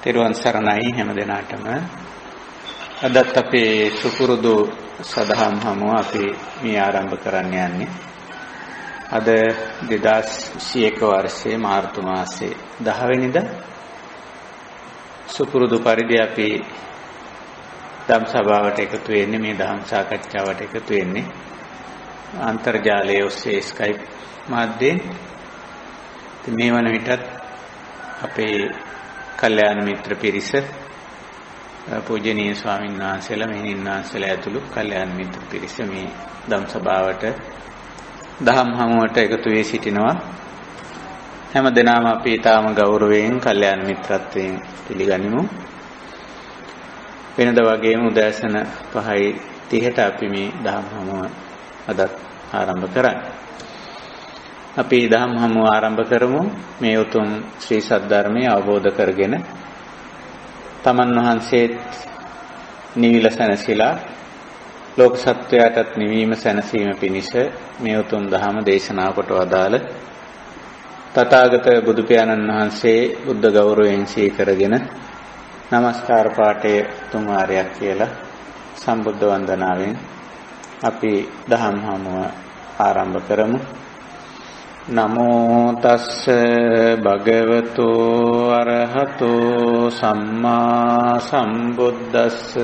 තෙරුවන් සරණයි හැම දිනාටම. අදත් අපේ සුපුරුදු සදහම් හමුව අපි මේ ආරම්භ කරන්න යන්නේ. අද 2021 වර්ෂයේ මාර්තු මාසයේ 10 වෙනිදා සුපුරුදු පරිදි අපි ධම් සභාවට එකතු වෙන්නේ, මේ ධම් සාකච්ඡාවට එකතු වෙන්නේ අන්තර්ජාලයේ ඔස්සේ ස්කයිප් මාධ්‍යයෙන්. මේ වන විටත් අපේ කල්යාණ මිත්‍ර පිරිස, පූජනීය ස්වාමීන් වහන්සේලා, මෙහෙණින් වහන්සේලා ඇතුළු කල්යාණ මිත්‍ර පිරිස මේ ධම් සභාවට, දහම් හමුවට එකතු වී සිටිනවා. හැම දිනම අපි ඊටාම ගෞරවයෙන් කල්යාණ මිත්‍රත්වයෙන් පිළිගනිමු. වෙනද වගේම උදෑසන 5:30ට අපි මේ දහම් හමුව අදත් ආරම්භ කරන්නේ. අපි දහම් හමුව ආරම්භ කරමු. මේ උතුම් ශ්‍රී සද්ධර්මය අවබෝධ කරගෙන තමන් වහන්සේත් නිවිල සැනසීලා ලෝක සත්වයාටත් නිවීම සැනසීම පිණිස මේ උතුම් දහම දේශනා කොට වදාළ තථාගත බුදු පියාණන් වහන්සේ බුද්ධ ගෞරවයෙන් සීකරගෙන නමස්කාර පාඨය තුන් වාරයක් කියලා සම්බුද්ධ වන්දනාවෙන් අපි දහම් හමුව ආරම්භ කරමු. නමෝ තස්ස භගවතු අරහතෝ සම්මා සම්බුද්දස්ස.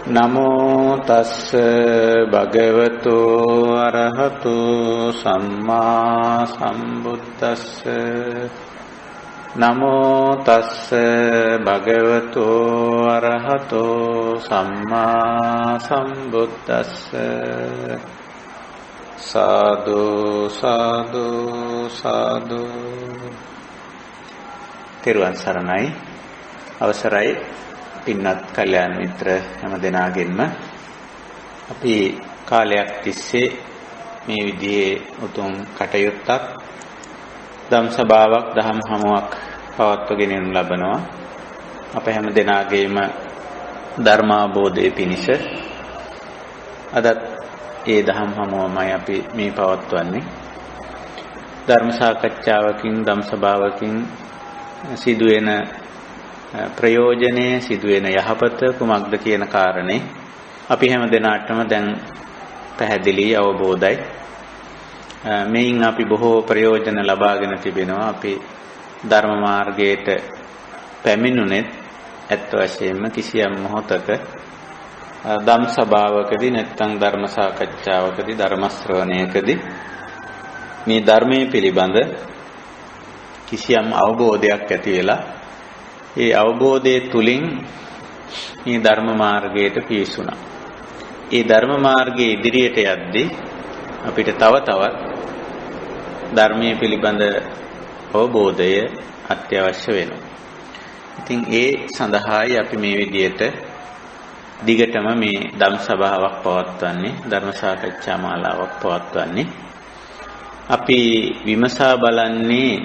නමෝ තස්ස භගවතු අරහතෝ සම්මා සම්බුද්දස්ස. නමෝ තස්ස භගවතු අරහතෝ සම්මා සම්බුද්දස්ස. සාදු සාදු සාදු. තෙරුවන් සරණයි. අවසරයි පින්වත් කල්යාණ මිත්‍ර හැම දෙනාගෙන්ම අපි කාලයක් තිස්සේ මේ විදිහේ උතුම් කටයුත්තක්, ධම් සභාවක්, දහම් හමුවක් පවත්වගෙන යනු ලබනවා. අප හැම දෙනාගේම ධර්මාබෝධය පිණිස අදත් ඒ දහම් හමුවමයි අපි මේ පවත්වන්නේ. ධර්ම සාකච්ඡාවකින්, ධම් සභාවකින් සිදුවෙන ප්‍රයෝජනය, සිදුවෙන යහපත කුමක්ද කියන කාරණේ අපි හැම දෙනාටම දැන් පැහැදිලි, අවබෝධයි. මේන් අපි බොහෝ ප්‍රයෝජන ලබාගෙන තිබෙනවා. අපි ධර්ම මාර්ගයට පැමිණුණෙත් ඇත්ත වශයෙන්ම කිසියම් මොහොතක ධම් සභාවකදී නැත්නම් ධර්ම සාකච්ඡාවකදී, ධර්ම ශ්‍රවණයකදී මේ ධර්මයේ පිළිබඳ කිසියම් අවබෝධයක් ඇති වෙලා, ඒ අවබෝධය තුලින් මේ ධර්ම මාර්ගයට පිවිසුණා. ඒ ධර්ම මාර්ගයේ ඉදිරියට යද්දී අපිට තව තවත් ධර්මයේ පිළිබඳ අවබෝධය අත්‍යවශ්‍ය වෙනවා. ඉතින් ඒ සඳහායි අපි මේ විදිහට දිගටම මේ ධම් සභාවක් පවත්වන්නේ, ධර්ම සාකච්ඡා මාලාවක් පවත්වන්නේ. අපි විමසා බලන්නේ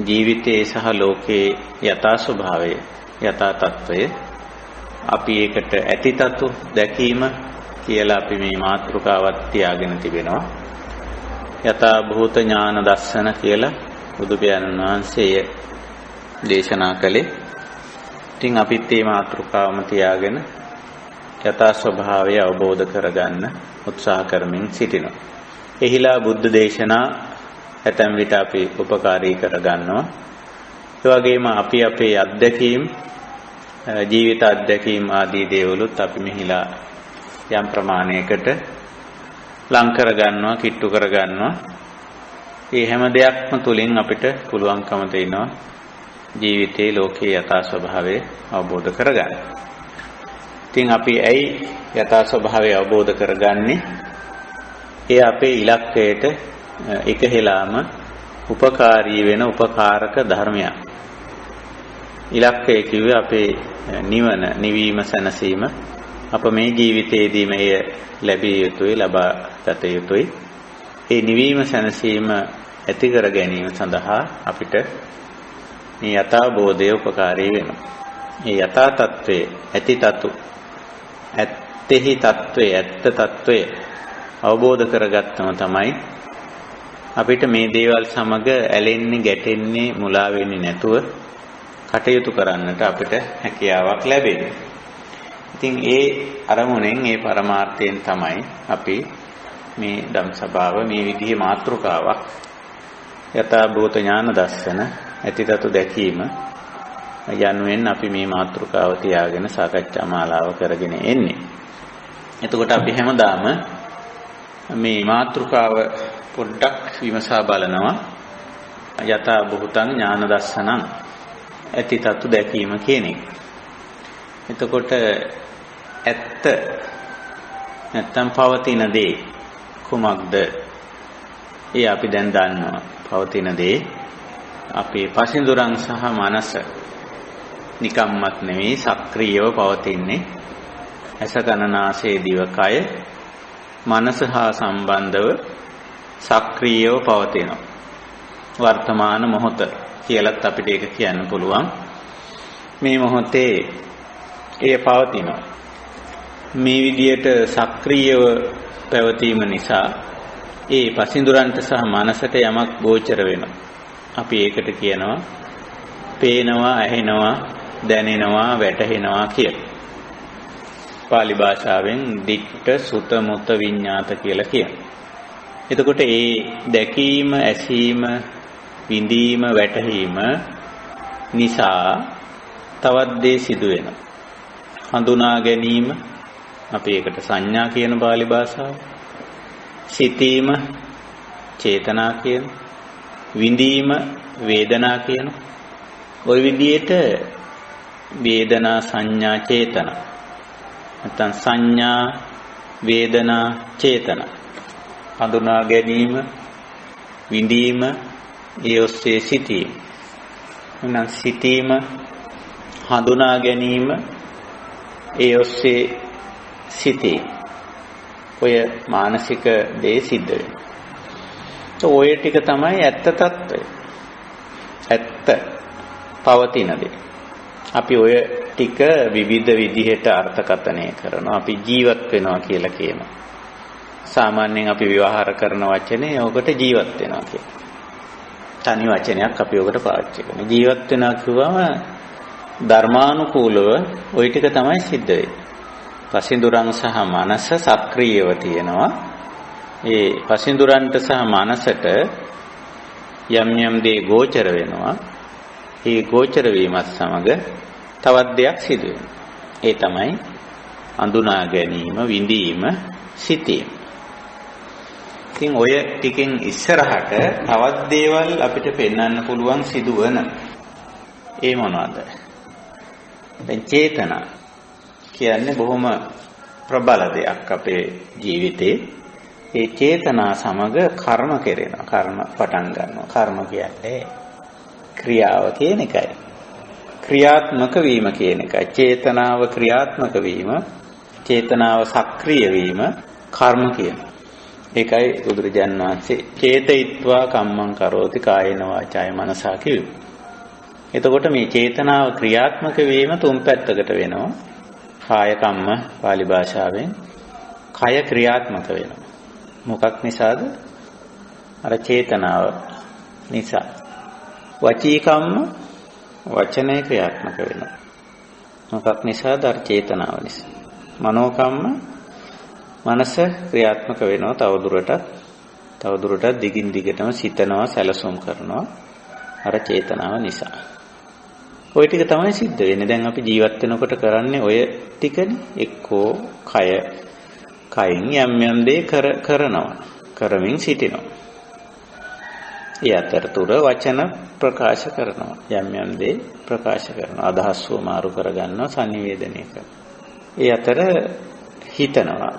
ජීවිතයේ සහ ලෝකයේ යථා ස්වභාවය, යථා තත්වය. අපි ඒකට ඇතිතතු දැකීම කියලා අපි මේ මාතෘකාවක් තියාගෙන තිබෙනවා. යථා භූත ඥාන දර්ශන කියලා බුදු පියාණන් වහන්සේ දේශනා කළේ. ඉතින් අපිත් මේ මාතෘකාවම තියාගෙන යථා ස්වභාවය අවබෝධ කරගන්න උත්සාහ කරමින් සිටිනවා. එහිලා බුද්ධ දේශනා ඇතැම් විට අපි උපකාරී කරගන්නවා. ඒ වගේම අපි අපේ අත්දැකීම්, ජීවිත අත්දැකීම් ආදී දේවලුත් අපි මෙහිලා යම් ප්‍රමාණයකට ලං කරගන්නවා, කිට්ටු කරගන්නවා. මේ හැම දෙයක්ම තුලින් අපිට පුළුවන්කම තියෙනවා ජීවිතයේ ලෝකයේ යථා ස්වභාවය අවබෝධ කරගන්න. ඉතින් අපි ඇයි යථා ස්වභාවය අවබෝධ කරගන්නේ? ඒ අපේ ඉලක්කයට එකහෙලාම උපකාරී වෙන උපකාරක ධර්මයක්. ඉලක්කය කිව්වේ අපේ නිවන, නිවීම, සැනසීම. අප මේ ජීවිතයේදීම එය ලැබිය යුතුයි, ලබා ගත යුතුයි. ඒ නිවීම, සැනසීම ඇති කර ගැනීම සඳහා අපිට මේ යථාබෝධය උපකාරී වෙනවා. මේ යථා තත්වයේ, ඇති තතු, ඇත්තෙහි තත්වයේ, ඇත්ත තත්වයේ අවබෝධ කරගත්තම තමයි අපිට මේ දේවල් සමග ඇලෙන්නේ, ගැටෙන්නේ, මුලා වෙන්නේ නැතුව කටයුතු කරන්නට අපිට හැකියාවක් ලැබෙන්නේ. ඉතින් ඒ අරමුණෙන් ඒ පරමාර්ථයෙන් තමයි අපි මේ ධම් සභාව මේ විදිහේ මාතෘකාවක් යථා භූත ඥාන දර්ශන ඇතිතතු දැකීම යනුවෙන් අපි මේ මාතෘකාව තියාගෙන සාකච්ඡා මාලාව කරගෙන එන්නේ. එතකොට අපි හැමදාම මේ මාතෘකාව පොඩ්ඩක් විමසා බලනවා යථා භූතං ඥාන දර්ශනං ඇතිතතු දැකීම කියන එක. එතකොට ඇත්ත නැත්තම් පවතින දේ කුමක්ද? ඒ අපි දැන් දන්නවා. පවතින දේ අපේ පසින්දුරන් සහ මනස නිකම්මත් නෙවෙයි සක්‍රීයව පවතින්නේ. ඇස කන නාසය දිවකය මනස හා සම්බන්ධව සක්‍රීයව පවතිනවා. වර්තමාන මොහොත කියලත් අපිට ඒක කියන්න පුළුවන්. මේ මොහොතේ එය පවතිනවා. මේ විදියට සක්‍රීයව පැවතීම නිසා ඒ පසින්දුරන්ට සහ මනසට යමක් ගෝචර වෙනවා. අපි ඒකට කියනවා පේනවා, ඇහෙනවා, දැනෙනවා, වැටහෙනවා කියලා. පාලි භාෂාවෙන් දිට්ඨ සුත මුත විඤ්ඤාත කියලා කියනවා. එතකොට ඒ දැකීම, ඇසීම, විඳීම, වැටහීම නිසා තවත් දේ සිදු වෙනවා. හඳුනා ගැනීම අපි ඒකට සංඥා කියන පාලි භාෂාව. සිතීම චේතනා කියන. විඳීම වේදනා කියන. ওই විදිහට වේදනා සංඥා චේතනා නැත්නම් සංඥා වේදනා චේතනා හඳුනා ගැනීම විඳීම ඒ ඔස්සේ සිටීම නැත්නම් සිටීම හඳුනා ගැනීම ඒ ඔස්සේ සිටීම ඔය මානසික දේ සිද්ධ වෙනවා. ඔය ටික තමයි ඇත්ත తত্ত্বය. ඇත්ත පවතින දේ. අපි ඔය ටික විවිධ විදිහට අර්ථකථනය කරනවා. අපි ජීවත් වෙනවා කියලා කියනවා. සාමාන්‍යයෙන් අපි ව්‍යවහාර කරන වචනේ ඔකට ජීවත් වෙනවා කියලා. තනි වචනයක් අපි ඔකට පාවිච්චි කරනවා. ජීවත් වෙනවා කියවම ධර්මානුකූලව ওই ටික තමයි සිද්ධ වෙන්නේ. පසින්දුරන් සහ මනස සක්‍රීයව තියෙනවා. ඒ පසින්දුරන්ට සහ මනසට යම් යම් දේ ගෝචර වෙනවා. ඒ ගෝචර වීමත් සමග තවත් දෙයක් සිදු වෙනවා. ඒ තමයි අඳුනා ගැනීම, විඳීම, සිතීම. ඉතින් ඔය ටිකෙන් ඉස්සරහට තවත් දේවල් අපිට පෙන්වන්න පුළුවන් සිදුවන. ඒ මොනවද? දැන් චේතනා කියන්නේ බොහොම ප්‍රබල දෙයක් අපේ ජීවිතේ. ඒ චේතනා සමග කර්ම කෙරෙනවා. කර්ම පටන් ගන්නවා. කර්ම කියන්නේ ක්‍රියාව කියන එකයි. ක්‍රියාත්මක වීම කියන එකයි. චේතනාව ක්‍රියාත්මක වීම, චේතනාව සක්‍රිය වීම කර්ම කියනවා. ඒකයි බුදුරජාණන් වහන්සේ චේතයිත්වා කම්මං කරෝති කායේන වාචාය මනසා කිව්වේ. එතකොට මේ චේතනාව ක්‍රියාත්මක වීම තුන් පැත්තකට වෙනවා. කාය කම්ම පාලි භාෂාවෙන් කය ක්‍රියාත්මක වෙනවා. මොකක් නිසාද? අර චේතනාව නිසා. වචී කම්ම වචනේ ක්‍රියාත්මක වෙනවා. මොකක් නිසාද? අර චේතනාව නිසා. මනෝ කම්ම මනස ක්‍රියාත්මක වෙනවා. තවදුරටත් දිගින් දිගටම සිතනවා, සැලසුම් කරනවා. අර චේතනාව නිසා. ওই ටික තමයි සිද්ධ වෙන්නේ. දැන් අපි ජීවත් වෙනකොට කරන්නේ ඔය ටිකනේ. එක්කෝ කයින් යම් යම් දේ කරනවා. කරමින් සිටිනවා. ඒ අතරතුර වචන ප්‍රකාශ කරනවා. යම් යම් දේ ප්‍රකාශ කරනවා. අදහස් වමාරු කරගන්නවා, සංනිවේදනය කරනවා. ඒ අතර හිතනවා.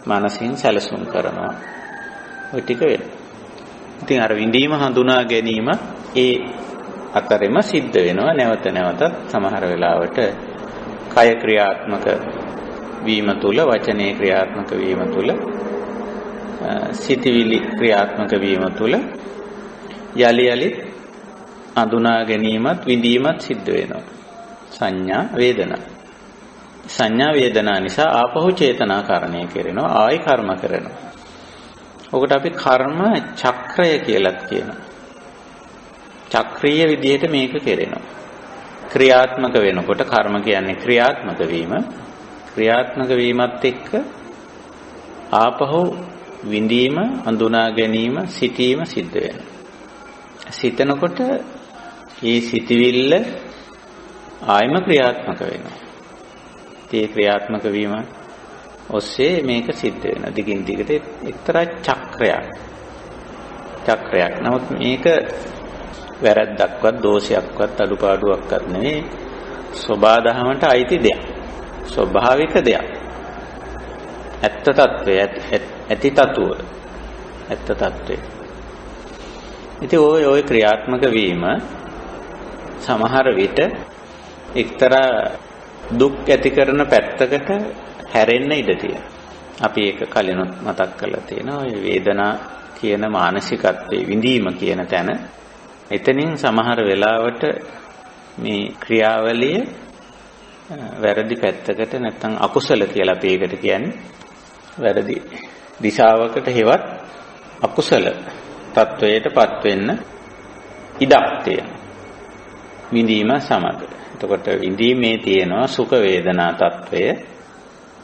මනසින් සැලසුම් කරනවා. ඔය ටික වෙනවා. ඉතින් අර විඳීම හඳුනා ගැනීම ඒ අතරෙම සිද්ධ වෙනවා. නැවත නැවතත් සමහර වෙලාවට කය ක්‍රියාත්මක වීම තුල, වචනේ ක්‍රියාත්මක වීම තුල, සිතවිලි ක්‍රියාත්මක වීම තුල යලි යලි හඳුනා ගැනීමත් විඳීමත් සිද්ධ වෙනවා. සංඥා වේදනා. සංඥා වේදනා නිසා ආපහු චේතනාකරණය කරනවා, ආයි කර්ම කරනවා. ඔකට අපි කර්ම චක්‍රය කියලාත් කියනවා. චක්‍රීය විදිහට මේක කෙරෙනවා. ක්‍රියාත්මක වෙනකොට කර්ම කියන්නේ ක්‍රියාත්මක වීම. ක්‍රියාත්මක වීමත් එක්ක ආපහු විඳීම, හඳුනා ගැනීම, සිටීම සිද්ධ වෙනවා. සිතනකොට මේ සිතවිල්ල ආයම ක්‍රියාත්මක වෙනවා. ඒ ක්‍රියාත්මක වීම ඔස්සේ මේක සිද්ධ වෙනවා. දිගින් දිගට එක්තරා චක්‍රයක්. නමුත් මේක වැරද්දක්වත් දෝෂයක්වත් අඩුපාඩුවක්වත් නෙවෙයි. සබාධමයට අයිති දෙයක්. ස්වභාවික දෙයක්. ඇත්ත తත්වය, ඇති తත්වය. ඇත්ත తත්වය. ඉතින් ওই ක්‍රියාත්මක වීම සමහර විට එක්තරා දුක් ඇති කරන පැත්තකට හැරෙන්න ඉඩ තියෙනවා. අපි ඒක කලිනුත් මතක් කරලා තියෙනවා. ඔය වේදනා කියන මානසිකත්වයේ විඳීම කියන තැන එතනින් සමහර වෙලාවට මේ ක්‍රියාවලිය වැරදි පැත්තකට නැත්නම් අකුසල කියලා අපි ඒකට කියන්නේ. වැරදි දිශාවකට හෙවත් අකුසල තත්වයටපත් වෙන්න ඉඩක් තියෙනවා. විඳීම සමග. එතකොට විඳීමේ තියෙනවා සුඛ වේදනා తත්වය,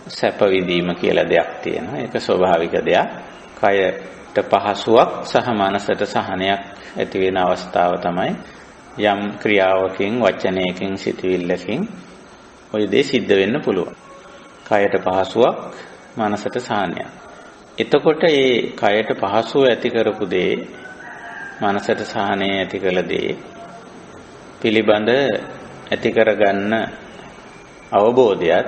සැප විඳීම කියලා දෙයක් තියෙනවා. ඒක ස්වභාවික දෙයක්. කයට පහසුවක් සහ මනසට සහනයක් ඇති වෙන අවස්ථාව තමයි යම් ක්‍රියාවකින්, වචනයකින්, සිතවිල්ලකින් ඔය දේ සිද්ධ වෙන්න පුළුවන්. කයට පහසුවක්, මනසට සහනයක්. එතකොට මේ කයට පහසුව ඇති කරපු දේ, මනසට සහනය ඇති කළ දේ පිළිබඳ ඇති කරගන්න අවබෝධයත්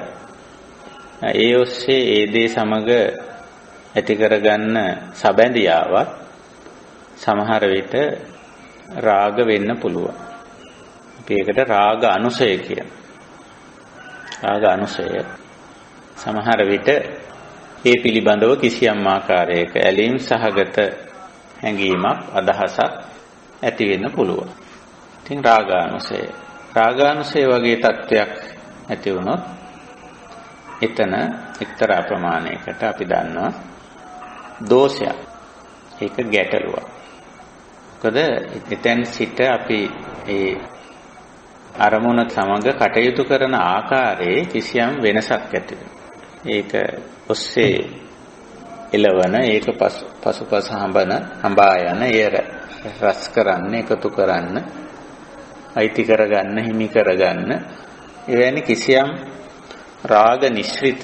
ඒ ඔස්සේ ඒ දේ සමග ඇති කරගන්න සබැඳියාවත් සමහර විට රාග වෙන්න පුළුවන්. අපි ඒකට රාග අනුසය කියනවා. රාග අනුසය සමහර විට ඒ පිළිබඳව කිසියම් ආකාරයක ඇලීම් සහගත හැඟීමක්, අදහසක් ඇති වෙන්න පුළුවන්. ඉතින් රාගානුසය වගේ තත්වයක් ඇති වුණොත් එතන එක්තරා ප්‍රමාණයකට අපි දන්නවා දෝෂයක්. ඒක ගැටලුවක්. මොකද එතෙන් සිට අපි ඒ අරමුණ සමග කටයුතු කරන ආකාරයේ කිසියම් වෙනසක් ඇති වෙනවා. ඒක ඔස්සේ එළවන, ඒක පසුපස හඹා යන, ඒ රස කරන්න, එකතු කරන්න, අයිති කරගන්න, හිමි කරගන්න එවැනි කිසියම් රාග නිශ්චිත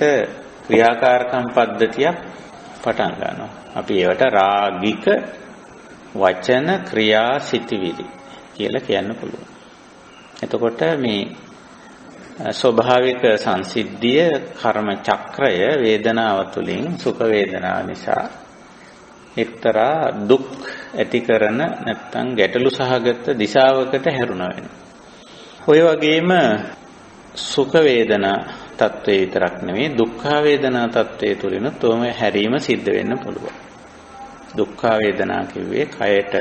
ක්‍රියාකාරකම් පද්ධතියක් පටන් ගන්නවා. අපි ඒවට රාගික වචන, ක්‍රියා, සිතිවිලි කියලා කියන්න පුළුවන්. එතකොට මේ ස්වභාවික සංසිද්ධිය, කර්ම චක්‍රය වේදනාව තුළින්, සුඛ වේදනාව නිසා එක්තරා දුක් ඇති කරන නැත්නම් ගැටලු සහගත දිශාවකට හැරුණා වෙනවා. ඔය වගේම සුඛ වේදනා තත්ත්වයේ විතරක් නෙවෙයි, දුක්ඛ වේදනා තත්ත්වයේ තුලිනුත් තෝම හැරීම සිද්ධ වෙන්න පුළුවන්. දුක්ඛ වේදනා කිව්වේ කයට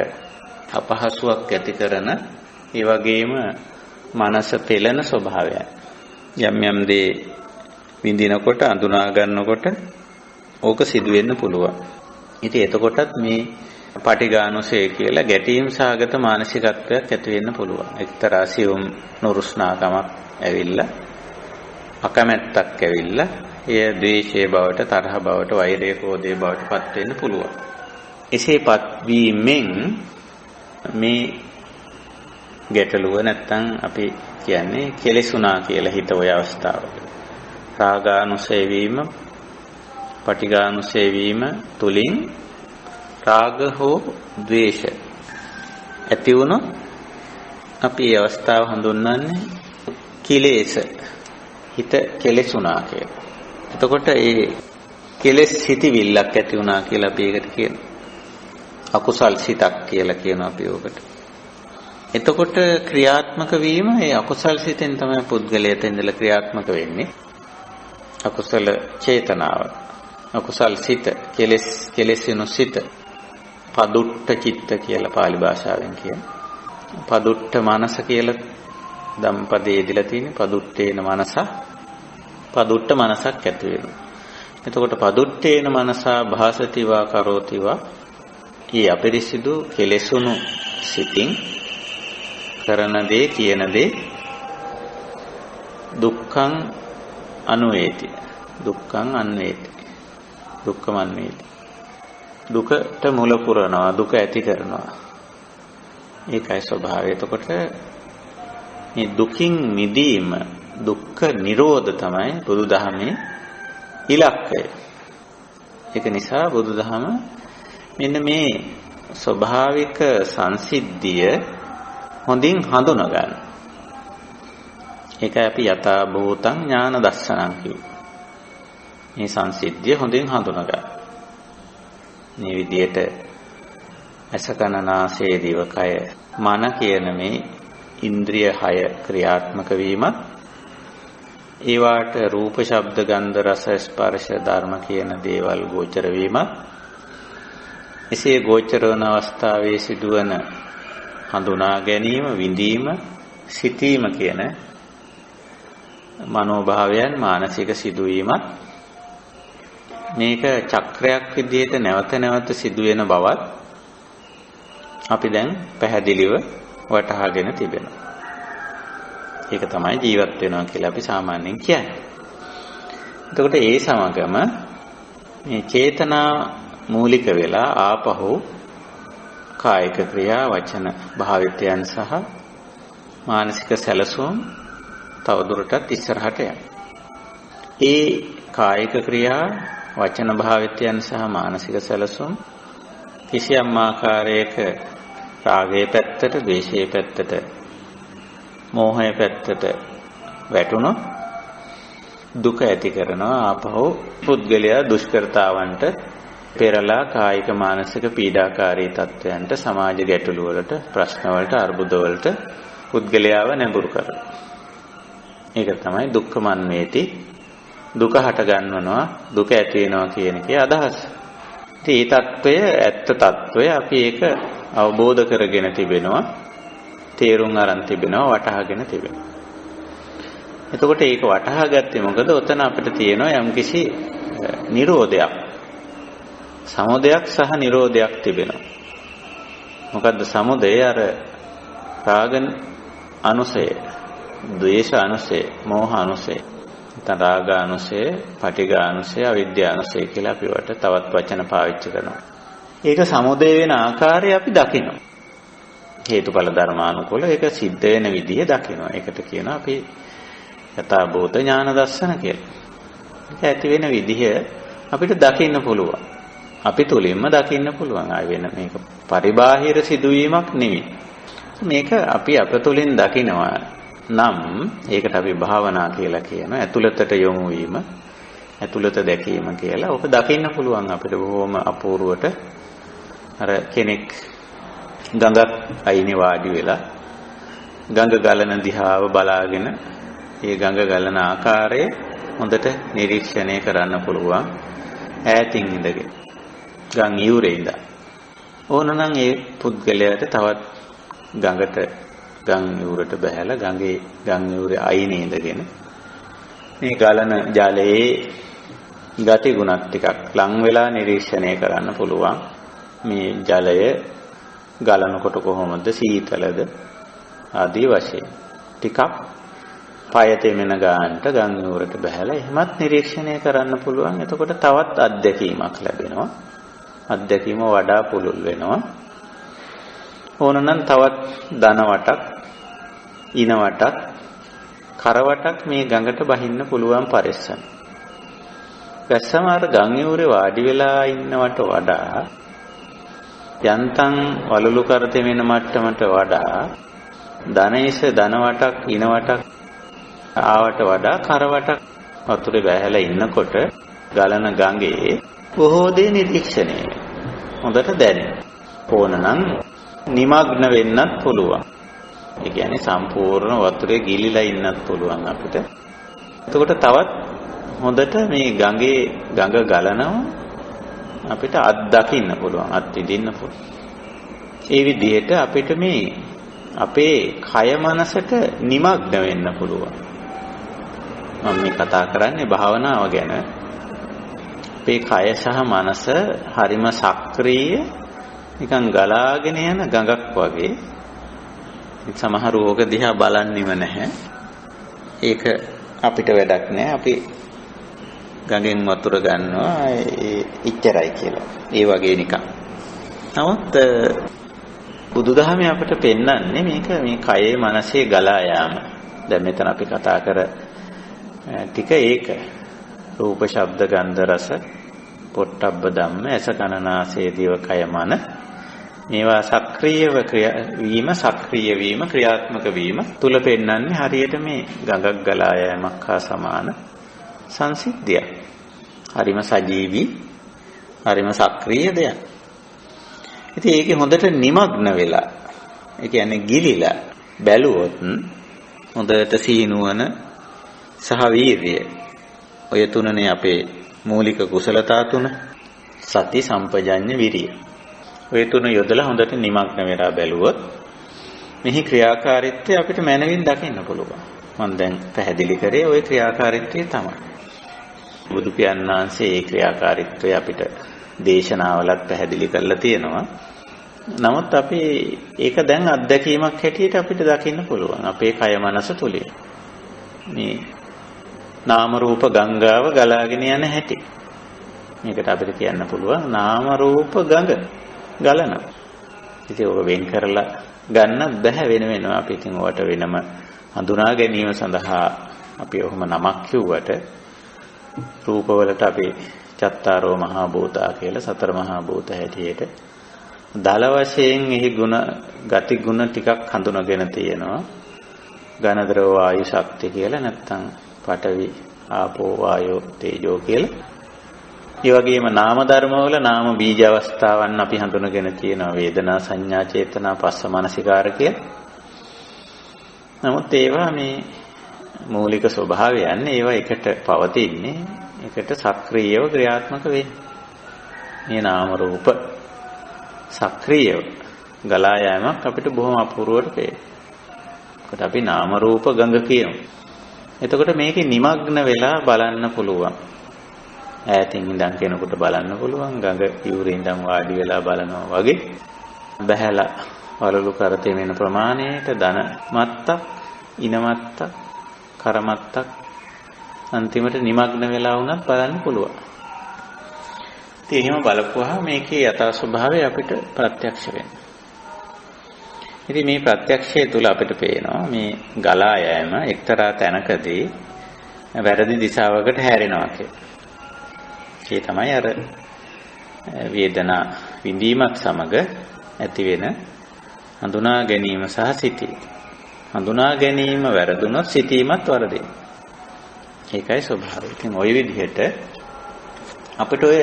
අපහසුාවක් ඇති කරන, ඒ වගේම මනස පෙළෙන ස්වභාවයයි. යම් යම් දේ විඳිනකොට, අඳුනා ගන්නකොට ඕක සිදු වෙන්න පුළුවන්. ඉතින් එතකොටත් මේ පටිඝානුසය කියලා ගැටීම් සහගත මානසිකත්වයක් ඇති වෙන්න පුළුවන්. එක්තරා සියුම් නුරුස්නාකමක් ඇවිල්ලා, අකමැත්තක් ඇවිල්ලා, එය ද්වේෂයේ බවට, තරහ බවට, වෛරය, ක්‍රෝධයේ බවට පත් වෙන්න පුළුවන්. එසේපත් වීමෙන් මේ ගැටලුව නැත්තම් අපි කියන්නේ කෙලෙසුනා කියලා හිත ඔය අවස්ථාවක. රාගානුසය වීම, පටිඝානුසය වීම තුලින් රාග හෝ ද්වේෂ ඇති වුණොත් අපි මේ අවස්ථාව හඳුන්වන්නේ කිලේශ, හිත කෙලෙසුනා කියලා. එතකොට ඒ කෙලෙස් හිතවිල්ලක් ඇති වුණා කියලා අපි ඒකට කියනවා. අකුසල් සිතක් කියලා කියනවා අපි ඔකට. එතකොට ක්‍රියාත්මක වීම ඒ අකුසල් සිතෙන් තමයි පුද්ගලයාට ඉඳලා ක්‍රියාත්මක වෙන්නේ. අකුසල චේතනාව, අකුසල් සිත, කෙලෙසිනු සිත, පදුට්ඨ චිත්ත කියලා පාලි භාෂාවෙන් කියනවා. පදුට්ඨ මනස කියලා ධම්පදයේ දීලා තියෙන්නේ. පදුට්ඨේන මනස, පදුට්ඨ මනසක් ඇති වෙනවා. එතකොට පදුට්ඨේන මනසා භාසතිවා කරෝතිවා, ඊ අපරිසිදු කෙලෙසුණු සිතින් කරන දේ, කියන දේ දුක්ඛං අනුවේති. දුක්ඛං අන්වේති. දුක්ඛම අන්වේති. දුකට මුල පුරනවා, දුක ඇති කරනවා. ඒකයි ස්වභාවය. එතකොට මේ දුකින් මිදීම, දුක්ඛ නිරෝධ තමයි බුදුදහමේ ඉලක්කය. ඒක නිසා බුදුදහම මෙන්න මේ ස්වභාවික සංසිද්ධිය හොඳින් හඳුනා ගන්න. ඒකයි අපි යථා භූතං ඥාන දස්සනං කිව්වේ. මේ සංසිද්ධිය හොඳින් හඳුනා ගන්න. මේ විදියට ඇස කන නාසය දිවකය මන කියන මේ ඉන්ද්‍රිය 6 ක්‍රියාත්මක වීමත්, ඒවාට රූප ශබ්ද ගන්ධ රස ස්පර්ශ ධර්ම කියන දේවල් ගෝචර වීමත්, එසේ ගෝචර වන අවස්ථාවේ සිදුවන හඳුනා ගැනීම, විඳීම, සිතීම කියන මනෝභාවයන් මානසික සිදුවීමත්, මේක චක්‍රයක් විදිහට නැවත නැවත සිදුවෙන බවත් අපි දැන් පැහැදිලිව වටහාගෙන තිබෙනවා. ඒක තමයි ජීවත් වෙනවා කියලා අපි සාමාන්‍යයෙන් කියන්නේ. එතකොට ඒ සමගම මේ චේතනා මූලික වෙලා ආපහු කායික ක්‍රියා, වචන භාවිතයන් සහ මානසික සැලසුම් තවදුරටත් ඉස්සරහට යනවා. ඒ කායික ක්‍රියා, වචන භාවිතයන් සහ මානසික සැලසුම් කිසියම් ආකාරයක රාගයේ පැත්තට, ද්වේෂයේ පැත්තට, මෝහයේ පැත්තට වැටුණොත් දුක ඇති කරනවා. ආපහු පුද්ගලයා දුෂ්කරතාවන්ට පෙරලා කායික මානසික පීඩාකාරී තත්ත්වයන්ට, සමාජ ගැටලු වලට, ප්‍රශ්න වලට, අර්බුද වලට පුද්ගලයාව නැඹුරු කරනවා. ඒක තමයි දුක්ඛමන්වේති. දුක හට ගන්නවා, දුක ඇති වෙනවා කියන එකේ අදහස. ඉතින් මේ తত্ত্বය ඇත්ත తত্ত্বය අපි ඒක අවබෝධ කරගෙන තිබෙනවා, තේරුම් අරන් තිබෙනවා, වටහාගෙන තිබෙනවා. එතකොට ඒක වටහා ගත්තේ මොකද? ඔතන අපිට තියෙනවා යම්කිසි නිරෝධයක්, සමුදයක් සහ නිරෝධයක් තිබෙනවා. මොකද්ද සමුදය? අර රාග අනුසය, ද්වේෂ අනුසය, මෝහ අනුසය, නැත්නම් රාග අනුසය, පටිඝ අනුසය, අවිද්‍යා අනුසය කියලා අපි වට තවත් වචන පාවිච්චි කරනවා. ඒක සමුදය වෙන ආකාරය අපි දකිනවා. හේතුඵල ධර්මානුකූල ඒක සිද්ධ වෙන විදිය දකිනවා. ඒකට කියනවා අපි යථා භූත ඥාන දර්ශන කියලා. ඒක ඇති වෙන විදිය අපිට දකින්න පුළුවන්. අපි තුලින්ම දකින්න පුළුවන්. ආය වෙන මේක පරිබාහිර සිදුවීමක් නෙමෙයි. මේක අපි අප තුලින් දකිනවා නම් ඒකට අපි භාවනා කියලා කියනවා. ඇතුළතට යොමු වීම, ඇතුළත දැකීම කියලා. ඔක දකින්න පුළුවන් අපිට බොහොම අපූර්වට. අර කෙනෙක් ගඟක් අයිනේ වාඩි වෙලා ගඟ ගලන දිහාව බලාගෙන ඒ ගඟ ගලන ආකාරය හොඳට නිරීක්ෂණය කරන්න පුළුවන් ඈතින් ඉඳගෙන ගම් යූරේ ඉඳලා. ඕනනම් ඒ පුද්ගලයාට තවත් ගඟට ගම් යූරට බහැලා ගම් යූරේ අයිනේ ඉඳගෙන මේ ගලන ජලයේ ගති ගුණත් ටිකක් ලං වෙලා නිරීක්ෂණය කරන්න පුළුවන්. මේ ජලය ගලනකොට කොහොමද, සීතලද ආදී වශයෙන් ටිකක් පය තෙමෙන ගානට ගම් යූරට බහැලා එහෙමත් නිරීක්ෂණය කරන්න පුළුවන්. එතකොට තවත් අත්දැකීමක් ලැබෙනවා. අත්දැකීම වඩා පුළුල් වෙනවා. ඕනනම් තවත් දන වටක්, ඉන වටක්, කර වටක් මේ ගඟට බහින්න පුළුවන් පරිස්සම්. ගැස්සම අර ගම් යූරේ වාඩි වෙලා ඉන්නවට වඩා යන්තම් වලලු කර තෙමෙන මට්ටමට වඩා ධනේශ ධන වටක්, ඉන වටක් ආවට වඩා කර වටක් වතුරේ බැහැලා ඉන්නකොට ගලන ගඟේ බොහෝ දේ නිරීක්ෂණය හොඳට දැනෙනවා. ඕනනම් නිමග්න වෙන්නත් පුළුවන්. ඒ කියන්නේ සම්පූර්ණ වතුරේ ගිලිලා ඉන්නත් පුළුවන් අපිට. එතකොට තවත් හොඳට මේ ගඟ ගලනවා අපිට අත් දකින්න පුළුවන්, අත් විඳින්න පුළුවන්. ඒ විදිහට අපිට මේ අපේ කය මනසට නිමග්න වෙන්න පුළුවන්. මම මේ කතා කරන්නේ භාවනාව ගැන. අපේ කය සහ මනස හරිම සක්‍රීය, නිකන් ගලාගෙන යන ගඟක් වගේ. සමහර ඕක දිහා බලන්නෙම නැහැ. ඒක අපිට වැඩක් නැහැ. අපි ගඟෙන් වතුර ගන්නවා ඉච්චරයි කියලා. ඒ වගේ නිකන්. නමුත් බුදුදහමේ අපිට පෙන්වන්නේ මේක මේ කයේ මනසේ ගලා යාම. දැන් මෙතන අපි කතා කර ටික ඒක. රූප, ශබ්ද, ගන්ධ, රස, පොට්ටබ්බ ධම්ම, ඇස, කන, නාසය, දිව, කය, මන. මේවා සක්‍රීයව සක්‍රීය වීම, ක්‍රියාත්මක වීම තුල පෙන්වන්නේ හරියට මේ ගඟක් ගලා යෑමක් හා සමාන සංසිද්ධියක්. හරිම සජීවී, හරිම සක්‍රීය දෙයක්. ඉතින් ඒකේ හොඳට නිමග්න වෙලා, ඒ කියන්නේ ගිලිලා බැලුවොත් හොඳට සීනුවන සහ වීර්යය. ඔය තුනනේ අපේ මූලික කුසලතා තුන. සති, සම්පජඤ්ඤ, විරිය. ඔය තුන යොදලා හොඳට නිමග්න වෙලා බැලුවොත් මෙහි ක්‍රියාකාරීත්වය අපිට මනවින් දකින්න පුළුවන්. මම දැන් පැහැදිලි කරේ ওই ක්‍රියාකාරීත්වය තමයි. බුදු පියාණන් වහන්සේ ඒ ක්‍රියාකාරීත්වය අපිට දේශනාවලත් පැහැදිලි කරලා තියෙනවා. නමුත් අපි ඒක දැන් අත්දැකීමක් හැටියට අපිට දකින්න පුළුවන් අපේ කය මනස තුලින්. මේ නාම රූප ගංගාව ගලාගෙන යන හැටි. මේකට අපිට කියන්න පුළුවන් නාම රූප ගඟ ගලනවා. ඉතින් ඔබ වෙන් කරලා ගන්නත් බෑ වෙනම. අපි ඉතින් ඔකට වෙනම හඳුනා ගැනීම සඳහා අපි ඔහොම නමක් කිව්වට රූපවලට අපි චත්තාරෝ මහා භූතා කියලා සතර මහා භූත හැටියට දල වශයෙන් එහි ගුණ ගති ගුණ ටිකක් හඳුනාගෙන තියෙනවා. ඝන ද්‍රව වායු ශක්තිය කියලා නැත්නම් පඨවි ආපෝ වායෝ තේජෝ කියලා. ඒ වගේම නාම ධර්මවල නාම බීජ අවස්ථාවන් අපි හඳුනාගෙන තියෙනවා. වේදනා සංඥා චේතනා පස්ස මනසිකාර කියලා. නමුත් ඒවා මේ මූලික ස්වභාවයන් ඒවා එකට පවතින්නේ. එකට සක්‍රීයව ක්‍රියාත්මක වෙන්නේ. මේ නාම රූප සක්‍රීයව ගලා යෑමක් අපිට බොහොම අපූර්වවට පේනවා. ඒකට අපි නාම රූප ගඟ කියමු. එතකොට මේකේ නිමග්න වෙලා බලන්න පුළුවන්. ඈතින් ඉඳන් කෙනෙකුට බලන්න පුළුවන් ගඟ යූරේ ඉඳන් වාඩි වෙලා බලනවා වගේ. බහැලා වලලු කරතේ වෙන ප්‍රමාණයට ධන මත්තක්, ඉන මත්තක්, කර මත්තක් අන්තිමට නිමග්න වෙලා වුණත් බලන්න පුළුවන්. ඉතින් එහෙම බලපුවා මේකේ යථා ස්වභාවය අපිට ප්‍රත්‍යක්ෂ වෙනවා. ඉතින් මේ ප්‍රත්‍යක්ෂය තුල අපිට පේනවා මේ ගලා යෑම එක්තරා තැනකදී වැරදි දිශාවකට හැරෙනවා කියලා. ඒ තමයි අර වේදනා විඳීමත් සමග ඇති වෙන හඳුනා ගැනීම සහ සිතීම. හඳුනා ගැනීම වැරදුනොත් සිතීමත් වරදිනවා. ඒකයි ස්වභාවය. ඉතින් ওই විදිහට අපිට ඔය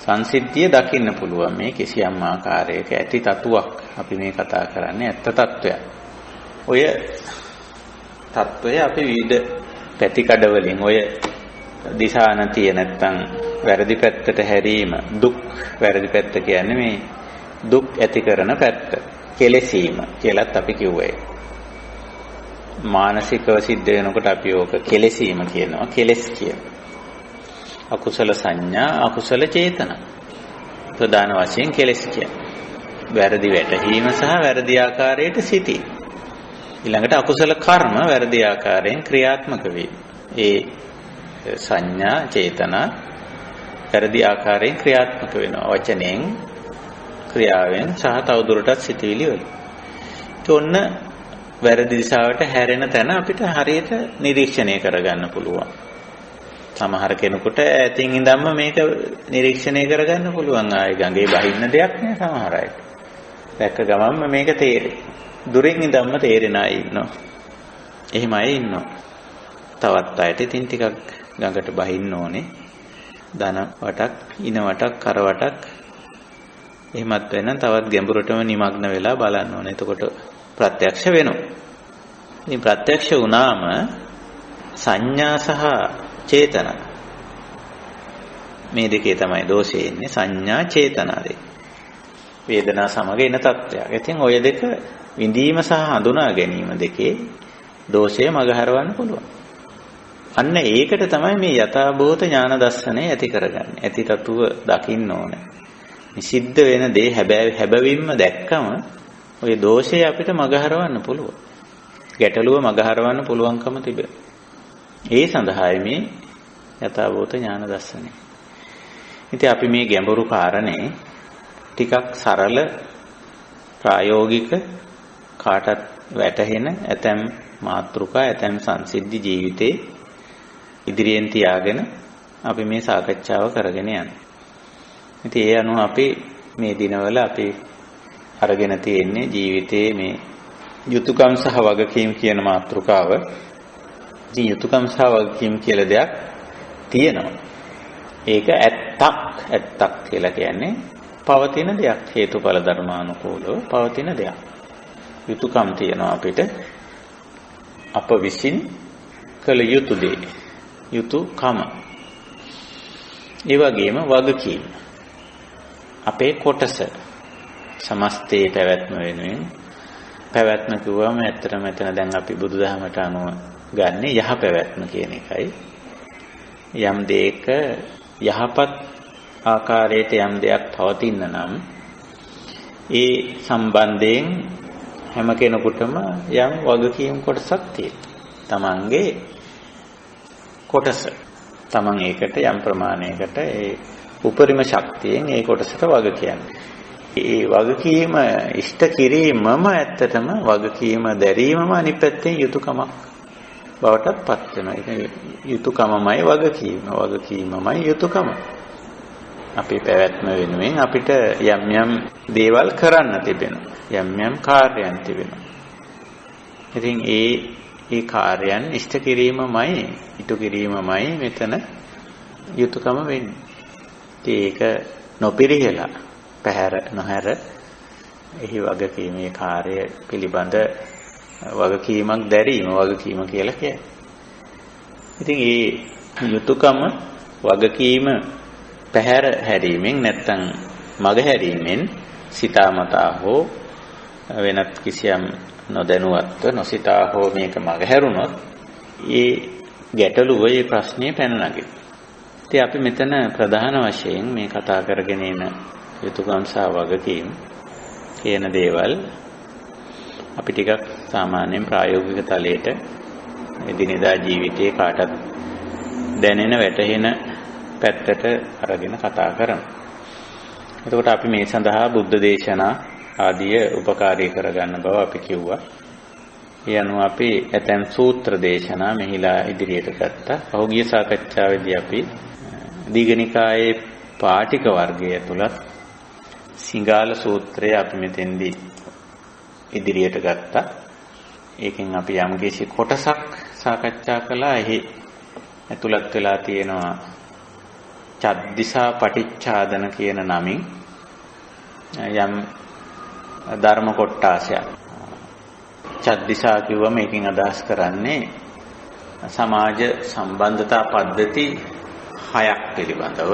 සංසිද්ධිය දකින්න පුළුවන් මේ කිසියම් ආකාරයක ඇති තතුවක් අපි මේ කතා කරන්නේ ඇත්ත තත්වයක්. ඔය තත්වය අපි විවිධ පැතිකඩ වලින් ඔය දිශානතිය නැත්තම් වැරදි පැත්තට හැරීම දුක් වැරදි පැත්ත කියන්නේ මේ දුක් ඇති කරන පැත්ත කෙලෙසීම කියලාත් අපි කිව්වේ. මානසිකව සිද්ධ වෙනකොට අපි ඕක කෙලෙසීම කියනවා. කෙලෙස් කියන අකුසල සංඥා අකුසල චේතනා ප්‍රධාන වශයෙන් කෙලෙස් කියන වැරදි වැටහීම සහ වැරදි ආකාරයට සිටීම. ඊළඟට අකුසල කර්ම වැරදි ආකාරයෙන් ක්‍රියාත්මක වීම. ඒ සංඥා චේතනා වැරදි ආකාරයෙන් ක්‍රියාත්මක වෙනවා වචනෙන් ක්‍රියාවෙන් සහ තවදුරටත් සිතවිලි වලින්. ඔන්න වැරදි දිශාවට හැරෙන තැන අපිට හරියට නිරීක්ෂණය කරගන්න පුළුවන්. සමහර කෙනෙකුට ඈතින් ඉඳන්ම මේක නිරීක්ෂණය කරගන්න පුළුවන්. ආයේ ගඟේ බහින්න දෙයක් නෑ සමහර අයට. දැක්ක ගමන්ම මේක තේරෙයි. දුරින් ඉඳන්ම තේරෙන අය ඉන්නවා. එහෙම අය ඉන්නවා. තවත් අයට ඉතින් ටිකක් ගඟට බහින්න ඕනේ. ධන වටක්, ඉන වටක්, කර වටක් එහෙමත් වෙන තවත් ගැඹුරටම නිමග්න වෙලා බලන්න ඕනේ. එතකොට ප්‍රත්‍යක්ෂ වෙනවා. ඉතින් ප්‍රත්‍යක්ෂ වුණාම සංඥා සහ චේතනා මේ දෙකේ තමයි දෝෂය ඉන්නේ. සංඥා චේතනා දෙක. වේදනා සමග එන තත්ත්වයක්. ඉතින් ඔය දෙක විඳීම සහ හඳුනා ගැනීම දෙකේ දෝෂය මගහරවන්න පුළුවන්. අන්න ඒකට තමයි මේ යථාභූත ඥාන දර්ශනය ඇති කරගන්නේ. ඇති තතුව දකින්න ඕනේ. නිසිද්ධ වෙන දේ හැබැවින්ම දැක්කම ඔය දෝෂය අපිට මගහරවන්න පුළුවන්. ගැටලුව මගහරවන්න පුළුවන්කම තිබෙනවා. ඒ සඳහායි මේ යථාභූත ඥාන දර්ශනය. ඉතින් අපි මේ ගැඹුරු කාරණේ ටිකක් සරල ප්‍රායෝගික කාටත් වැටහෙන ඇතැම් මාතෘකා ඇතැම් සංසිද්ධි ජීවිතේ ඉදිරියෙන් තියාගෙන අපි මේ සාකච්ඡාව කරගෙන යනවා. ඉතින් ඒ අනුව අපි මේ දිනවල අපි අරගෙන තියෙන්නේ ජීවිතයේ මේ යුතුයකම් සහ වගකීම් කියන මාතෘකාව. ඉතින් යුතුයකම් සහ වගකීම් කියලා දෙයක් තියෙනවා. ඒක ඇත්තක් කියලා කියන්නේ පවතින දෙයක්, හේතුඵල ධර්මානුකූලව පවතින දෙයක්. යුතුයකම් තියෙනවා අපිට. අප විසින් කළ යුතු දේ, යුතුයකම. ඒ වගේම වගකීම් අපේ කොටස සමස්තයේ පැවැත්ම වෙනුවෙන් පැවැත්ම කිව්වම ඇත්තටම මෙතන දැන් අපි බුදුදහමට අනුව ගන්න යහ පැවැත්ම කියන එකයි. යම් දෙයක යහපත් ආකාරයට යම් දෙයක් පවතින්න නම් ඒ සම්බන්ධයෙන් හැම කෙනෙකුටම යම් වගකීම් කොටසක් තියෙනවා. තමන්ගේ කොටස. තමන් ඒකට යම් ප්‍රමාණයකට ඒ උපරිම ශක්තියෙන් ඒ කොටසට වග කියන්නේ. ඒ වගකීම ඉෂ්ට කිරීමම ඇත්තටම වගකීම දැරීමම අනිත් පැත්තෙන් යුතුයකමක් බවටත් පත් වෙනවා. ඒක යුතුයකමමයි වගකීම. වගකීමමයි යුතුයකම. අපේ පැවැත්ම වෙනුවෙන් අපිට යම් යම් දේවල් කරන්න තිබෙනවා. යම් යම් කාර්යයන් තිබෙනවා. ඉතින් ඒ කාර්යයන් ඉෂ්ට කිරීමමයි, ඉටු කිරීමමයි මෙතන යුතුයකම වෙන්නේ. ඒක නොපිරිහෙලා පැහැර නොහැර එහි වගකීමේ කාර්ය පිළිබඳ වගකීමක් දැරීම වගකීම කියලා කියන්නේ. ඉතින් ඒ යුතුයකම වගකීම පැහැර හැරීමෙන් නැත්තම් මග හැරීමෙන් සිතාමතා හෝ වෙනත් කිසියම් නොදැනුවත්ව නොසිතා හෝ මේක මග හැරුණොත් ඒ ගැටලුව ඒ ප්‍රශ්නේ පැන නගිනවා. ඉතින් අපි මෙතන ප්‍රධාන වශයෙන් මේ කතා කරගෙන එන යුතුයකම් සහ වගකීම් කියන දේවල් අපි ටිකක් සාමාන්‍යයෙන් ප්‍රායෝගික තලයට එදිනෙදා ජීවිතයේ කාටත් දැනෙන වැටහෙන පැත්තට අරගෙන කතා කරමු. එතකොට අපි මේ සඳහා බුද්ධ දේශනා ආදිය උපකාරී කරගන්න බව අපි කිව්වා. ඒ අනුව අපි ඇතැම් සූත්‍ර දේශනා මෙහිලා ඉදිරියට ගත්තා. පහුගිය සාකච්ඡාවේදී අපි දීඝනිකායේ පාටික වර්ගය ඇතුළත් සිංගාල සූත්‍රය අපි මෙතෙන්දී ඉදිරියට ගත්තා. ඒකෙන් අපි යම්කිසි කොටසක් සාකච්ඡා කළා. එහි ඇතුළත් වෙලා තියෙනවා චද්දිසා පටිච්චාදන කියන නමින් යම් ධර්ම කොටාසයක්. චද්දිසා කිව්වම මේකෙන් අදහස් කරන්නේ සමාජ සම්බන්ධතා පද්ධති 6ක් පිළිබඳව.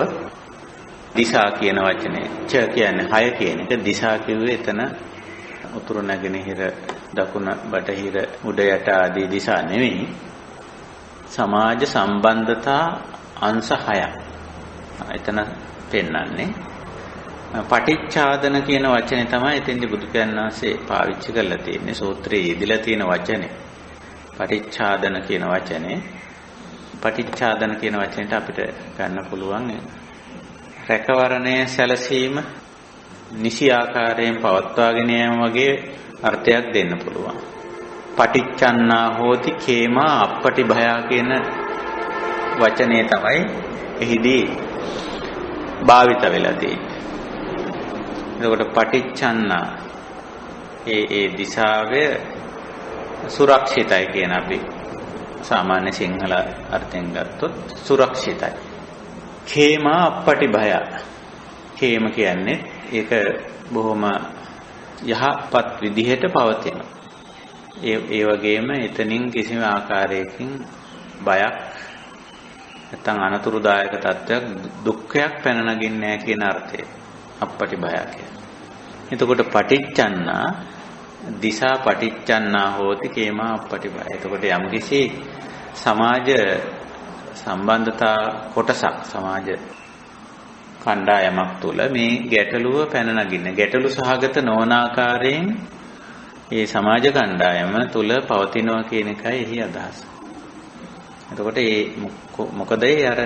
දිසා කියන වචනේ ච කියන්නේ 6 කියන එක. දිසා කිව්වේ එතන උතුරු නැගෙනහිර දකුණ බටහිර උඩ යට ආදී දිසා නෙවෙයි. සමාජ සම්බන්ධතා අංශ 6ක්. එතන පෙන්වන්නේ පටිච්චාදන කියන වචනේ තමයි එතෙන්දී බුදු පියාණන්සේ පාවිච්චි කරලා තියෙන්නේ. සූත්‍රයේ යෙදලා තියෙන වචනේ පටිච්චාදන කියන වචනේ. පටිච්චාදන කියන වචනයට අපිට ගන්න පුළුවන් රැකවරණය සැලසීම නිසි ආකාරයෙන් පවත්වාගෙන යාම වගේ අර්ථයක් දෙන්න පුළුවන්. පටිච්චන්නා හෝති කේමා අප්පටි භයා කියන වචනේ තමයි එහිදී භාවිත වෙලා තියෙන්නේ. එතකොට පටිච්චන්නා ඒ දිශාවේ සුරක්ෂිතයි කියන අපි සාමාන්‍ය සිංහල අර්ථයෙන් ගත්තොත් සුරක්ෂිතයි. කේමා අප්පටි භය. කේම කියන්නේ ඒක බොහොම යහපත් විදිහට පවතින. ඒ වගේම එතනින් කිසිම ආකාරයකින් බයක් නැත්නම් අනතුරුදායක තත්ත්වයක් දුක්ඛයක් පැන නගින්නේ නැහැ කියන අර්ථය අප්පටි භය කියන්නේ. එතකොට පටිච්චන්නා දිසා පටිච්චන්නා හෝති කේමා අප්පටි භය. එතකොට යම්කිසි සමාජ සම්බන්ධතා කොටසක් සමාජ කණ්ඩායමක් තුළ මේ ගැටලුව පැන නගින්න ගැටලු සහගත නොවන ආකාරයෙන් මේ සමාජ කණ්ඩායම තුළ පවතිනවා කියන එකයි එහි අදහස. එතකොට මොකද අර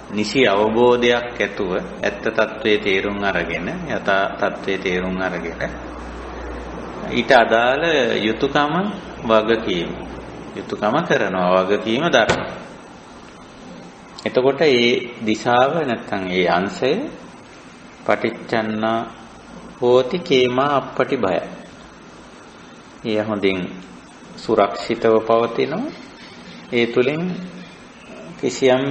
නිසි අවබෝධයක් ඇතුව ඇත්ත తත්වයේ තේරුම් අරගෙන යථා తත්වයේ තේරුම් අරගෙන ඊට අදාළ යුතුයකම යුතුයකම කරනවා වගකීම දරනවා. එතකොට ඒ දිශාව නැත්නම් ඒ අංශය පටිච්චන්නා හෝති කේමා අප්පටි භය. ඒ හොඳින් සුරක්ෂිතව පවතිනවා. ඒ තුලින් කිසියම්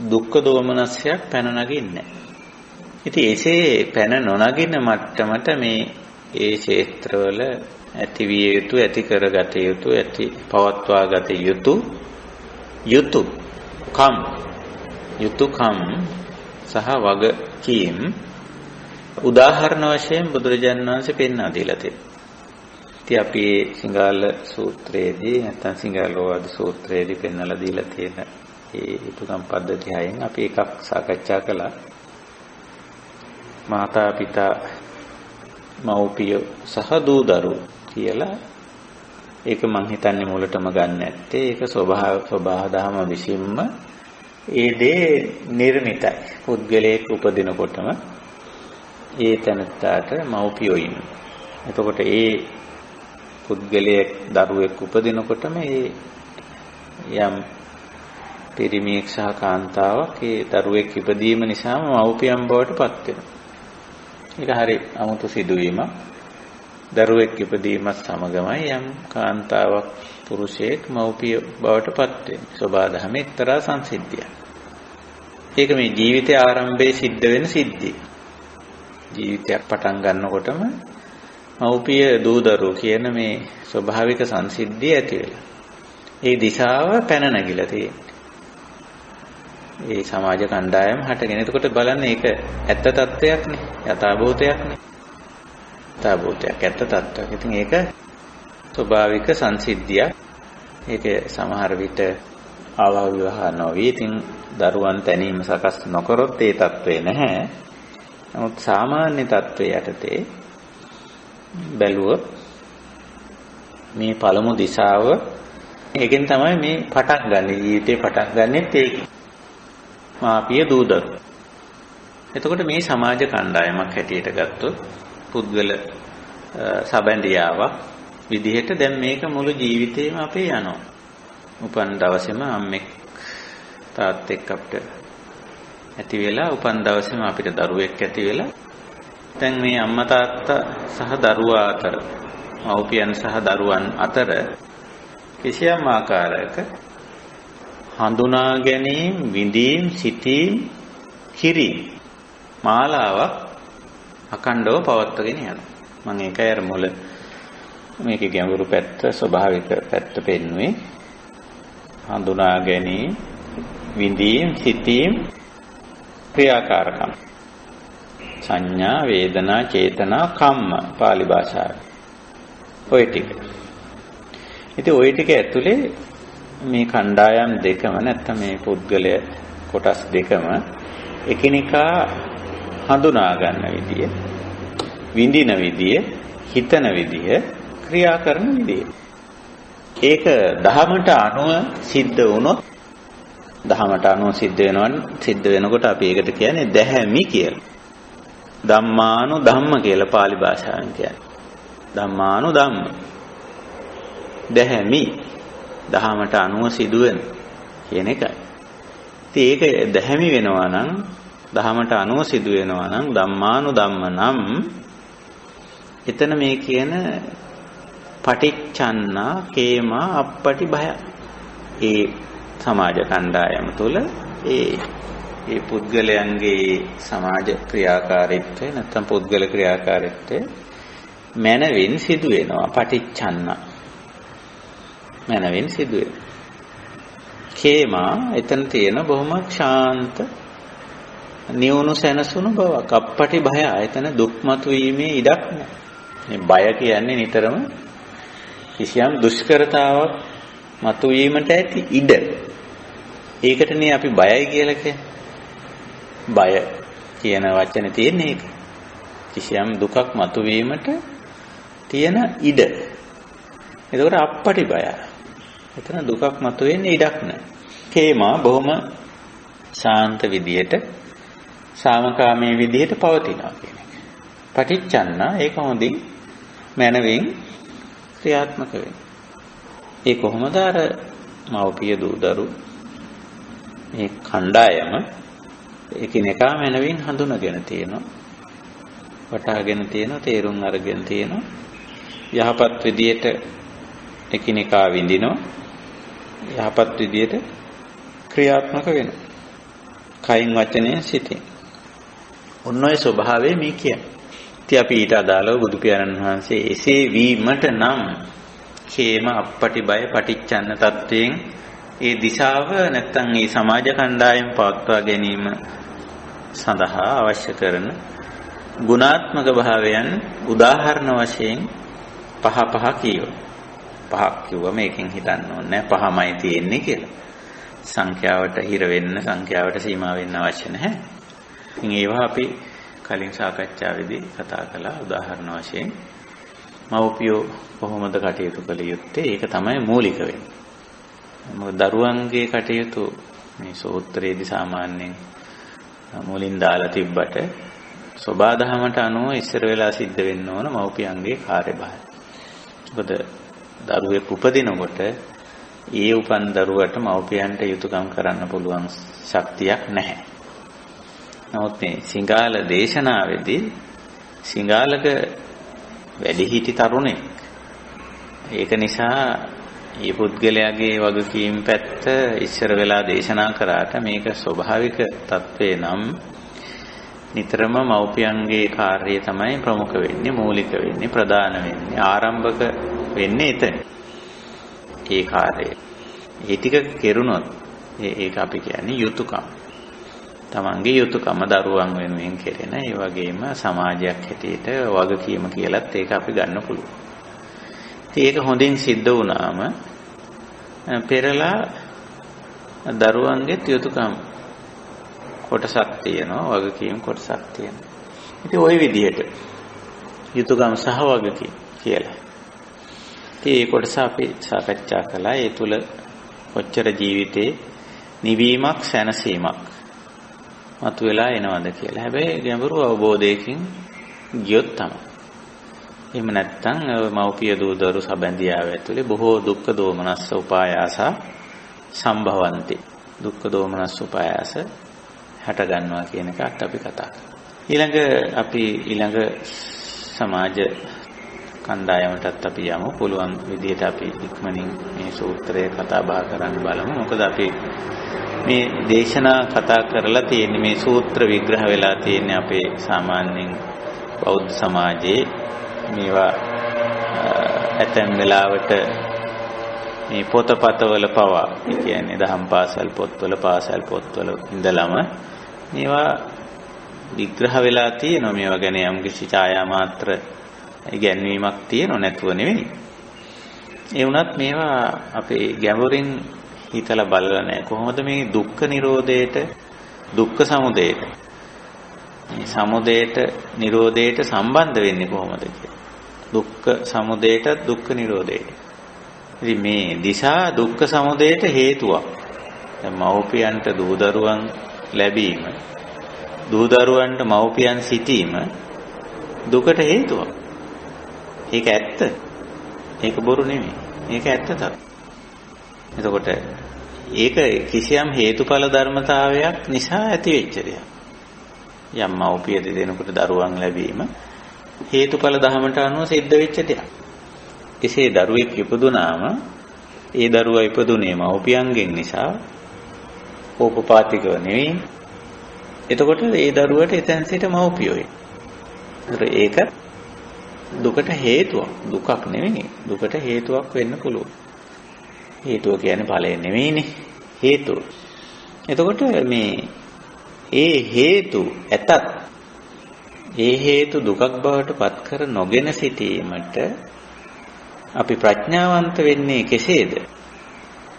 දුක්ඛ දෝමනස්යක් පැන නගින්නේ නැහැ. ඉතින් එසේ පැන නොනගින මට්ටමට මේ ඒ ක්ෂේත්‍රවල ඇති විය යුතු ඇති කරගත යුතු ඇති පවත්වා ගත යුතුයකම් සහ වගකීම් උදාහරණ වශයෙන් බුදුරජාණන් වහන්සේ පෙන්වා දීලා තියෙනවා. ඉතින් අපි සිංහල සූත්‍රයේදී නැත්නම් සිංහලෝවාද සූත්‍රයේදී පෙන්වලා දීලා තියෙන ඒ යුතුයකම් පද්ධති හයෙන් අපි එකක් සාකච්ඡා කළා. මාතා පිතා මව්පිය සහ දූ දරුවෝ කියලා. ඒක මං හිතන්නේ මුලටම ගන්න නැත්තේ ඒක ස්වභාව දහම විසින්ම ඒ දේ නිර්මිතයි. පුද්ගලයෙක් උපදිනකොටම ඒ තැනට මව්පියෝ ඉන්නවා. එතකොට ඒ පුද්ගලයෙක් දරුවෙක් උපදිනකොටම ඒ යම් පිරිමියෙක් සහ කාන්තාවක් ඒ දරුවෙක් ඉපදීම නිසාම මව්පියන් බවට පත් වෙනවා. ඒක හරි 아무තු සිදුවීමක්. දරුවෙක් ඉපදීමත් සමගමයි යම් කාන්තාවක් පුරුෂයෙක් මව්පිය බවට පත් වෙන්නේ. සබාධමේ එක්තරා සංසිද්ධියක්. ඒක මේ ජීවිතයේ ආරම්භයේ සිද්ධ වෙන සිද්ධිය. ජීවිතයක් පටන් ගන්නකොටම මව්පිය දූ දරුවෝ කියන මේ ස්වභාවික සංසිද්ධිය ඇති වෙලා. ඒ දිශාව පැන නැගිලා තියෙන්නේ. ඒ සමාජ කණ්ඩායම හටගෙන. එතකොට බලන්න ඒක ඇත්ත తත්වයක් නේ. යථාභූතයක් නේ. යථාභූතයක් ඇත්ත తත්වයක්. ඉතින් ඒක ස්වභාවික සංසිද්ධියක්. ඒක සමහර විට ආවා විවාහ නොවි. ඉතින් දරුවන් තැනීම සකස් නොකරොත් ඒ తත්වේ නැහැ. නමුත් සාමාන්‍ය తත්වයේ යටතේ බැලුවොත් මේ පළමු දිශාව ඒකෙන් තමයි මේ පටන් ගන්න. ජීවිතේ පටන් ගන්නෙත් ඒකෙන්. මාපිය දූ දරුවෝ. එතකොට මේ සමාජ කණ්ඩායමක් හැටියට ගත්තොත් පුද්ගල සබැඳියාවක් විදිහට දැන් මේක මුළු ජීවිතේම අපේ යනවා. උපන් දවසේම අම්මෙක් තාත්තෙක් අපිට ඇති වෙලා උපන් දවසේම අපිට දරුවෙක් ඇති වෙලා දැන් මේ අම්මා තාත්තා සහ දරුවා අතර මව්පියන් සහ දරුවන් අතර කිසියම් ආකාරයක හඳුනා ගැනීම, විඳීම්, සිතීම්, කිරීම මාලාවක් අකණ්ඩව පවත්වාගෙන යනවා. මම ඒකයි අර මුල මේකේ ගැඹුරු පැත්ත, ස්වභාවික පැත්ත පෙන්වුවේ. හඳුනා ගැනීම, විඳීම්, සිතීම්, ක්‍රියාකාරකම්. සංඥා, වේදනා, චේතනා, කම්ම පාලි භාෂාවේ. ඔය ටික. ඉතින් ওই ටික ඇතුලේ මේ කණ්ඩායම් දෙකම නැත්නම් මේ පුද්ගලය කොටස් දෙකම එකිනෙකා හඳුනා ගන්න විදිය, විඳින විදිය, හිතන විදිය, ක්‍රියා කරන විදිය. ඒක දහමට අනුව සිද්ධ වුණොත් දහමට අනුව සිද්ධ වෙනකොට අපි ඒකට කියන්නේ දැහැමි කියලා. ධම්මානු ධම්ම කියලා පාලි භාෂාවෙන් කියන්නේ. ධම්මානු ධම්ම. දැහැමි දහමට අනුව සිදුවෙන කියන එකයි. ඉතින් ඒක දැහැමි වෙනවා නම් දහමට අනුව සිදු වෙනවා නම් ධම්මානු ධම්ම නම් එතන මේ කියන පටිච්චන්නා කේමා අප්පටි භය. ඒ සමාජ කණ්ඩායම තුළ ඒ පුද්ගලයන්ගේ සමාජ ක්‍රියාකාරීත්වය නැත්නම් පුද්ගල ක්‍රියාකාරීත්වය මනවින් සිදු වෙනවා. පටිච්චන්නා මනවින් සිදු වෙනවා. කේමා එතන තියෙන බොහොම ශාන්ත නියුණු සැනසුණු බවක්. අප්පටි භය එතන දුක්මතු වීමේ ඉඩක් නැහැ. මේ බය කියන්නේ නිතරම කිසියම් දුෂ්කරතාවක් මතුවීමට ඇති ඉඩ. ඒකටනේ අපි බයයි කියලා කියන්නේ. බය කියන වචනේ තියෙන්නේ ඒක. කිසියම් දුකක් මතුවීමට තියෙන ඉඩ. එතකොට අප්පටි බය. එතන දුකක් මතුවෙන්නේ ඉඩක් නැහැ. කේමා බොහොම ශාන්ත විදියට සාමකාමී විදියට පවතිනවා කියන එක. පටිච්චන්න ඒක හොඳින් මනවින් ක්‍රියාත්මක වෙනවා. ඒ කොහොමද අර මව්පිය දූදරු මේ කණ්ඩායම එකිනෙකා මනවින් හඳුනගෙන තියෙනවා. වටහාගෙන තියෙනවා, තේරුම් අරගෙන තියෙනවා. යහපත් විදියට එකිනෙකා විඳිනවා. යහපත් විදියට ක්‍රියාත්මක වෙනවා. කයින් වචනයෙන් සිතින්. ඔන්න ඔය ස්වභාවය මේ කියන්නේ. ඉතින් අපි ඊට අදාළව බුදු පියාණන් වහන්සේ එසේ වීමට නම් කේම අපපටි බය පටිච්චන්න තත්වයෙන් ඒ දිශාව නැත්තම් මේ සමාජ කණ්ඩායම පවත්වා ගැනීම සඳහා අවශ්‍ය කරන ගුණාත්මක භාවයන් උදාහරණ වශයෙන් පහ කියව. පහක් කිව්වම මේකෙන් හිතන්න ඕනේ පහමයි තියෙන්නේ කියලා. සංඛ්‍යාවට හිර වෙන්න, සංඛ්‍යාවට සීමා වෙන්න අවශ්‍ය නැහැ. ඉතින් ඒවා අපි කලින් සාකච්ඡාවේදී කතා කළා උදාහරණ වශයෙන්. මව්පියෝ කොහොමද කටයුතු කළ යුත්තේ? ඒක තමයි මූලික වෙන්නේ. මොකද දරුවන්ගේ කටයුතු මේ සූත්‍රයේදී සාමාන්‍යයෙන් මුලින් දාලා තිබ්බට සබාධමයට අනුව ඉස්සර වෙලා සිද්ධ වෙන්න ඕන මව්පියන්ගේ කාර්යභාරය. මොකද දරුවෙක් උපදිනකොට ඒ උපන් දරුවට මව්පියන්ට යුතුයකම් කරන්න පුළුවන් ශක්තියක් නැහැ. නමුත් මේ සිංහල දේශනාවේදී සිංහලක වැඩිහිටි තරුණෙක්. ඒක නිසා මේ පුද්ගලයාගේ වගකීම් පැත්ත ඉස්සර වෙලා දේශනා කරාට මේක ස්වභාවික තත්වේ නම් නිතරම මව්පියන්ගේ කාර්යය තමයි ප්‍රමුඛ වෙන්නේ, මූලික වෙන්නේ, ප්‍රධාන වෙන්නේ, ආරම්භක වෙන්නේ එතන. ඒ කාර්යය. ඒ ටික කෙරුණොත් ඒක අපි කියන්නේ යුතුයකම්. තමන්ගේ යුතුයකම දරුවන් වෙනුවෙන් කෙරෙන ඒ වගේම සමාජයක් හැටියට වගකීම කියලත් ඒක අපි ගන්න පුළුවන්. ඉතින් ඒක හොඳින් සිද්ධ වුණාම පෙරලා දරුවන්ගේ යුතුයකම් කොටසක් තියෙනවා, වගකීම් කොටසක් තියෙනවා. ඉතින් ওই විදිහට යුතුයකම් සහ වගකීම් කියලා. ඉතින් ඒ කොටස අපි සාකච්ඡා කළා. ඒ තුල කොච්චර ජීවිතේ නිවීමක්, සැනසීමක් මතුවලා එනවද කියලා. හැබැයි ගැඹුරු අවබෝධයකින් ගියොත් තමයි. එහෙම නැත්නම් මව්පිය දූදරු සබැඳියාව ඇතුලේ බොහෝ දුක්ඛ දෝමනස්ස උපායාස සම්භවಂತಿ. දුක්ඛ දෝමනස්ස උපායාස හට ගන්නවා කියන එකත් අපි කතා කරා. ඊළඟ සමාජ කණ්ඩායමටත් අපි යමු. පුළුවන් විදිහට අපි ඉක්මනින් මේ සූත්‍රය කතා බහ කරන්න බලමු. මොකද අපි මේ දේශනා කතා කරලා තියෙන්නේ මේ සූත්‍ර විග්‍රහ වෙලා තියෙන්නේ අපේ සාමාන්‍යයෙන් බෞද්ධ සමාජයේ මේවා ඇතැම් වෙලාවට මේ පොතපතවල පවා ඒ කියන්නේ දහම් පාසල් පොත්වල පාසල් පොත්වල ඉඳලම මේවා විග්‍රහ වෙලා තියෙනවා. මේවා ගැන යම්කිසි ඡායා මාත්‍ර ඉගැන්වීමක් තියෙනව නැතුව නෙවෙයි. ඒ වුණත් මේවා අපේ ගැඹුරින් හිතලා බලලා නැහැ. කොහොමද මේ දුක්ඛ නිරෝධයට, දුක්ඛ සමුදයට, මේ සමුදයට නිරෝධයට සම්බන්ධ වෙන්නේ කොහොමද කියලා. දුක්ඛ සමුදයට, දුක්ඛ නිරෝධයට. ඉතින් මේ දිශා දුක්ඛ සමුදයට හේතුවක්. දැන් මව්පියන්ට දූදරුවන් ලැබීම, දූදරුවන්ට මව්පියන් සිටීම දුකට හේතුවක්. ඒක ඇත්ත. ඒක බොරු නෙමෙයි. ඒක ඇත්ත තමයි. එතකොට ඒක කිසියම් හේතුඵල ධර්මතාවයක් නිසා ඇති වෙච්ච දෙයක්. යම් මව්පිය දෙදෙනෙකුට දරුවන් ලැබීම හේතුඵල ධර්මයට අනුව සිද්ධ වෙච්ච දෙයක්. එසේ දරුවෙක් ඉපදුනාම ඒ දරුවා ඉපදුනේ මව්පියන්ගෙන් නිසා ඕපපාතිකව නෙවෙයි. එතකොට ඒ දරුවට එතෙන් සිට මව්පියෝයි. ඒක දුකට හේතුවක්. දුකක් නෙවෙයි. දුකට හේතුවක් වෙන්න පුළුවන්. හේතුව කියන්නේ ඵලය නෙවෙයිනේ. හේතුව. එතකොට මේ ඒ හේතු ඇතත් ඒ හේතු දුකක් බවට පත් කර නොගෙන සිටීමට අපි ප්‍රඥාවන්ත වෙන්නේ කෙසේද?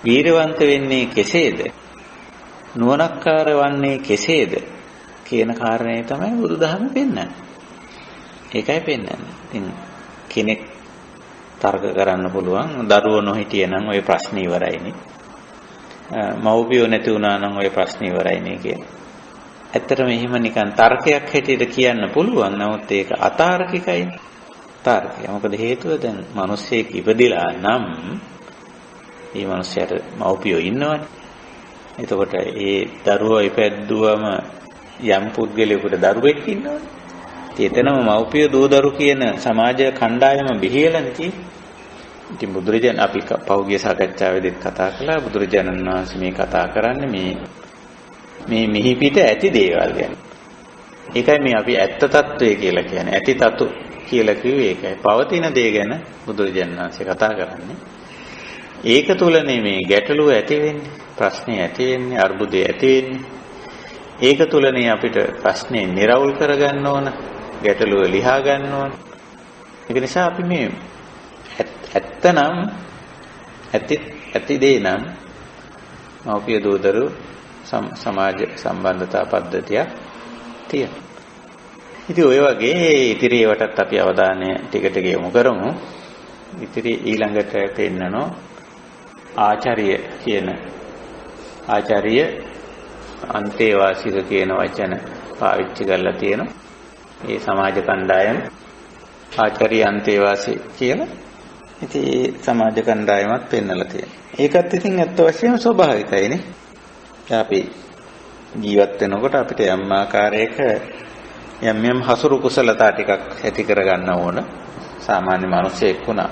වීරවන්ත වෙන්නේ කෙසේද? නුවණක්කාර වන්නේ කෙසේද? කියන කාරණේ තමයි බුදුදහම පෙන්වන්නේ. ඒකයි පෙන්වන්නේ. ඉතින් කෙනෙක් තර්ක කරන්න පුළුවන්. දරුවෝ නොහිටිය නම් ওই ප්‍රශ්නේ ඉවරයිනේ. මව්පියෝ නැති වුණා නම් ওই ප්‍රශ්නේ ඉවරයිනේ කියන. ඇත්තටම එහෙම නිකන් තර්කයක් හැටියට කියන්න පුළුවන්. නමුත් ඒක අතාර්කිකයි. තාර්කිකයි. මොකද හේතුව දැන් මිනිස්සෙක් ඉපදිලා නම් මේ මිනිස්සයාට මව්පියෝ ඉන්නවනේ. එතකොට ඒ දරුවා ඉපැද්දුවම යම් පුද්ගලයෙකුට දරුවෙක් ඉන්නවනේ. එතනම මව්පිය දූදරු කියන සමාජ කණ්ඩායම බිහියලානේ තියෙන්නේ. ඉතින් බුදුරජාණන් අපි පෞද්ගලික සාකච්ඡාවේදීත් කතා කළා බුදුරජාණන් වහන්සේ මේ කතා කරන්නේ මේ මිහි පිට ඇති දේවල් ගැන. ඒකයි මේ අපි ඇත්ත తত্ত্বය කියලා කියන්නේ. ඇති తතු කියලා කිව්වේ ඒකයි. පවතින දේ ගැන බුදුරජාණන් වහන්සේ කතා කරන්නේ. ඒක තුලනේ මේ ගැටලුව ඇති වෙන්නේ, ප්‍රශ්නේ ඇති වෙන්නේ, අර්බුදේ ඇති වෙන්නේ. ඒක තුලනේ අපිට ප්‍රශ්නේ निराවුල් කරගන්න ඕන, ගැටලුව ලියා ගන්න ඕන. ඒක නිසා අපි මේ ඇත්තනම් ඇති දේ නම් මව්පිය දූදරු සමාජ සම්බන්ධතා පද්ධතියක් තියෙනවා. ඉතින් ඔය වගේ ඉතිරි ඒවටත් අපි අවධානය ටික ටික යොමු කරමු. ඉතිරි ඊළඟට පෙන්නනෝ ආචාර්ය කියන ආචාර්ය අන්තේවාසික කියන වචන පාවිච්චි කරලා තියෙනවා. මේ සමාජ කණ්ඩායම ආචාර්ය අන්තේවාසී කියලා. ඉතින් මේ සමාජ කණ්ඩායමක් පෙන්නලා තියෙනවා. ඒකත් ඉතින් ඇත්ත වශයෙන්ම ස්වභාවිකයිනේ. අපි ජීවත් වෙනකොට අපිට යම් ආකාරයක යම් හසුරු කුසලතා ටිකක් ඇති කරගන්න ඕන. සාමාන්‍ය මිනිස්සෙක් වුණා.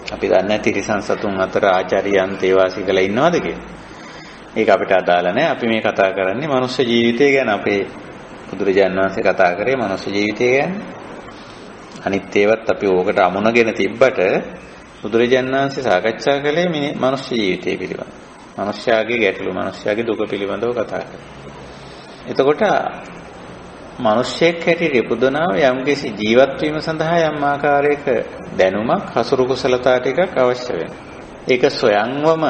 අපි දන්නේ තිරිසන් සතුන් අතර ආචාර්ය අන්තේවාසී කියලා ඉන්නවද කියලා. ඒක අපිට අදාළ නැහැ. අපි මේ කතා කරන්නේ මනුෂ්‍ය ජීවිතය ගැන. අපේ බුදුරජාණන් වහන්සේ කතා කරේ මනුෂ්‍ය ජීවිතය ගැන. අනිත් ඒවත් අපි ඕකට අමුණගෙන තිබ්බට බුදුරජාණන් වහන්සේ සාකච්ඡා කළේ මේ මනුෂ්‍ය ජීවිතය පිළිබඳව. මනුෂ්‍යයාගේ ගැටලු, මනුෂ්‍යයාගේ දුක පිළිබඳව කතා කරා. එතකොට මනුෂ්‍යෙක් හැටියට ඉපදුනාව යම්කිසි ජීවත් වීම සඳහා යම් ආකාරයක දැනුමක්, හසුරු කුසලතා ටිකක් අවශ්‍ය වෙනවා. ඒක සොයන්වම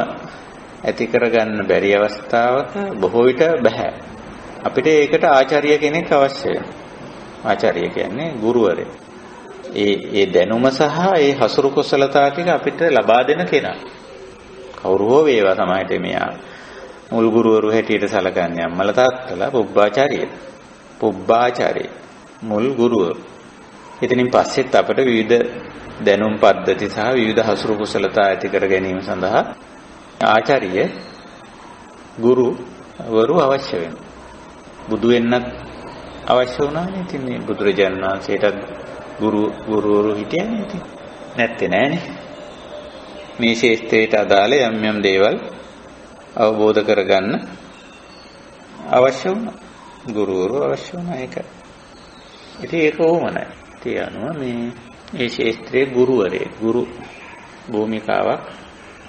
ඇති කරගන්න බැරි අවස්ථාවක බොහෝ විට බෑ. අපිට ඒකට ආචාර්ය කෙනෙක් අවශ්‍ය වෙනවා. ආචාර්ය කියන්නේ ගුරුවරයෙක්. ඒ දැනුම සහ ඒ හසුරු කුසලතා ටික අපිට ලබා දෙන කෙනා. කවුරු හෝ වේවා සමාජයට මෙයා මුල් ගුරුවරු හැටියට සැලකන්නේ අම්මලා තාත්තලා පුබ්බාචාර්ය මුල් ගුරුවරු. ඉතින් පස්සෙත් අපිට විවිධ දැනුම් පද්ධති සහ විවිධ හසුරු කුසලතා ඇති කර ගැනීම සඳහා ආචාර්ය ගුරුවරු අවශ්‍ය වෙනවා. බුදු වෙන්නත් අවශ්‍ය වුණානේ. ඉතින් මේ බුදුරජාණන් වහන්සේට ගුරුවරු හිටියනේ. ඉතින් නැත්තේ නෑනේ. මේ ශේෂ්ත්‍රයට අදාළ යම් දේවල් අවබෝධ කරගන්න අවශ්‍ය වුණා. ගුරුවරු අවශ්‍ය වුණා ඒක. ඉතින් ඒක ඕමනයි. තියනවා මේ ශේෂ්ත්‍රයේ ගුරු භූමිකාවක්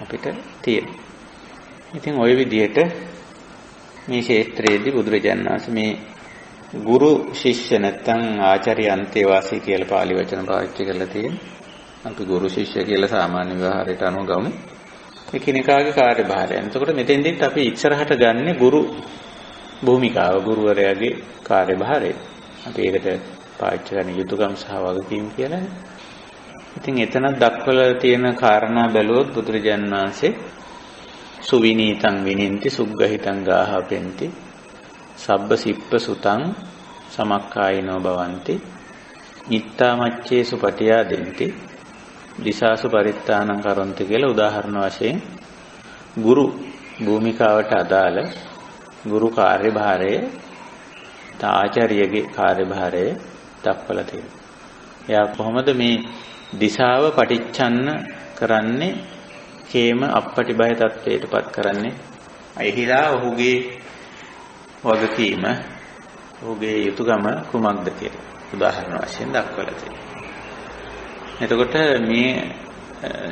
අපිට තියෙනවා. ඉතින් ওই විදිහට මේ ශේෂ්ත්‍රයේදී බුදුරජාණන් වහන්සේ මේ ගුරු ශිෂ්‍ය නැත්නම් ආචාර්ය අන්තේවාසී කියලා පාලි වචන පාවිච්චි කරලා තියෙනවා. අපි ගුරු ශිෂ්‍ය කියලා සාමාන්‍ය ව්‍යවහාරයට අනුව ගමු. එකිනෙකාගේ කාර්යභාරයන්. එතකොට මෙතෙන්දිත් අපි ඉස්සරහට ගන්න ගුරු භූමිකාව, ගුරුවරයාගේ කාර්යභාරය. අපි ඒකට පාවිච්චි කරන යුතුයකම් සහ වගකීම් කියලා. ඉතින් එතනක් දක්වලා තියෙන කාරණා බැලුවොත් බුදුරජාණන් වහන්සේ සුවිනීතං විනින්ති සුග්ගහිතං ගාහපෙන්ති සබ්බ සිප්ප සුතං සමක්කායිනෝ භවಂತಿ නිත්තාමච්චේසු පටියා දෙන්ති දිසාසු පරිත්තානං කරොන්ති කියලා උදාහරණ වශයෙන් ගුරු භූමිකාවට අදාළ ගුරු කාර්යභාරය ආචාර්යගේ කාර්යභාරය දක්වලා තියෙනවා. එයා කොහොමද මේ දිසාව පටිච්චන්න කරන්නේ? කේම අපපටිබය තත්වයටපත් කරන්නේ. එහිලා ඔහුගේ වගකීම, ඔහුගේ යුතුයකම කුමක්ද කියලා උදාහරණ වශයෙන් දක්වලා තියෙනවා. එතකොට මේ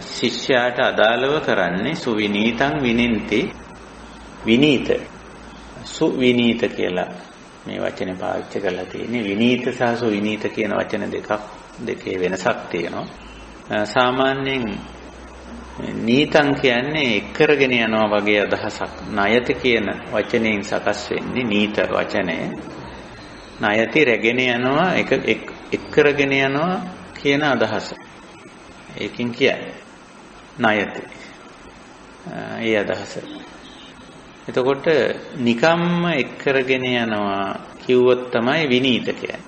ශිෂ්‍යයාට අදාළව කරන්නේ සුවිනීතං විනින්ති විනීත සුවිනීත කියලා මේ වචනේ පාවිච්චි කරලා තියෙන්නේ. විනීත සහ සුවිනීත කියන වචන දෙකේ වෙනසක් තියෙනවා. සාමාන්‍යයෙන් නීතං කියන්නේ එක් කරගෙන යනවා වගේ අදහසක්. ණයති කියන වචනයෙන් සකස් වෙන්නේ නීත වචනය. ණයති රැගෙන යනවා, එක් කරගෙන යනවා කියන අදහස. ඒකෙන් කියන්නේ ණයති. ඒ අදහස. එතකොට නිකම්ම එක් කරගෙන යනවා කිව්වොත් තමයි විනීත කියන්නේ.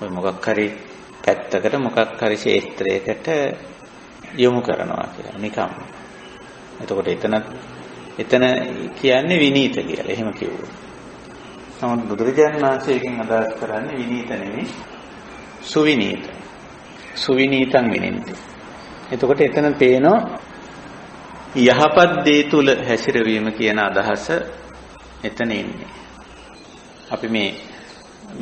ඔය මොකක් හරි පැත්තකට මොකක් හරි ක්ෂේත්‍රයකට යොමු කරනවා කියලා නිකම්ම. එතකොට එතන කියන්නේ විනීත කියලා. එහෙම කිව්වොත්. නමුත් බුදුරජාණන් වහන්සේගෙන් අදහස් කරන්නේ විනීත නෙමෙයි සුවිනීත. සුවිනීතං විනින්ති. එතකොට එතන පේනවා යහපත් දේ තුල හැසිරවීම කියන අදහස එතන ඉන්නේ. අපි මේ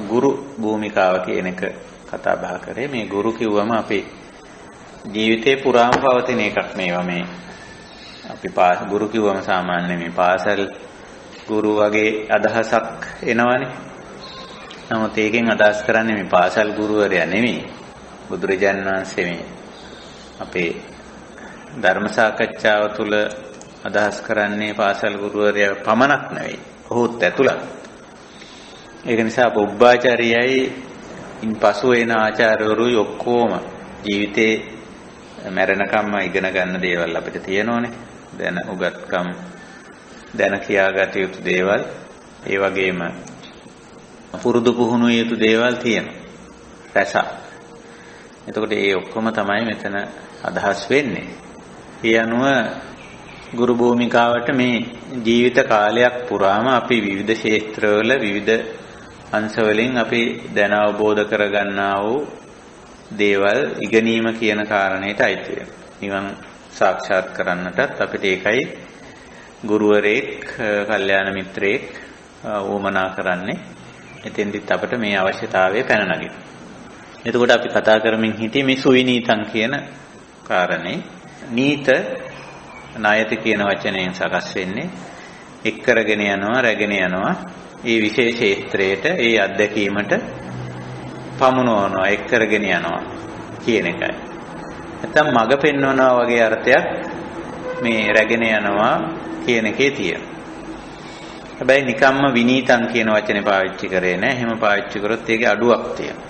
ගුරු භූමිකාව කියන එක කතා බහ කරේ. මේ ගුරු කිව්වම අපේ ජීවිතේ පුරාම පවතින එකක් මේවා මේ. අපි ගුරු කිව්වම සාමාන්‍ය මේ පාසල් ගුරු වගේ අදහසක් එනවනේ. නමුත් ඒකෙන් අදහස් කරන්නේ මේ පාසල් ගුරුවරයා නෙමෙයි. බුදුරජාණන් වහන්සේ මේ අපේ ධර්ම සාකච්ඡාව තුළ අදහස් කරන්නේ පාසල් ගුරුවරයා පමණක් නෙවෙයි. ඔහුත් ඇතුළත්. ඒක නිසා පුබ්බාචාර්යයයි ඉන්පසු එන ආචාර්යවරුයි ඔක්කොම ජීවිතේ මැරෙනකම්ම ඉගෙන ගන්න දේවල් අපිට තියෙනෝනේ. දැන උගත්කම් දැන කියාගත යුතු දේවල් ඒ වගේම පුරුදු පුහුණු යුතු දේවල් තියෙනවා. රස. එතකොට මේ ඔක්කොම තමයි මෙතන අදහස් වෙන්නේ. ඒ අනුව ගුරු භූමිකාවට මේ ජීවිත කාලයක් පුරාම අපි විවිධ ක්ෂේත්‍රවල විවිධ අංශවලින් අපි දැන අවබෝධ කරගන්නා වූ දේවල් ඉගෙනීම කියන කාරණේට අයිති වෙනවා. නිවන් සාක්ෂාත් කරන්නටත් අපිට ඒකයි ගුරුවරයෙක්, කල්යාණ මිත්‍රයෙක් වුමනා කරන්නේ. එතෙන්දිත් අපිට මේ අවශ්‍යතාවය පැන නගිනවා. එතකොට අපි කතා කරමින් හිටියේ මේ සුවිනීතං කියන කාරණේ. නීත ණයති කියන වචනයෙන් සකස් වෙන්නේ එක් කරගෙන යනවා, රැගෙන යනවා. ඒ විශේෂ ක්ෂේත්‍රයට, ඒ අත්දැකීමට පමුණවනවා, එක් කරගෙන යනවා කියන එකයි. නැත්නම් මඟ පෙන්වනවා වගේ අර්ථයක් මේ රැගෙන යනවා කියන එකේ තියෙනවා. හැබැයි නිකම්ම විනීතං කියන වචනේ පාවිච්චි කරේ නැහැ. එහෙම පාවිච්චි කරොත් ඒකේ අඩුවක් තියෙනවා.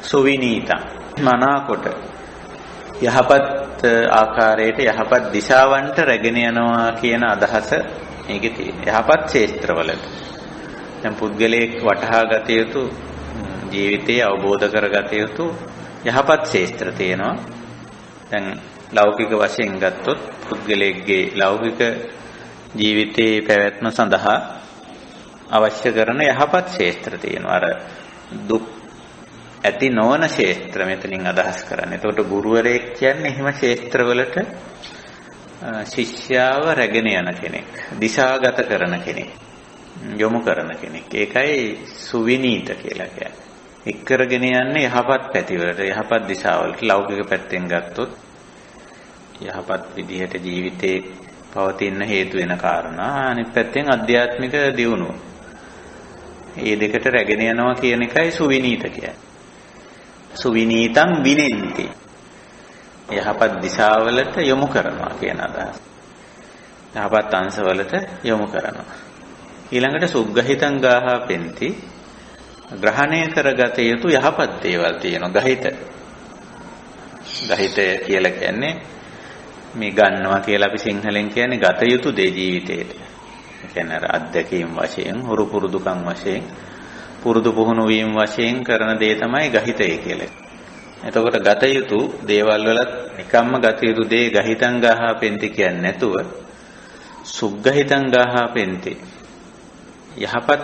සුවිනීතං මනාකොට යහපත් ආකාරයට යහපත් දිශාවන්ට රැගෙන යනවා කියන අදහස මේකේ තියෙනවා. යහපත් ක්ෂේත්‍රවලට. දැන් පුද්ගලයෙක් වටහා ගත යුතු ජීවිතේ අවබෝධ කරගත යුතු යහපත් ක්ෂේත්‍ර තියෙනවා. දැන් ලෞකික වශයෙන් ගත්තොත් පුද්ගලයෙක්ගේ ලෞකික ජීවිතේ පැවැත්ම සඳහා අවශ්‍ය කරන යහපත් ක්ෂේත්‍ර තියෙනවා. අර දුක් ඇති නොවන ක්ෂේත්‍ර මෙතනින් අදහස් කරන්නේ. එතකොට ගුරුවරයෙක් කියන්නේ එහෙම ක්ෂේත්‍රවලට ශිෂ්‍යාව රැගෙන යන කෙනෙක්, දිශාගත කරන කෙනෙක්, යොමු කරන කෙනෙක්. ඒකයි සුවිනීත කියලා කියන්නේ. එක් කරගෙන යන්නේ යහපත් පැතිවලට, යහපත් දිශාවලට. ලෞකික පැත්තෙන් ගත්තොත් යහපත් විදිහට ජීවිතේ පවතින හේතු වෙන කාරණා. අනිත් පැත්තෙන් අධ්‍යාත්මික දියුණුව. මේ දෙකට රැගෙන යනවා කියන එකයි සුවිනීත කියන්නේ. සුවිනීතං විනෙන්ති. යහපත් දිශාවලට යොමු කරනවා කියන අදහස. යහපත් අංශවලට යොමු කරනවා. ඊළඟට සුග්ගහිතං ගාහපෙන්ති. ග්‍රහණය කරගත යුතු යහපත් දේවල් තියෙනවා. ගහිත කියලා කියන්නේ මේ ගන්නවා කියලා අපි සිංහලෙන් කියන්නේ ගත යුතු දේ ජීවිතේට. ඒ කියන්නේ අර අත්දැකීම් වශයෙන්, හුරු පුරුදුකම් වශයෙන්, පුරුදු පුහුණු වීම වශයෙන් කරන දේ තමයි ගහිතය කියලා. එතකොට ගත යුතු දේවල් වලත් නිකම්ම ගත යුතු දේ ගහිතං ගාහපෙන්ති කියන්නේ නැතුව සුග්ගහිතං ගාහපෙන්ති. යහපත්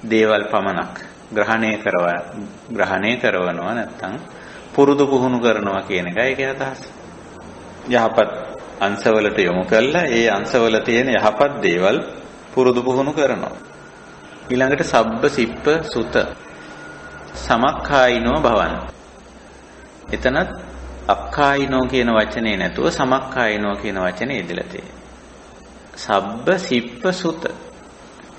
දේවල් පමණක් ග්‍රහණය කරනවා නැත්නම් පුරුදු පුහුණු කරනවා කියන එකයි ඒකේ අදහස. යහපත් අංශවලට යොමු කළා ඒ අංශවල තියෙන යහපත් දේවල් පුරුදු පුහුණු කරනවා. ඊළඟට සබ්බ සිප්ප සුත සමක්ඛායිනෝ භවන්. එතනත් අක්ඛායිනෝ කියන වචනේ නැතුව සමක්ඛායිනෝ කියන වචනේ ඉදලා තියෙනවා. සබ්බ සිප්ප සුත.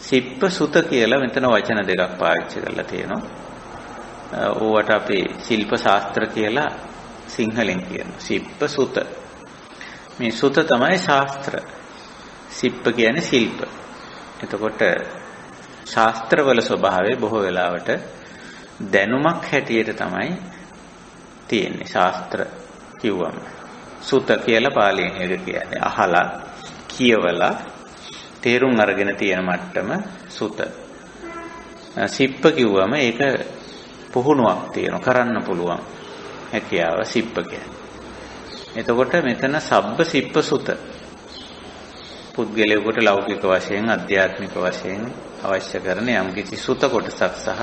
සිප්ප සුත කියලා මෙතන වචන දෙකක් පාවිච්චි කරලා තියෙනවා. ඕවට අපි ශිල්ප ශාස්ත්‍ර කියලා සිංහලෙන් කියනවා. සිප්ප සුත. මේ සුත තමයි ශාස්ත්‍ර. සිප්ප කියන්නේ ශිල්ප. එතකොට ශාස්ත්‍රවල ස්වභාවය බොහෝ වෙලාවට දැනුමක් හැටියට තමයි තියෙන්නේ. ශාස්ත්‍ර කිව්වම සුත කියලා පාලියෙන් එක කියන්නේ අහලා කියවලා තේරුම් අරගෙන තියෙන මට්ටම සුත. සිප්ප කිව්වම ඒක පුහුණුවක් තියෙනවා කරන්න පුළුවන් හැකියාව සිප්ප කියන්නේ. එතකොට මෙතන සබ්බ සිප්ප සුත පුද්ගලයාට ලෞකික වශයෙන් අධ්‍යාත්මික වශයෙන් අවශ්‍ය කරන යම්කිසි සුත කොටසක් සහ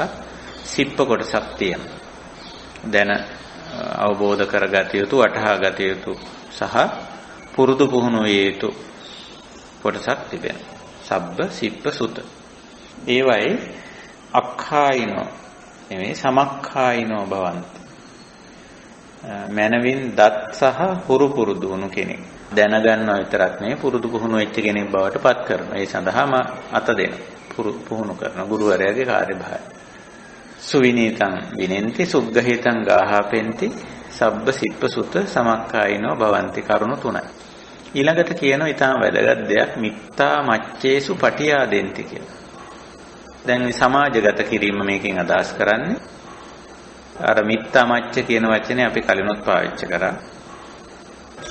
සිප්ප කොටසක් තියෙනවා. දැන අවබෝධ කරගත යුතු වටහා ගත යුතු සහ පුරුදු පුහුණු විය යුතු කොටසක් තිබෙනවා. සබ්බ සිප්ප සුත. ඒවයි අක්ඛායිනෝ නෙමෙයි සමක්ඛායිනෝ භවಂತಿ. මනවින් දත් සහ හුරු පුරුදු වුණු කෙනෙක්. දැනගන්නව විතරක් නෙවෙයි පුරුදු පුහුණු වෙච්ච කෙනෙක් බවට පත් කරනවා. ඒ සඳහාම අත දෙන පුහුණු කරන ගුරුවරයාගේ කාර්යභාරය. සුවිනීතං විනෙන්ති සුග්ගහිතං ගාහපෙන්ති සබ්බ සිප්ප සුත සමක්ඛායිනෝ භවಂತಿ කරුණු තුනයි. ඊළඟට කියනවා ඊටම වැදගත් දෙයක් මිත්තා මච්චේසු පටියාදෙන්ති කියලා. දැන් මේ සමාජගත කිරීම මේකෙන් අදහස් කරන්නේ අර මිත්තා මච්ච කියන වචනේ අපි කලිනුත් පාවිච්චි කරා.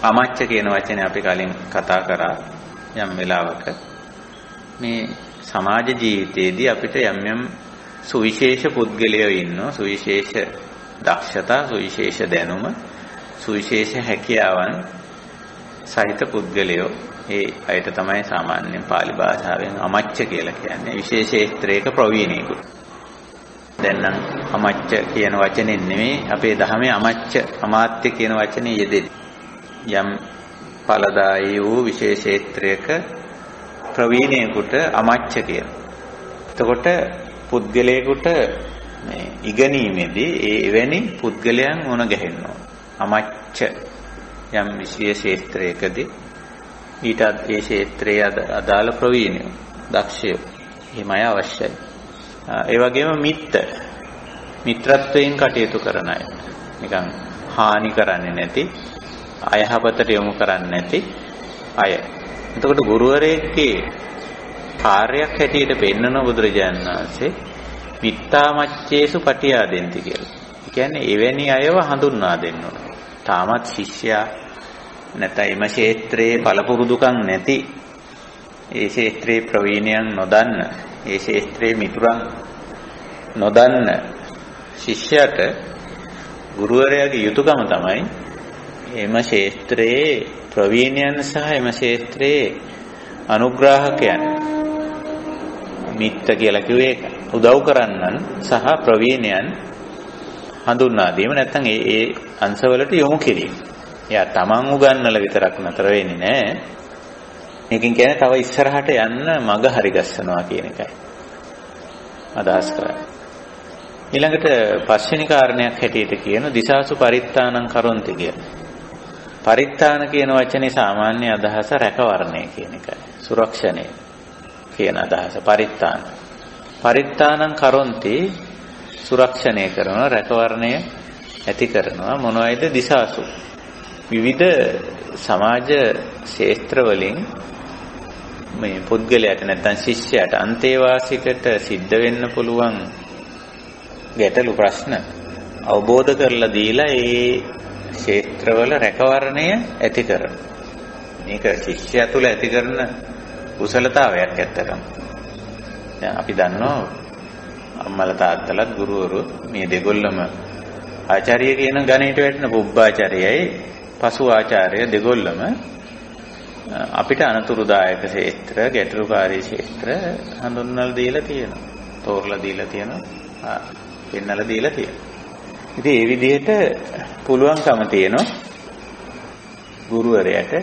අමච්ච කියන වචනේ අපි කලින් කතා කරා යම් වෙලාවක. මේ සමාජ ජීවිතයේදී අපිට යම් යම් සුවිශේෂ පුද්ගලයෝ ඉන්නවා. සුවිශේෂ දක්ෂතා, සුවිශේෂ දැනුම, සුවිශේෂ හැකියාවන් සහිත පුද්ගලයෝ. ඒ අයට තමයි සාමාන්‍යයෙන් පාලි භාෂාවෙන් අමච්ච කියලා කියන්නේ. විශේෂ ක්ෂේත්‍රයක ප්‍රවීණයෙකුට. දැන් නම් අමච්ච කියන වචනේ නෙමෙයි අපේ ධර්මයේ අමච්ච අමාත්‍ය කියන වචනේ යෙදෙන්නේ. යම් ඵලදායී වූ විශේෂ ක්ෂේත්‍රයක ප්‍රවීණයෙකුට අමච්ච කියන. එතකොට පුද්ගලයෙකුට මේ ඉගෙනීමේදී ඒ එවැනි පුද්ගලයන් මොන ගැහෙනවා. අමච්ච යම් විශේෂ ක්ෂේත්‍රයකදී ඊට ඒ ක්ෂේත්‍රයේ අදාළ ප්‍රවීණයෝ දක්ෂයෝ එහෙමයි අවශ්‍යයි. ඒ වගේම මිත්‍රත්වයෙන් කටයුතු කරන අය. නිකන් හානි කරන්නේ නැති, අයහපතට යොමු කරන්නේ නැති අය. එතකොට ගුරුවරයෙක්ගේ කාර්යයක් හැටියට පෙන්වන බුදුරජාණන් වහන්සේ මිත්තාමච්චේසු පටියාදෙන්ති කියලා. ඒ කියන්නේ එවැනි අයව හඳුන්වා දෙන්න ඕන. තාමත් ශිෂ්‍යයා නැත්නම් එම ක්ෂේත්‍රයේ පළපුරුදුකම් නැති, ඒ ක්ෂේත්‍රයේ ප්‍රවීණයන් නොදන්න, ඒ ක්ෂේත්‍රයේ මිතුරන් නොදන්න ශිෂ්‍යයාට ගුරුවරයාගේ යුතුයකම තමයි එම ක්ෂේත්‍රයේ ප්‍රවීණයන් සහ එම ක්ෂේත්‍රයේ අනුග්‍රාහකයන් මිත්ත කියලා කිව්වේ ඒක. උදව් කරන්නන් සහ ප්‍රවීණයන් හඳුන්වා දීම නැත්නම් ඒ අංශවලට යොමු කිරීම. එයා තමන් උගන්වලා විතරක් නතර වෙන්නේ නැහැ. මේකෙන් කියන්නේ තව ඉස්සරහට යන්න මග හරි ගස්සනවා කියන එකයි අදහස් කරන්නේ. ඊළඟට පස්වෙනි කාරණයක් හැටියට කියන දිසාසු පරිත්තානං කරොන්ති කියන. පරිත්තාන කියන වචනේ සාමාන්‍ය අදහස රැකවරණය කියන එකයි. සුරක්ෂණය කියන අදහස පරිත්තාන. පරිත්තානං කරොන්ති සුරක්ෂණය කරනවා, රැකවරණය ඇති කරනවා. මොනවයිද දිසාසු? විවිධ සමාජ ක්ෂේත්‍ර වලින් මේ පුද්ගලයාට නැත්නම් ශිෂ්‍යයාට අන්තේවාසිකට සිද්ධ වෙන්න පුළුවන් ගැටලු ප්‍රශ්න අවබෝධ කරලා දීලා ඒ ක්ෂේත්‍රවල රැකවරණය ඇති කරනවා. මේක ශිෂ්‍යයා තුළ ඇති කරන කුසලතාවයක් ඇත්තටම. දැන් අපි දන්නවා අම්මලා තාත්තලාත් ගුරුවරු මේ දෙගොල්ලම ආචාර්ය කියන ගණයට වැටෙන පුබ්බාචාර්යයි පසු ආචාර්ය දෙගොල්ලම අපිට අනතුරුදායක ක්ෂේත්‍ර, ගැටලුකාරී ක්ෂේත්‍ර හඳුන්වලා දීලා තියෙනවා. තෝරලා දීලා තියෙනවා. පෙන්නලා දීලා තියෙනවා. ඉතින් ඒ විදිහට පුළුවන්කම තියෙනවා ගුරුවරයාට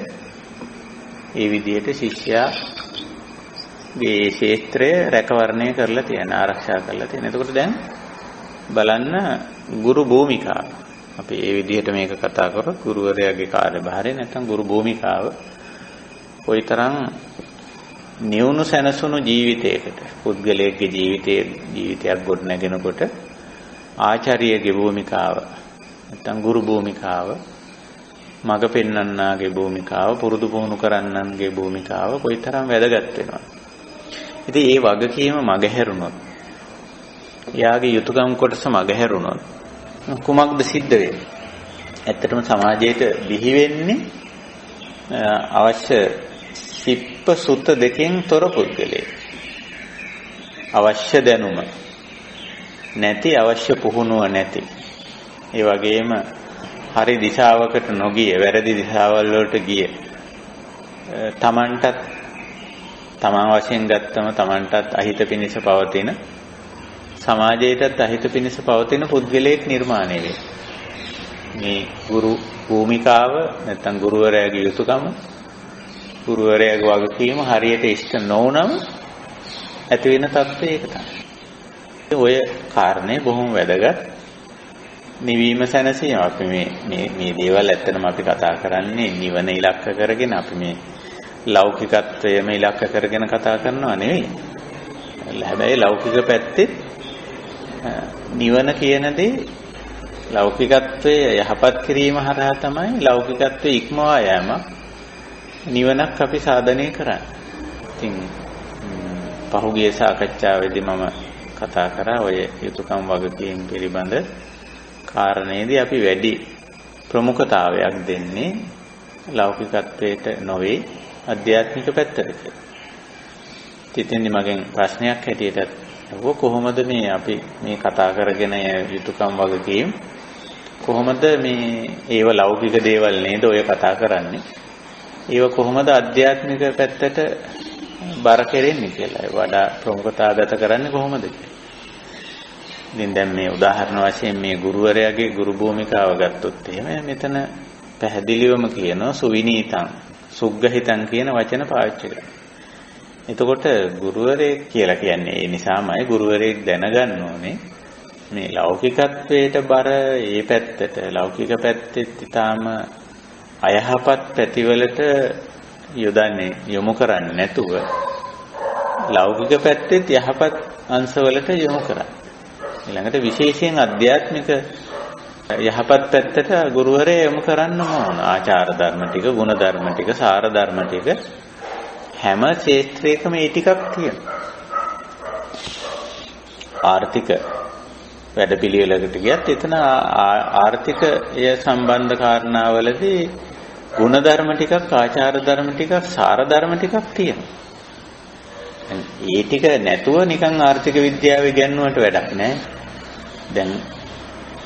ඒ විදිහට ශිෂ්‍යයාගේ ක්ෂේත්‍රය රැකවරණය කරලා තියෙන, ආරක්ෂා කරලා තියෙන. එතකොට දැන් බලන්න ගුරු භූමිකාව. අපි මේ විදිහට මේක කතා කරොත් ගුරුවරයාගේ කාර්යභාරය නැත්නම් ගුරු භූමිකාව කොයිතරම් නියුණු සැනසුණු ජීවිතයකට පුද්ගලයෙක්ගේ ජීවිතයක් ගොඩ නැගෙනකොට ආචාර්යගේ භූමිකාව නැත්නම් ගුරු භූමිකාව, මඟ පෙන්වන්නාගේ භූමිකාව, පුරුදු පුහුණු කරන්නන්ගේ භූමිකාව කොයිතරම් වැදගත් වෙනවද? ඉතින් මේ වගකීම මගහැරුණොත්, යාගේ යුතුයකම් කොටස මගහැරුණොත් කුමක්ද සිද්ධ වෙන්නේ? ඇත්තටම සමාජයට බිහි වෙන්නේ අවශ්‍ය සිප්ප සුත දෙකෙන් තොර පුද්ගලයෙක්. අවශ්‍ය දැනුම නැති, අවශ්‍ය පුහුණුව නැති. ඒ වගේම හරි දිශාවකට නොගිය, වැරදි දිශාවල් වලට ගිය, තමන්ටත් තමන් වශයෙන් ගත්තම තමන්ටත් අහිත පිණිස පවතින, සමාජයටත් අහිත පිණිස පවතින පුද්ගලයෙක් නිර්මාණය වේ. මේ ගුරු භූමිකාව නැත්නම් ගුරුවරයාගේ යුතුයකම, ගුරුවරයාගේ වගකීම හරියට ඉෂ්ට නොවුනම ඇති වෙන තත්ත්වය ඒක තමයි. ඔය කාරණේ බොහොම වැදගත්. නිවීම සැනසීම අපි මේ දේවල් ඇත්තටම අපි කතා කරන්නේ නිවන ඉලක්ක කරගෙන, අපි මේ ලෞකිකත්වයම ඉලක්ක කරගෙන කතා කරනවා නෙවෙයි. හැබැයි ලෞකික පැත්තේ නිවන කියන දේ ලෞකිකත්වයේ යහපත් කිරීම හරහා තමයි ලෞකිකත්වයේ ඉක්මවා යෑම නිවනක් අපි සාධනය කරන්නේ. ඉතින් පහුගිය සාකච්ඡාවේදී මම කතා කරා ඔය යුතුයකම් වගකීම් පිළිබඳ කාරණේදී අපි වැඩි ප්‍රමුඛතාවයක් දෙන්නේ ලෞකිකත්වයට නොවේ අධ්‍යාත්මික පැත්තට කියලා. ඉතින් මගෙන් ප්‍රශ්නයක් හැටියට අහුව කොහොමද මේ අපි මේ කතා කරගෙන යුතුයකම් වගකීම් කොහොමද මේ ඒව ලෞකික දේවල් නේද ඔය කතා කරන්නේ? ඒව කොහොමද අධ්‍යාත්මික පැත්තට බර කෙරෙන්නේ කියලා. වඩා ප්‍රමුඛතාව ගත කරන්නේ කොහොමද? ඉතින් දැන් මේ උදාහරණ වශයෙන් මේ ගුරුවරයාගේ ගුරු භූමිකාව ගත්තොත් එහෙම මෙතන පැහැදිලිවම කියනවා සුවිනීතං සුග්ගහිතං කියන වචන පාවිච්චි කරනවා. එතකොට ගුරුවරයෙක් කියලා කියන්නේ ඒ නිසාමයි ගුරුවරයෙක් දැනගන්න ඕනේ මේ ලෞකිකත්වයට බර ඒ පැත්තට ලෞකික පැත්තෙත් ඊටාම අයහපත් පැතිවලට යොමු කරන්නේ නැතුව ලෞකික පැත්තෙත් යහපත් අංශවලට යොමු කරන්නේ. ඊළඟට විශේෂයෙන් අධ්‍යාත්මික යහපත් පැත්තට ගුරුවරයා යොමු කරන්න ඕන. ආචාර ධර්ම ටික, ගුණ ධර්ම ටික, සාර ධර්ම ටික හැම ක්ෂේත්‍රයකම මේ ටිකක් තියෙනවා. ආර්ථික වැඩපිළිවෙලකට ගියත් එතන ආර්ථිකය සම්බන්ධ කාරණාවලදී ගුණ ධර්ම ටිකක්, ආචාර ධර්ම ටිකක්, සාර ධර්ම ටිකක් තියෙනවා. ඒ ටික නැතුව නිකන් ආර්ථික විද්‍යාව ඉගෙනුවට වැඩක් නැහැ. දැන්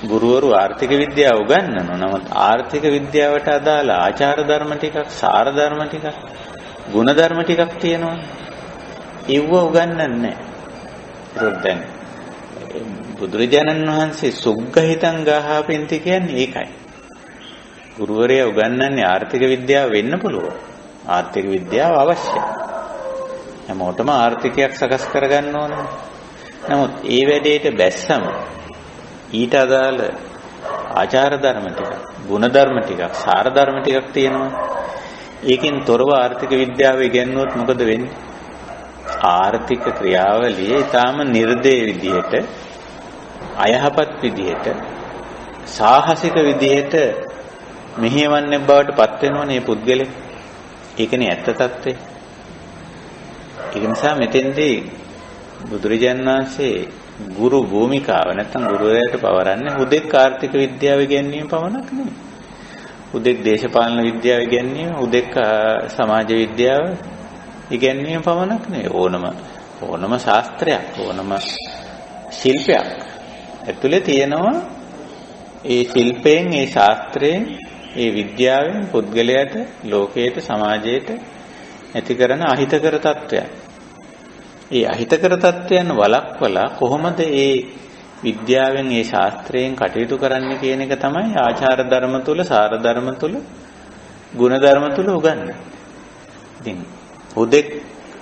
ගුරුවරු ආර්ථික විද්‍යාව උගන්වනවා. නමුත් ආර්ථික විද්‍යාවට අදාළ ආචාර ධර්ම ටිකක්, සාර ධර්ම ටිකක්, ගුණ ධර්ම ටිකක් තියෙනවා. ඒව උගන්වන්නේ නැහැ. ඒක දැන් බුදුරජාණන් වහන්සේ සුග්ගහිතං ගාහාපෙන්ති කියන්නේ ඒකයි. ගුරුවරයා උගන්වන්නේ ආර්ථික විද්‍යාව වෙන්න පුළුවන්. ආර්ථික විද්‍යාව අවශ්‍යයි. හැමෝටම ආර්ථිකයක් සකස් කරගන්න ඕනේ. නමුත් ඒ වැඩේට බැස්සම ඊට අදාළ ආචාර ධර්ම ටික, ගුණ ධර්ම ටිකක්, සාර ධර්ම ටිකක් තියෙනවා. ඒකෙන් තොරව ආර්ථික විද්‍යාව ඉගෙනුවොත් මොකද වෙන්නේ? ආර්ථික ක්‍රියාවලිය ඊටාම නිර්දේ විදිහට, අයහපත් විදිහට, සාහසික විදිහට මෙහෙවන්නේ බවට පත් වෙනවනේ මේ පුද්ගලයා. ඒකනේ ඇත්ත తත්වේ. ඒක නිසා මෙතෙන්දී බුදුරජාණන් වහන්සේ ගුරු භූමිකාව නැත්නම් ගුරුවරයාට පවරන්නේ හුදෙක් ආර්ථික විද්‍යාව ඉගෙනීම පමණක් නෙවෙයි. හුදෙක් දේශපාලන විද්‍යාව ඉගෙනීම, හුදෙක් සමාජ විද්‍යාව ඉගෙනීම පමණක් නෙවෙයි. ඕනම ශාස්ත්‍රයක්, ඕනම ශිල්පයක් ඇතුලේ තියෙනවා ඒ ශිල්පයෙන්, ඒ ශාස්ත්‍රයෙන්, ඒ විද්‍යාවෙන් පුද්ගලයාට, ලෝකයට, සමාජයට ඇති කරන අහිතකර තත්වයන්. ඒ අහිතකර තත්වයන් වළක්වලා කොහොමද ඒ විද්‍යාවෙන්, ඒ ශාස්ත්‍රයෙන් කටයුතු කරන්න කියන එක තමයි ආචාර ධර්ම තුල, සාර ධර්ම තුල, ගුණ ධර්ම තුල උගන්වන්නේ. ඉතින් හුදෙක්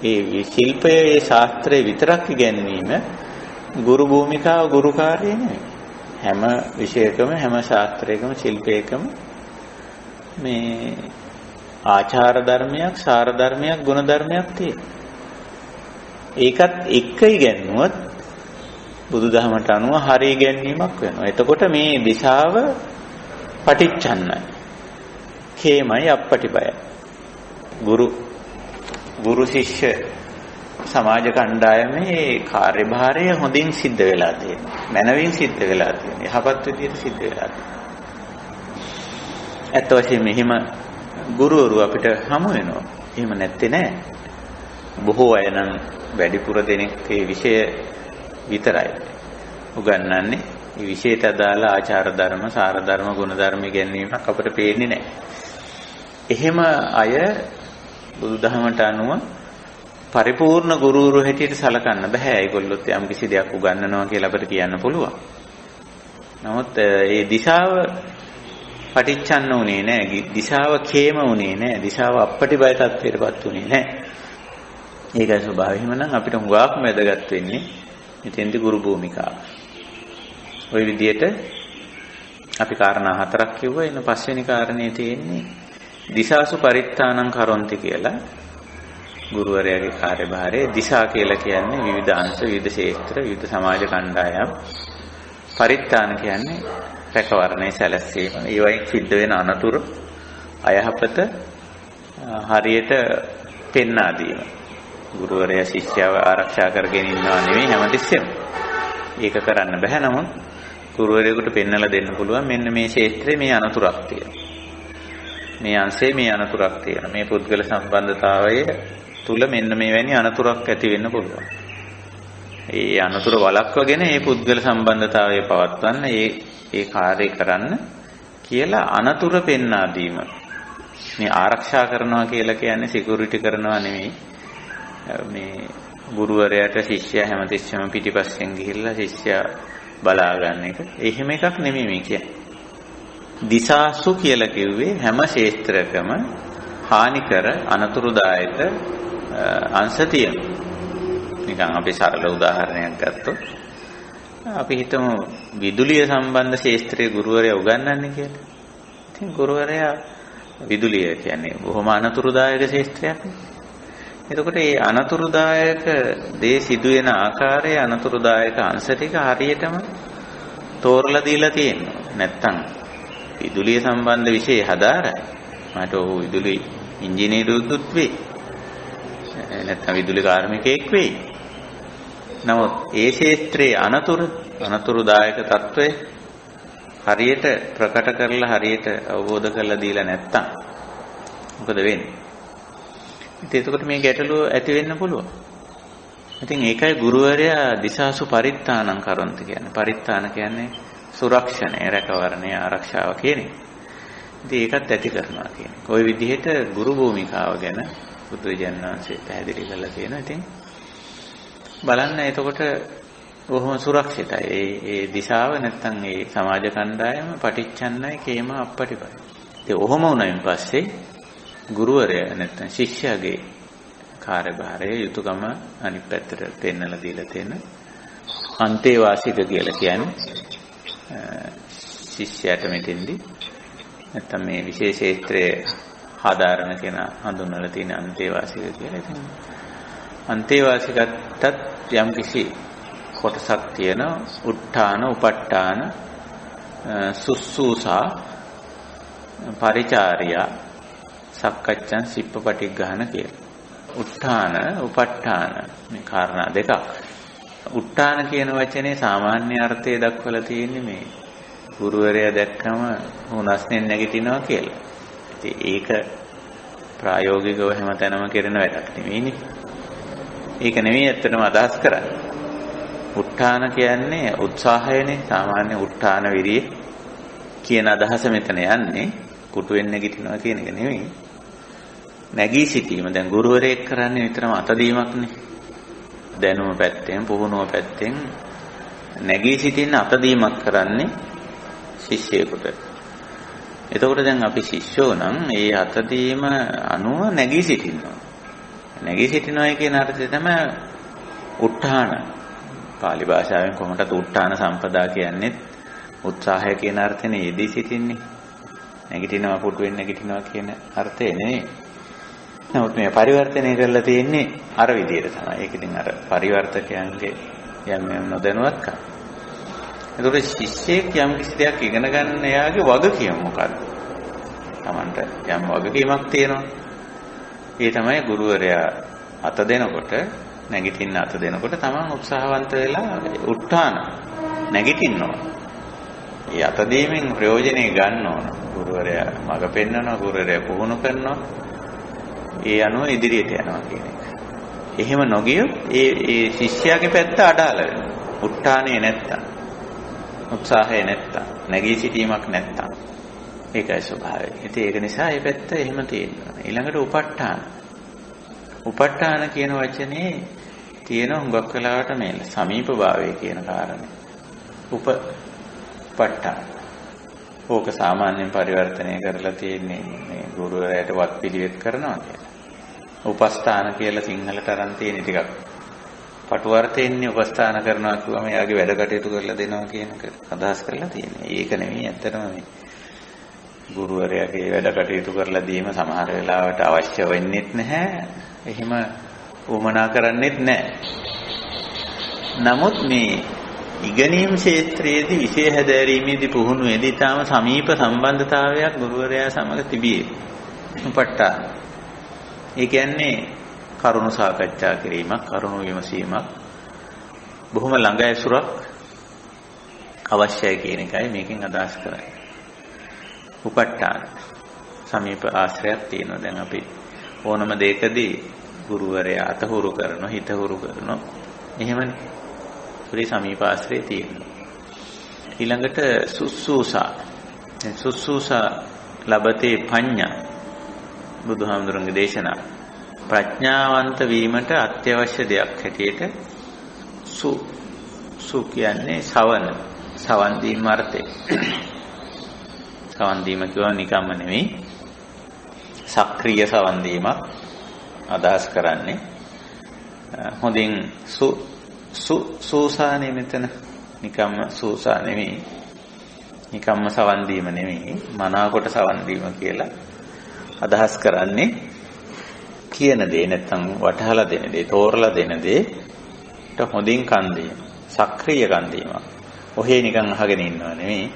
ඒ ශිල්පයේ, ඒ ශාස්ත්‍රයේ විතරක් ඉගෙනීම ගුරු භූමිකාව, ගුරු කාර්යය නෙවෙයි. හැම විෂයකම, හැම ශාස්ත්‍රයකම, ශිල්පයකම මේ ආචාර ධර්මයක්, සාර ධර්මයක්, ගුණ ධර්මයක් තියෙනවා. ඒකත් එක්ක ඉගෙනුවොත් බුදුදහමට අනුව හරි ඉගෙනීමක් වෙනවා. එතකොට මේ දිශාව පටිච්චන්නයි. කේමයි අප්පටිබය. ගුරු ශිෂ්‍ය සමාජ කණ්ඩායමේ කාර්යභාරය හොඳින් සිද්ධ වෙලා තියෙනවා. මනවින් සිද්ධ වෙලා තියෙනවා. යහපත් විදිහට සිද්ධ වෙලා තියෙනවා. ඇත්ත වශයෙන්ම මෙහිම ගුරුවරු අපිට හමු වෙනවා. එහෙම නැත්තේ නෑ. බොහෝ අය නම් වැඩිපුර දෙනෙක් මේ විෂය විතරයි උගන්වන්නේ. මේ විෂයට අදාළ ආචාර ධර්ම, සාර ධර්ම, ගුණ ධර්ම ඉගෙනීමක් අපිට පේන්නේ නෑ. එහෙම අය බුදුදහමට අනුව පරිපූර්ණ ගුරුවරු හැටියට සලකන්න බෑ. ඒගොල්ලොත් යම් කිසි දෙයක් උගන්වනවා කියලා අපිට කියන්න පුළුවන්. නමුත් ඒ දිශාව පටිච්චන්න උනේ නෑ. දිශාව කේම උනේ නෑ. දිශාව අපපටිබය තත්ත්වයටපත් උනේ නෑ. ඒකයි ස්වභාවයෙන්ම නම් අපිට හුඟක්ම වැදගත් වෙන්නේ මෙතෙන්දී ගුරු භූමිකාව. ওই විදිහට අපි කාරණා 4ක් කිව්වා. එන පස්වෙනි කාරණේ තියෙන්නේ දිශාසු පරිත්තානං කරොන්ති කියලා. ගුරුවරයාගේ කාර්යභාරය. දිශා කියලා කියන්නේ විවිධ අංශ, විවිධ ක්ෂේත්‍ර, විවිධ සමාජ කණ්ඩායම්. පරිත්තාන කියන්නේ රැකවරණය සැලැස්වීම. ඒ වයින් සිද්ධ වෙන අනතුරු අයහපත හරියට පෙන්වා දීම. ගුරුවරයා ශිෂ්‍යව ආරක්ෂා කරගෙන ඉන්නවා නෙවෙයි හැමතිස්සෙම. ඒක කරන්න බෑ. නමුත් ගුරුවරයෙකුට පෙන්වලා දෙන්න පුළුවන් මෙන්න මේ ක්ෂේත්‍රයේ මේ අනතුරක් තියෙනවා. මේ අංශයේ මේ අනතුරක් තියෙනවා. මේ පුද්ගල සම්බන්ධතාවය තුල මෙන්න මේ වැනි අනතුරක් ඇති වෙන්න පුළුවන්. ඒ අනතුර වළක්වගෙන මේ පුද්ගල සම්බන්ධතාවය පවත්වන්න ඒ කාර්යය කරන්න කියලා අනතුර පෙන්වා දීම. මේ ආරක්ෂා කරනවා කියලා කියන්නේ සිකියුරිටි කරනවා නෙමෙයි. මේ ගුරුවරයාට ශිෂ්‍යයා හැමතිස්සෙම පිටිපස්සෙන් ගිහිල්ලා ශිෂ්‍යයා බලා ගන්න එක. එහෙම එකක් නෙමෙයි මේ කියන්නේ. දිශාසු කියලා කිව්වේ හැම ක්ෂේත්‍රයකම හානිකර අනතුරුදායක අංශ තියෙනවා. නිකන් අපි සරල උදාහරණයක් ගත්තොත් අපි හිතමු විදුලිය සම්බන්ධ ක්ෂේත්‍රයේ ගුරුවරයා උගන්වන්නේ කියලා. ඉතින් ගුරුවරයා විදුලිය කියන්නේ බොහොම අනතුරුදායක ක්ෂේත්‍රයක් නේ. එතකොට මේ අනතුරුදායක දේ සිදුවෙන ආකාරයේ අනතුරුදායක අංශ ටික හරියටම තෝරලා දීලා තියෙනවා. නැත්තම් විදුලිය සම්බන්ධ විෂය හදාරයි. මට ඔහු විදුලි ඉංජිනේරුවෙකුත් වෙයි. නැත්තම් විදුලි කාර්මිකයෙක් වෙයි. නමුත් ඒ ක්ෂේත්‍රයේ අනතුරුදායක తত্ত্বය හරියට ප්‍රකට කරලා හරියට අවබෝධ කරලා දීලා නැත්තම් මොකද වෙන්නේ? ඉතින් එතකොට මේ ගැටලුව ඇති වෙන්න පුළුවන්. ඉතින් ඒකයි ගුරුවරයා දිශාසු පරිත්තානං කරොන්ති කියන්නේ. පරිත්තාන කියන්නේ සුරක්ෂණය, රැකවරණය, ආරක්ෂාව කියන්නේ. ඉතින් ඒකත් ඇති කරනවා කියන්නේ. ওই විදිහට ගුරු භූමිකාව ගැන බුදුරජාණන් වහන්සේ පැහැදිලි කරලා තියෙනවා. ඉතින් බලන්න එතකොට බොහොම සුරක්ෂිතයි. ඒ දිශාව නැත්තම් ඒ සමාජ කණ්ඩායම පටිච්චන්නයි කේම අපපටිපයි. ඉතින් ඔහොම වුණායින් පස්සේ ගුරුවරයා නැත්තම් ශිෂ්‍යයාගේ කාර්යභාරය යුතුයකම අනිත් පැත්තට පෙන්නලා දීලා තියෙන අන්තේවාසික කියලා කියන්නේ ශිෂ්‍යයාට මෙතෙන්දී නැත්තම් මේ විශේෂ ක්ෂේත්‍රයේ ආධාරණ කෙනා හඳුන්වලා තියෙන අන්තේවාසික කියලා. ඉතින් අන්තේවාසිකටත් යම් කිසි කොටසක් තියෙන උත්තාන, උපට්ඨාන, සුස්සූසා, පරිචාරියා, සක්කච්ඡන්, සිප්පපටිග්ගහන කියලා. උත්තාන, උපට්ඨාන මේ කාරණා දෙකක්. උත්තාන කියන වචනේ සාමාන්‍ය අර්ථය දක්වලා තියෙන්නේ මේ ගුරුවරයා දැක්කම හුනස්නෙන් නැගිටිනවා කියලා. ඉතින් ඒක ප්‍රායෝගිකව හැමතැනම කරන වැඩක් නෙවෙයිනේ. ඒක නෙවෙයි ඇත්තටම අදහස් කරන්නේ. උත්තාන කියන්නේ උත්සාහයනේ. සාමාන්‍ය උත්තාන විරිය කියන අදහස මෙතන යන්නේ. කුටුවෙන් නැගිටිනවා කියන එක නෙවෙයි. නැගී සිටීම. දැන් ගුරුවරයෙක් කරන්නේ විතරම අතදීමක්නේ. දැනුම පැත්තෙන්, පුහුණුව පැත්තෙන් නැගී සිටින්න අතදීමක් කරන්නේ ශිෂ්‍යයෙකුට. එතකොට දැන් අපි ශිෂ්‍යෝ නම් ඒ අතදීම අනුව නැගී සිටිනවා. නැගී සිටිනවා කියන අර්ථය තමයි උත්හාන. පාලි භාෂාවෙන් කොහොමද උත්හාන සම්පදා කියන්නේ? උත්සාහය කියන අර්ථනේ යෙදී සිටින්නේ. නැගිටිනවා, පුටුවෙන් නැගිටිනවා කියන අර්ථය නෙවෙයි. නමුත් මේ පරිවර්තනය කරලා තියෙන්නේ අර විදිහට තමයි. ඒක ඉතින් අර පරිවර්තකයන්ගේ යම් නොදැනුවත්කම. ඒතකොට ශිෂ්‍යයෙක් යම් කිසි දෙයක් ඉගෙන ගන්න එයාගේ වගකීම මොකක්ද? Tamanට යම් වගකීමක් තියෙනවා. ඒ තමයි ගුරුවරයා අත දෙනකොට, නැගිටින්න අත දෙනකොට Taman උත්සාහවන්ත වෙලා උත්හාන නැගිටින්න ඕන. ඒ අත දීමෙන් ප්‍රයෝජනෙ ගන්න ඕන. ගුරුවරයා මඟ පෙන්වනවා, ගුරුවරයා පුහුණු කරනවා. ඒ අනුව ඉදිරියට යනවා කියන එක. එහෙම නොගියොත් ඒ ශිෂ්‍යයාගේ පැත්ත අඩාල වෙනවා. උත්හානේ නැත්තම්, උත්සාහය නැත්තම්, නැගී සිටීමක් නැත්තම්. ඒකයි ස්වභාවය. ඉතින් ඒක නිසා මේ පැත්ත එහෙම තියෙනවා. ඊළඟට උප ဋ ාණ. උප ဋ ාණ කියන වචනේ තියෙන හුඟක් වෙලාවට මේ සමීප භාවය කියන කාරණේ. උප ဋ ාණ. ඕක සාමාන්‍යයෙන් පරිවර්තනය කරලා තියෙන්නේ මේ ගුරුවරයාට වත් පිළිවෙත් කරනවා කියලා. උපස්ථාන කියලා සිංහලට අරන් තියෙන ටිකක් පටු අර්ථයෙන්නේ උපස්ථාන කරනවා කියවම එයාගේ වැඩ කටයුතු කරලා දෙනවා කියන එක අදහස් කරලා තියෙනවා. ඒක නෙමෙයි ඇත්තටම මේ ගුරුවරයාගේ වැඩ කටයුතු කරලා දීම සමහර වෙලාවට අවශ්‍ය වෙන්නේත් නැහැ. එහෙම උමනා කරන්නේත් නැහැ. නමුත් මේ ඉගෙනීම් ක්ෂේත්‍රයේදී විශේෂ හැදෑරීමේදී පුහුණුවේදී තාම සමීප සම්බන්ධතාවයක් ගුරුවරයා සමග තිබියේ. උප ဋ ාණ. ඒ කියන්නේ කරුණු සාකච්ඡා කිරීමක්, කරුණු විමසීමක්, බොහොම ළඟ ඇසුරක් අවශ්‍යයි කියන එකයි මේකෙන් අදහස් කරන්නේ. උප ဋ ාණ. සමීප ආශ්‍රයයක් තියෙනවා. දැන් අපි ඕනම දෙයකදී ගුරුවරයා අතහුරු කරනවා, හිතහුරු කරනවා. එහෙමනේ. ඒ සමීප ආශ්‍රය තියෙනවා. ඊළඟට සුස්සූසා. සුස්සූසා ලබතේ පඤ්ඤා. බුදුහාමුදුරන්ගේ දේශනා. ප්‍රඥාවන්ත වීමට අත්‍යවශ්‍ය දෙයක් හැටියට සු කියන්නේ සවන් දීම අර්ථය. සවන් දීම කියව නිකම්ම නෙමෙයි. සක්‍රීය සවන් දීමක් අදහස් කරන්නේ. හොඳින් සූසානේ මෙතන නිකම්ම සූසා නෙමෙයි. නිකම්ම සවන් දීම නෙමෙයි. මනාකොට සවන් දීම කියලා අදහස් කරන්නේ කියන දේ නැත්තම් වටහලා දෙන දේ, තෝරලා දෙන දේට හොඳින් කන් දීම. සක්‍රීය කන් දීමක්. ඔහේ නිකන් අහගෙන ඉන්නව නෙමෙයි.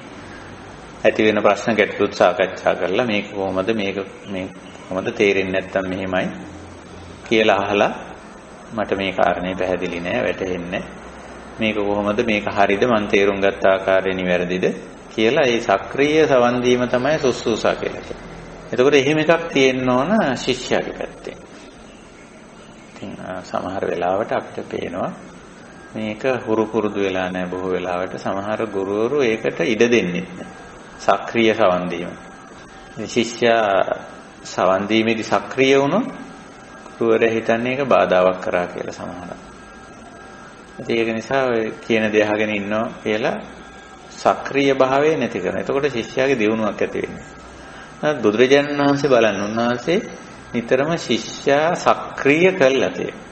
ඇති වෙන ප්‍රශ්න ගැටලුත් සාකච්ඡා කරලා මේක කොහොමද මේ කොහොමද තේරෙන්නේ නැත්තම් මෙහෙමයි කියලා අහලා මට මේ කාරණේ පැහැදිලි නෑ, වැටහෙන්නේ මේක කොහොමද, මේක හරිද, මම තේරුම් ගත්ත ආකාරය නිවැරදිද කියලා ඒ සක්‍රීය සවන් දීම තමයි සුස්සූසා කියලා කියන්නේ. එතකොට එහෙම එකක් තියෙන්න ඕන ශිෂ්‍යයාගේ පැත්තෙන්. ඉතින් සමහර වෙලාවට අපිට පේනවා මේක හුරු පුරුදු වෙලා නැහැ බොහෝ වෙලාවට. සමහර ගුරුවරු ඒකට ඉඩ දෙන්නේ නැහැ. සක්‍රීය සවන් දීම. ශිෂ්‍යයා සවන් දීමේදී සක්‍රීය වුණොත් ගුරුවරයා හිතන්නේ ඒක බාධාවක් කරා කියලා සමහරවිට. ඒක නිසා ඔය කියන දේ අහගෙන ඉන්නවා කියලා සක්‍රීය භාවය නැති කරනවා. එතකොට ශිෂ්‍යයාගේ දියුණුවක් ඇති වෙන්නේ. බුදුරජාණන් වහන්සේ බලන්න, උන්වහන්සේ නිතරම ශිෂ්‍යයා සක්‍රීය කළා තියෙනවා.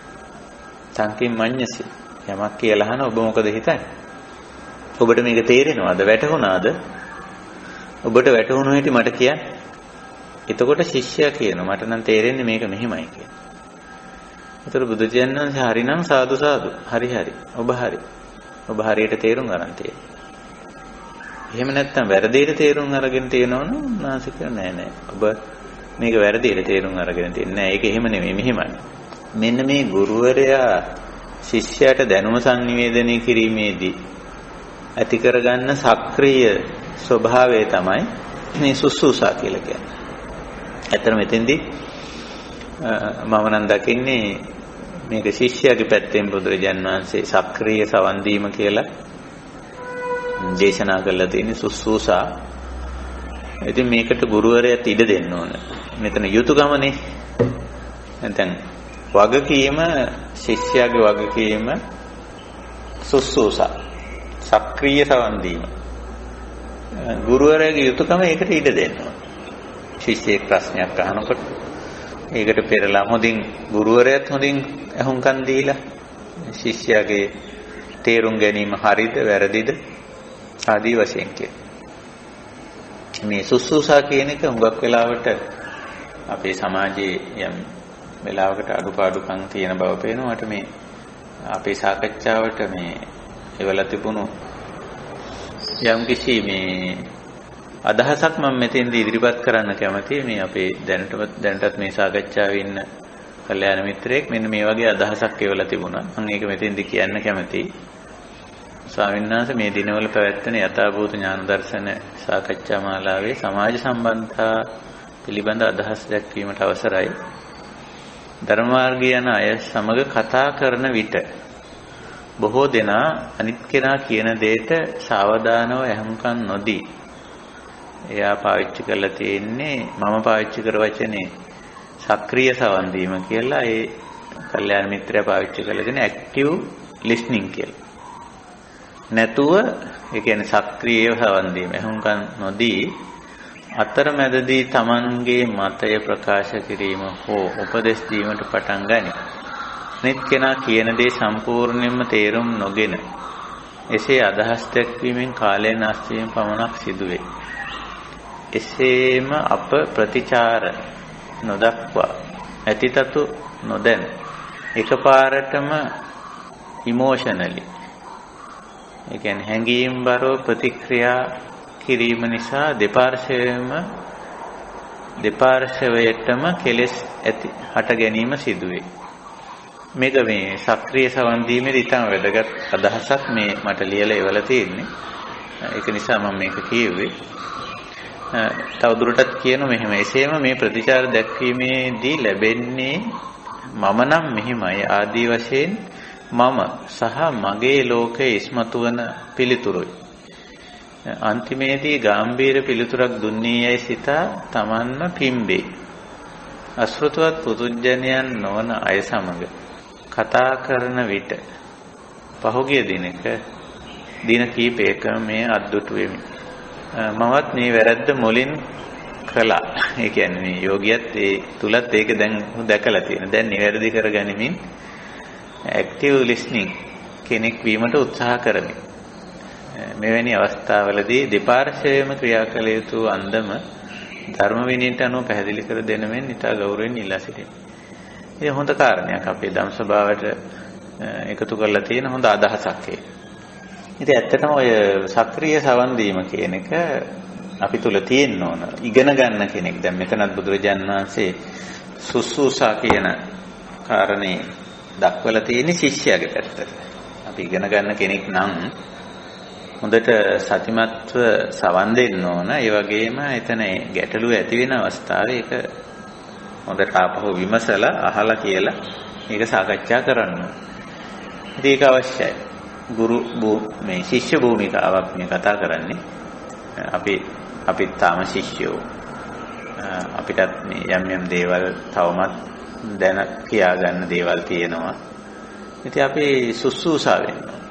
සංකින් මඤ්ඤසි. යමක් කියලා අහන ඔබ මොකද හිතන්නේ? ඔබට මේක තේරෙනවද? වැටහුණාද? ඔබට වැටහුණු හැටි මට කියන්න. එතකොට ශිෂ්‍යයා කියනවා මට නම් තේරෙන්නේ මේක මෙහෙමයි කියලා. ඒතර බුදුරජාණන් වහන්සේ හරිනම් සාදු සාදු. හරි හරි. ඔබ හරි. ඔබ හරියට තේරුම් ගන්න තියෙනවා. එහෙම නැත්නම් වැරදියට තේරුම් අරගෙන තියෙනවනම් උන්වහන්සේ කියනවා නෑ ඔබ මේක වැරදියට තේරුම් අරගෙන තියෙන්නේ නෑ. ඒක එහෙම නෙමෙයි මෙහෙමයි. මෙන්න මේ ගුරුවරයා ශිෂ්‍යයාට දැනුම සංනිවේදනය කිරීමේදී ඇති කරගන්න සක්‍රීය ස්වභාවය තමයි මේ සුස්සූසා කියලා කියන්නේ. ඇත්තට මෙතෙන්දී මම නම් දකින්නේ මේක ශිෂ්‍යයාගේ පැත්තෙන් බුදුරජාන් වහන්සේ සක්‍රීය සවන් දීම කියලා දේශනා කරලා තියෙන සුස්සූසා. ඉතින් මේකට ගුරුවරයාට ඉඩ දෙන්න ඕන. මෙතන යුතුයකමනේ. නැත්නම් වගකීම, ශිෂ්‍යයාගේ වගකීම සුස්සූසා. සක්‍රීය සවන් දීම. ගුරුවරයාගේ යුතුයකම ඒකට ඉඩ දෙන්න ඕන. ශිෂ්‍යයෙක් ප්‍රශ්නයක් අහනකොට ඒකට පෙරලා හොඳින් ගුරුවරයාත් හොඳින් අහුම්කන් දීලා ශිෂ්‍යයාගේ තේරුම් ගැනීම හරිද වැරදිද ආදී වශයෙන් මේ සුස්සූසා කියන එක හුඟක් වෙලාවට අපේ සමාජයේ යම් වෙලාවකට අඩුපාඩුකම් තියෙන බව පේනවා. මට මේ අපේ සාකච්ඡාවට මේ එවලා තිබුණු යම් කිසි මේ අදහසක් මම මෙතෙන්දී ඉදිරිපත් කරන්න කැමතියි. මේ අපේ දැනටත් මේ සාකච්ඡාවේ ඉන්න කල්යාණ මිත්‍රයෙක් මෙන්න මේ වගේ අදහසක් එවලා තිබුණා. මම ඒක මෙතෙන්දී කියන්න කැමතියි. ස්වාමීන් වහන්සේ මේ දිනවල පැවැත්වෙන යථාභූත ඥාන දර්ශන සාකච්ඡා මාලාවේ සමාජ සම්බන්ධතා පිළිබඳ අදහස් දැක්වීමට අවසරයි. ධර්ම මාර්ගය යන අය සමග කතා කරන විට බොහෝ දෙනා අනිත් කෙනා කියන දෙයට සාවධානව ඇහුම්කන් නොදී එයා පාවිච්චි කරලා තියෙන්නේ මම පාවිච්චි කර වචනේ සක්‍රීය සවන් දීම කියලා. ඒ කල්යාණ මිත්‍රයා පාවිච්චි කරලා තියෙන ඇක්ටිව් ලිස්නින් කියලා. නැතුව ඒ කියන්නේ සක්‍රීයව සවන් දීම ඇහුම්කන් නොදී අතරමැදදී Tamanගේ මතය ප්‍රකාශ කිරීම හෝ උපදෙස් දීමට පටන් ගනී. අනිත් කෙනා කියන දේ සම්පූර්ණයෙන්ම තේරුම් නොගෙන එසේ අදහස් දැක්වීමෙන් කාලය නාස්ති වීම පමණක් සිදුවේ. එසේම අප ප්‍රතිචාර නොදක්වා ඇතිතතු නොදැන එකපාරටම ඉමෝෂනලි ඒ කියන්නේ හැඟීම් බරව ප්‍රතික්‍රියා කිරීම නිසා දෙපාර්ශවයටම කෙලෙස් ඇති හට ගැනීම සිදුවේ. මේක මේ සක්‍රීය සවන් දීමේදී ඉතාම වැදගත් අදහසක් මේ මට ලියලා එවලා තියෙන්නේ. ඒක නිසා මම මේක කියුවේ. තවදුරටත් කියන මෙහෙම එසේම මේ ප්‍රතිචාර දැක්වීමේදී ලැබෙන්නේ මම නම් මෙහිමයි ආදී වශයෙන් මම සහ මගේ ලෝකයේ ඉස්මතු වන පිළිතුරුයි. අන්තිමේදී ගැඹීර පිළිතුරක් දුන්නේ යයි සිතා Tamanම පිම්බේ. අසෘතවත් පුදුජනයන් නොවන අය සමග කතා කරන විට පහුගිය දින කීපයක මේ අද්දුටු වෙමි. මමත් මේ වැරද්ද මුලින් කළා. ඒ කියන්නේ මේ යෝගියත් ඒ තුලත් ඒක දැන් දැකලා තියෙන. දැන් නිවැරදි කරගනිමින් ඇක්ටිව් ලිස්නින් කෙනෙක් වීමට උත්සාහ කරමි. මෙවැනි අවස්ථාවලදී දෙපාර්ශ්වයේම ක්‍රියා කළ යුතු අන්දම ධර්ම විනයට අනුව පැහැදිලි කර දෙන මෙන් ඉතා ගෞරවයෙන් ඉල්ලා සිටිමි. ඉතින් හොඳ කාරණයක් අපේ ධම්ම සභාවට එකතු කරලා තියෙන හොඳ අදහසක් ඒක. ඉතින් ඇත්තටම ඔය සක්‍රීය සවන් දීම කියන එක අපි තුල තියෙන්න ඕන. ඉගෙන ගන්න කෙනෙක්. දැන් මෙතනත් බුදුරජාණන් වහන්සේ සුසුසා කියන කාරණේ දක්වලා තියෙන්නේ ශිෂ්‍යයාගේ පැත්තට. අපි ඉගෙන ගන්න කෙනෙක් නම් හොඳට සතිමත්ව සවන් දෙන්න ඕන. ඒ වගේම එතන ගැටලුව ඇති වෙන අවස්ථාවේ ඒක හොඳට ආපහු විමසලා අහලා කියලා ඒක සාකච්ඡා කරන්න. ඉතින් ඒක අවශ්‍යයි. මේ ශිෂ්‍ය භූමිකාවක් මේ කතා කරන්නේ. අපි තාම ශිෂ්‍යෝ. අපිටත් මේ යම් දේවල් තවමත් දැන කියා ගන්න දේවල් තියෙනවා. ඉතින් අපි සුසුසා වෙන්න ඕන.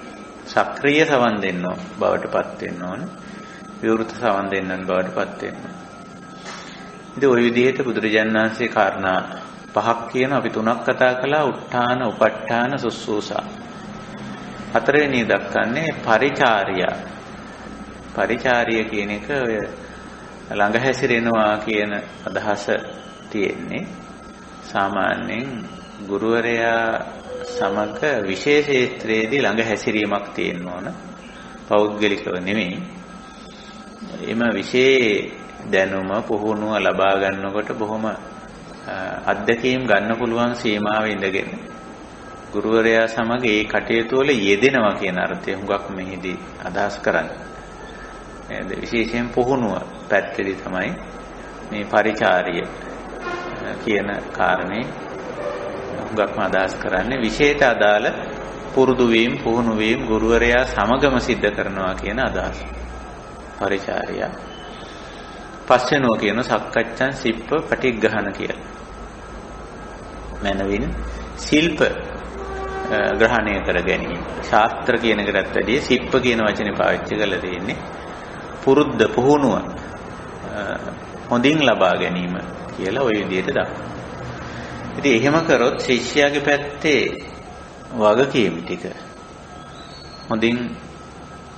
සක්‍රීය සවන් දෙන්න බවටපත් වෙන්න ඕන. විවෘත සවන් දෙන්නන් බවටපත් වෙන්න ඕන. ඉතින් ওই විදිහට බුදුරජාණන් වහන්සේ කාරණා පහක් කියන අපි තුනක් කතා කළා. උත්ථාන, උපට්ඨාන, සුසුසා. හතරවෙනි දක්වන්නේ පරිචාරියා. පරිචාරිය කියන එක ඔය ළඟ හැසිරෙනවා කියන අදහස තියෙන්නේ. සාමාන්‍යයෙන් ගුරුවරයා සමග විශේෂ ක්ෂේත්‍රයේදී ළඟ හැසිරීමක් තියෙන්න ඕන. පෞද්ගලිකව නෙමෙයි. එම විශේෂ දැනුම පුහුණුව ලබා ගන්නකොට බොහොම අත්දැකීම් ගන්න පුළුවන් සීමාවෙ ඉඳගෙන ගුරුවරයා සමග ඒ කටයුතු වල යෙදෙනවා කියන අර්ථය හුඟක් මෙහිදී අදහස් කරන්නේ. විශේෂයෙන් පුහුණුව පැත්තේදී තමයි මේ පරිචාරිය කියන කාරණේ හුඟක්ම අදහස් කරන්නේ. විශේෂයට අදාළ පුරුදු වීම, පුහුණු වීම ගුරුවරයා සමගම සිද්ධ කරනවා කියන අදහස. පරිචාරිය. පස්වෙනෝ කියන සක්කච්ඡන් සිප්ප පටිග්ගහන කියලා. මනවින් ශිල්ප ග්‍රහණය කර ගැනීම. ශාස්ත්‍ර කියන එකටත් වැඩිය සිප්ප කියන වචනේ පාවිච්චි කරලා තියෙන්නේ. පුරුද්ද පුහුණුව හොඳින් ලබා ගැනීම කියලා ওই විදිහට දක්වනවා. ඉතින් එහෙම කරොත් ශිෂ්‍යයාගේ පැත්තේ වගකීම් ටික හොඳින්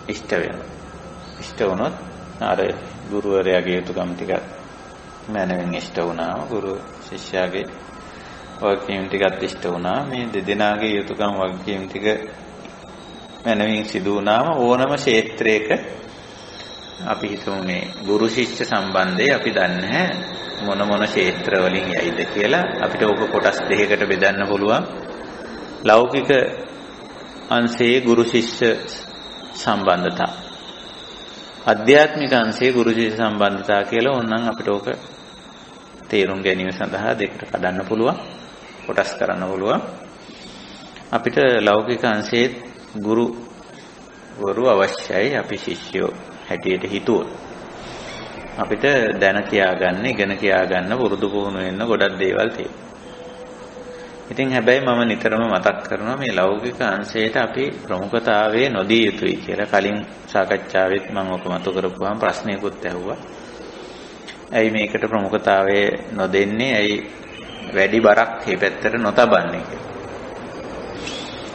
ඉෂ්ට වෙනවා. ඉෂ්ට වුණොත් අර ගුරුවරයාගේ යුතුකම් ටික මනමින් ඉෂ්ට වුණා. ගුරු ශිෂ්‍යයාගේ වගකීම් ටිකත් ඉෂ්ට වුණා. මේ දෙදෙනාගේ යුතුකම් වගකීම් ටික මනමින් සිදු වුණාම ඕනම ක්ෂේත්‍රයක අපි හිතමු මේ ගුරු ශිෂ්‍ය සම්බන්ධය අපි දන්නේ මොන ක්ෂේත්‍ර වලින් යයිද කියලා. අපිට ඕක කොටස් දෙකකට බෙදන්න පුළුවන්. ලෞකික අංශයේ ගුරු ශිෂ්‍ය සම්බන්ධතා. ආධ්‍යාත්මික අංශයේ ගුරු ශිෂ්‍ය සම්බන්ධතා කියලා ඕනනම් අපිට ඕක තේරුම් ගැනීම සඳහා දෙකට කඩන්න පුළුවන්, කොටස් කරන්න පුළුවන්. අපිට ලෞකික අංශයේ ගුරුවරු අවශ්‍යයි. අපි ශිෂ්‍යයෝ හැටියට හිතුවොත් අපිට දැන කියා ගන්න, ඉගෙන කියා ගන්න, පුරුදු පුහුණු වෙන්න ගොඩක් දේවල් තියෙනවා. ඉතින් හැබැයි මම නිතරම මතක් කරනවා මේ ලෞකික අංශයට අපි ප්‍රමුඛතාවයේ නොදී යුතුයි කියලා. කලින් සාකච්ඡාවෙත් මම ඔක මතු කරපුවාම ප්‍රශ්නයකුත් ඇහුවා. ඇයි මේකට ප්‍රමුඛතාවය නොදෙන්නේ? ඇයි වැඩි බරක් මේ පැත්තට නොතබන්නේ කියලා.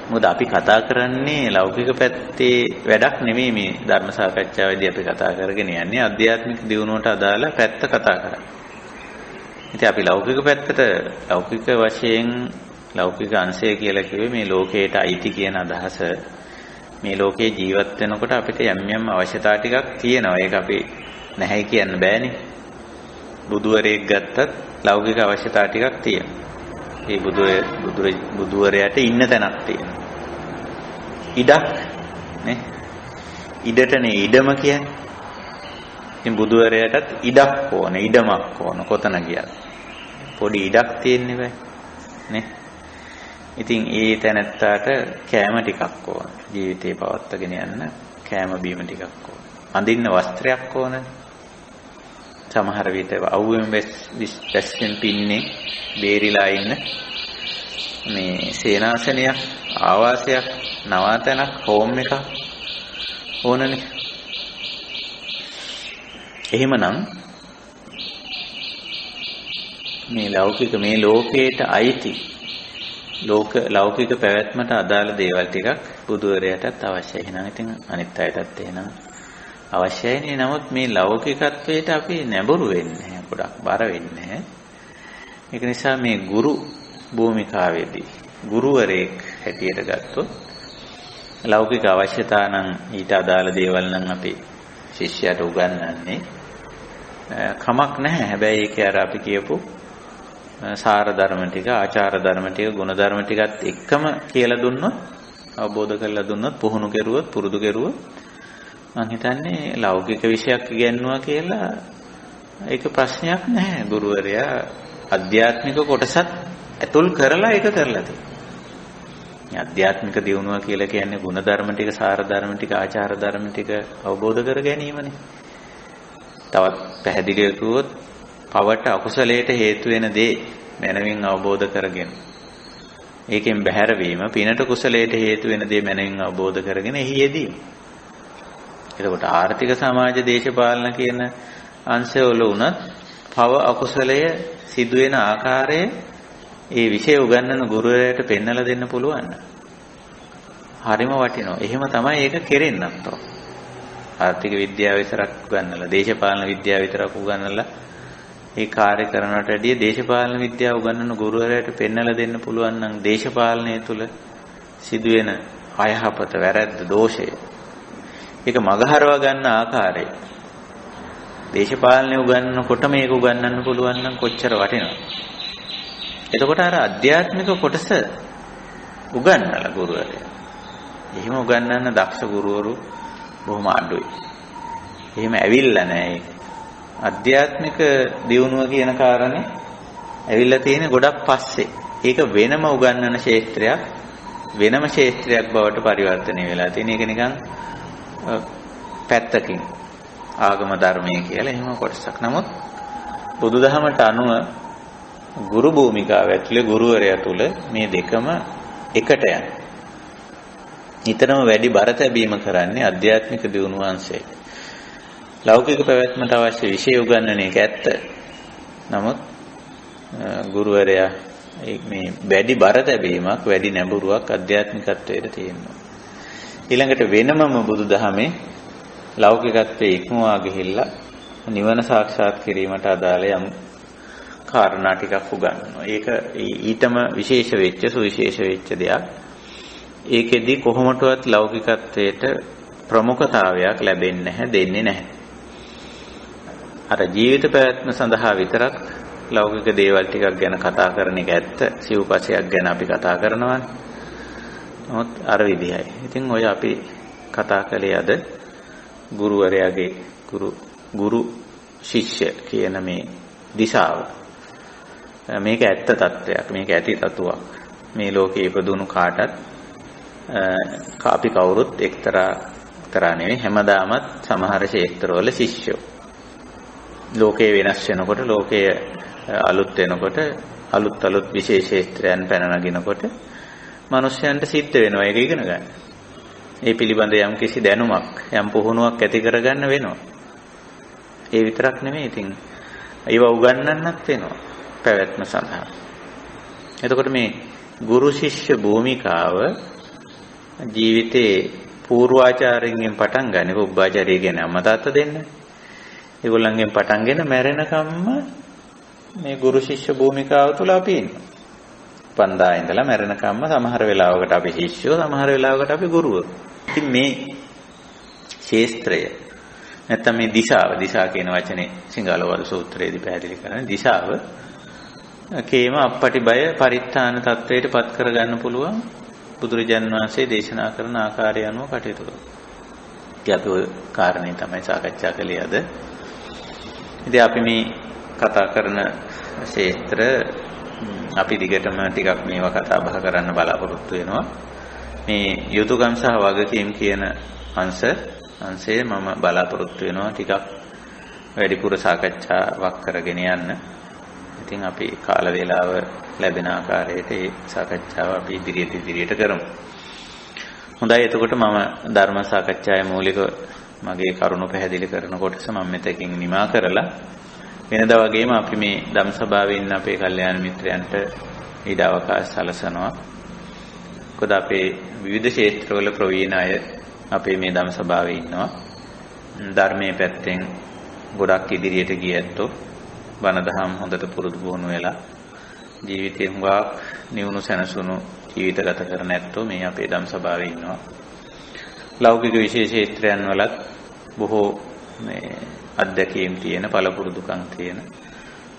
මොකද අපි කතා කරන්නේ ලෞකික පැත්තේ වැඩක් නෙමෙයි මේ ධර්ම සාකච්ඡාවේදී අපි කතා කරගෙන යන්නේ ආධ්‍යාත්මික දියුණුවට අදාළ පැත්ත කතා කරන්නේ. ඉතින් අපි ලෞකික පැත්තට ලෞකික වශයෙන් ලෞකික අංශය කියලා කිව්වේ මේ ලෝකයට අයිති කියන අදහස. මේ ලෝකේ ජීවත් වෙනකොට අපිට යම් යම් අවශ්‍යතා ටිකක් තියෙනවා. ඒක අපි නැහැ කියන්න බෑනේ. බුදුවරයෙක් ගත්තත් ලෞකික අවශ්‍යතා ටිකක් තියෙනවා. ඒ බුදුවරයාට ඉන්න තැනක් තියෙනවා. ඉඩක් නේ. ඉඩටනේ ඉඩම කියන්නේ. ඉතින් බුදුවරයාටත් ඉඩක් ඕන, ඉඩමක් ඕන කොතන ගියත්. පොඩි ඉඩක් තියෙන්නේ බෑ නේ. ඉතින් ඒ තැනත්තාට කෑම ටිකක් ඕන. ජීවිතේ පවත්වාගෙන යන්න කෑම බීම ටිකක් ඕන. අඳින්න වස්ත්‍රයක් ඕන. සමහර විට අවුවෙන් වැස්සෙන් පින්නේ බේරිලා ඉන්න මේ සේනාසනයක්, ආවාසයක්, නවාතැනක්, හෝම් එකක් ඕනනේ. එහෙමනම් මේ ලෞකික මේ ලෝකයට අයිති ලෞකික පැවැත්මට අදාළ දේවල් ටිකක් බුදුවරයාටත් අවශ්‍යයි. එහෙනම් ඉතින් අනිත් අයටත් එහෙනම් අවශ්‍යයිනේ. නමුත් මේ ලෞකිකත්වයට අපි නැඹුරු වෙන්නේ නැහැ, ගොඩක් බර වෙන්නේ නැහැ. ඒක නිසා මේ ගුරු භූමිකාවේදී ගුරුවරයෙක් හැටියට ගත්තොත් ලෞකික අවශ්‍යතා නම් ඊට අදාළ දේවල් නම් අපි ශිෂ්‍යයට උගන්වන්නේ කමක් නැහැ. හැබැයි ඒකේ අර අපි කියපු සාර ධර්ම ටික, ආචාර ධර්ම ටික, ගුණ ධර්ම ටිකත් එක්කම කියලා දුන්නොත්, අවබෝධ කරලා දුන්නොත්, පුහුණු කෙරුවොත්, පුරුදු කෙරුවොත් මම හිතන්නේ ලෞකික විෂයක් ඉගෙනුවා කියලා ඒක ප්‍රශ්නයක් නැහැ. ගුරුවරයා අධ්‍යාත්මික කොටසත් ඇතුල් කරලා ඒක කරලා තියෙනවා. අධ්‍යාත්මික දියුණුව කියලා කියන්නේ ගුණ ධර්ම ටික, සාර ධර්ම ටික, ආචාර ධර්ම ටික අවබෝධ කර ගැනීමනේ. තවත් පැහැදිලිව කිව්වොත් පවට අකුසලයට හේතු වෙන දේ මනමින් අවබෝධ කරගෙන ඒකෙන් බැහැර වීම, පිනට කුසලයට හේතු වෙන දේ මනමින් අවබෝධ කරගෙන එහි යෙදීම. එතකොට ආර්ථික සමාජ දේශපාලන කියන අංශවල උනත් පව අකුසලය සිදුවෙන ආකාරය ඒ විෂය උගන්වන ගුරුවරයාට පෙන්වලා දෙන්න පුළුවන්. හරිම වටිනවා. එහෙම තමයි ඒක කෙරෙන්නත් ඕන. ආර්ථික විද්‍යාව විතරක් උගන්වලා, දේශපාලන විද්‍යාව විතරක් උගන්වලා ඒ කාර්ය කරනවට වැඩිය දේශපාලන විද්‍යාව උගන්වන ගුරුවරයාට පෙන්වලා දෙන්න පුළුවන් නම් දේශපාලනය තුළ සිදුවෙන අයහපත, වැරැද්ද, දෝෂය ඒක මගහරවා ගන්න ආකාරය දේශපාලනය උගන්වනකොට මේක උගන්වන්න පුළුවන් නම් කොච්චර වටිනවද? එතකොට අර අධ්‍යාත්මික කොටස උගන්වලා ගුරුවරයා. එහෙම උගන්වන්න දක්ෂ ගුරුවරු බොහොම අඩුයි. එහෙම ඇවිල්ලා නැහැ. අධ්‍යාත්මික දියුණුව කියන කාරණේ ඇවිල්ලා තියෙන ගොඩක් පස්සේ. ඒක වෙනම උගන්වන ක්ෂේත්‍රයක්, වෙනම ක්ෂේත්‍රයක් බවට පරිවර්තනය වෙලා තියෙන. ඒක නිකන් පැත්තකින් ආගම ධර්මයේ කියලා එහෙම කොටසක්. නමුත් බුදුදහමට අනුව ගුරු භූමිකාව ඇතුලේ ගුරුවරයා තුල මේ දෙකම එකට යන. නිතරම වැඩි බර තැබීම කරන්නේ අධ්‍යාත්මික දියුණුව අංශය. ලෞකික පැවැත්මට අවශ්‍ය විෂය උගන්වන එක ඇත්ත. නමුත් ගුරුවරයා මේ වැඩි බර තැබීමක්, වැඩි නැඹුරුවක් අධ්‍යාත්මිකත්වයට තියෙනවා. ඊළඟට වෙනමම බුදුදහමේ ලෞකිකත්වයේ ඉක්මවා ගිහිල්ලා නිවන සාක්ෂාත් කිරීමට අදාළ යම් කාරණා ටිකක් උගන්වනවා. ඒක ඊටම විශේෂ වෙච්ච, සුවිශේෂ වෙච්ච දෙයක්. ඒකෙදි කොහොමටවත් ලෞකිකත්වයට ප්‍රමුඛතාවයක් ලැබෙන්නේ නැහැ, දෙන්නේ නැහැ. අර ජීවිත පැවැත්ම සඳහා විතරක් ලෞකික දේවල් ටිකක් ගැන කතා කරන එක ඇත්ත. සිව්පසයක් ගැන අපි කතා කරනවානේ. නමුත් අර විදිහයි. ඉතින් ඔය අපි කතා කළේ අද ගුරුවරයාගේ ගුරු ශිෂ්‍ය කියන මේ දිශාව. මේක ඇත්ත තත්වයක්, මේක ඇති තතුවක්. මේ ලෝකේ ඉපදුණු කාටත් අපි කවුරුත් එක්තරා නෙවෙයි, හැමදාමත් සමහර ක්ෂේත්‍රවල ශිෂ්‍යෝ. ලෝකේ වෙනස් වෙනකොට, ලෝකය අලුත් වෙනකොට, අලුත් විශේෂ ක්ෂේත්‍රයන් පැන නගිනකොට මිනිස්යන්ට සිද්ධ වෙනවා ඒක ඉගෙන ගන්න. ඒ පිළිබඳ යම් කිසි දැනුමක්, යම් පුහුණුවක් ඇති කරගන්න වෙනවා. ඒ විතරක් නෙමෙයි, ඉතින් ඒව උගන්වන්නත් වෙනවා පැවැත්ම සඳහා. එතකොට මේ ගුරු ශිෂ්‍ය භූමිකාව ජීවිතේ පූර්වාචාරයෙන් පටන් ගන්න. පුබ්බාචාරය කියන අම්මතාත්ත දෙන්න. ඒගොල්ලන්ගෙන් පටන්ගෙන මැරෙනකම්ම මේ ගුරු ශිෂ්‍ය භූමිකාව තුල අපි ඉන්නවා. පන්දා ඉඳලා මැරෙනකම්ම සමහර වෙලාවකට අපි ශිෂ්‍යෝ, සමහර වෙලාවකට අපි ගුරුවරු. ඉතින් මේ ශේස්ත්‍රය නැත්නම් මේ දිශා කියන වචනේ සිංහලවල සූත්‍රයේදී පැහැදිලි කරන්නේ දිශාව කේම අපපටි බය පරිත්‍ථාන තත්වයට පත් කරගන්න පුළුවන් බුදුරජාන් වහන්සේ දේශනා කරන ආකාරය අනුව කටයුතු කරනවා. අපි ඔය කාරණේ තමයි සාකච්ඡා කළේ අද. ඉතින් අපි මේ කතා කරන ශේත්‍ර අපි දිගටම ටිකක් මේවා කතා බහ කරන්න බලාපොරොත්තු වෙනවා. මේ යුතුයකම් සහ වගකීම් කියන අංශය මම බලාපොරොත්තු වෙනවා ටිකක් වැඩිපුර සාකච්ඡාවක් කරගෙන යන්න. ඉතින් අපි කාල වේලාව ලැබෙන ආකාරයට මේ සාකච්ඡාව අපි ඉදිරියට කරමු. හොඳයි, එතකොට මම ධර්ම සාකච්ඡාවේ මූලික මගේ කරුණු පැහැදිලි කරන කොටස මම මෙතකින් නිමා කරලා වෙනදා වගේම අපි මේ ධම් සභාවේ ඉන්න අපේ කල්යාණ මිත්‍රයන්ට ඊට අවකාශ සලසනවා. මොකද අපේ විවිධ ක්ෂේත්‍රවල ප්‍රවීණ අය අපේ මේ ධම් සභාවේ ඉන්නවා. ධර්මයේ පැත්තෙන් ගොඩක් ඉදිරියට ගියැත්තෝ බණ දහම් හොඳට පුරුදු පුහුණු වෙලා ජීවිතේ හුඟා නිවුණු සැනසුණු ජීවිත ගත කරන ඇත්තෝ මේ අපේ ධම් සභාවේ ඉන්නවා. ලෞකික විශේෂ ක්ෂේත්‍රයන් වලත් බොහෝ මේ අධ්‍යක්ීම් තියෙන, පළපුරුදුකම් තියෙන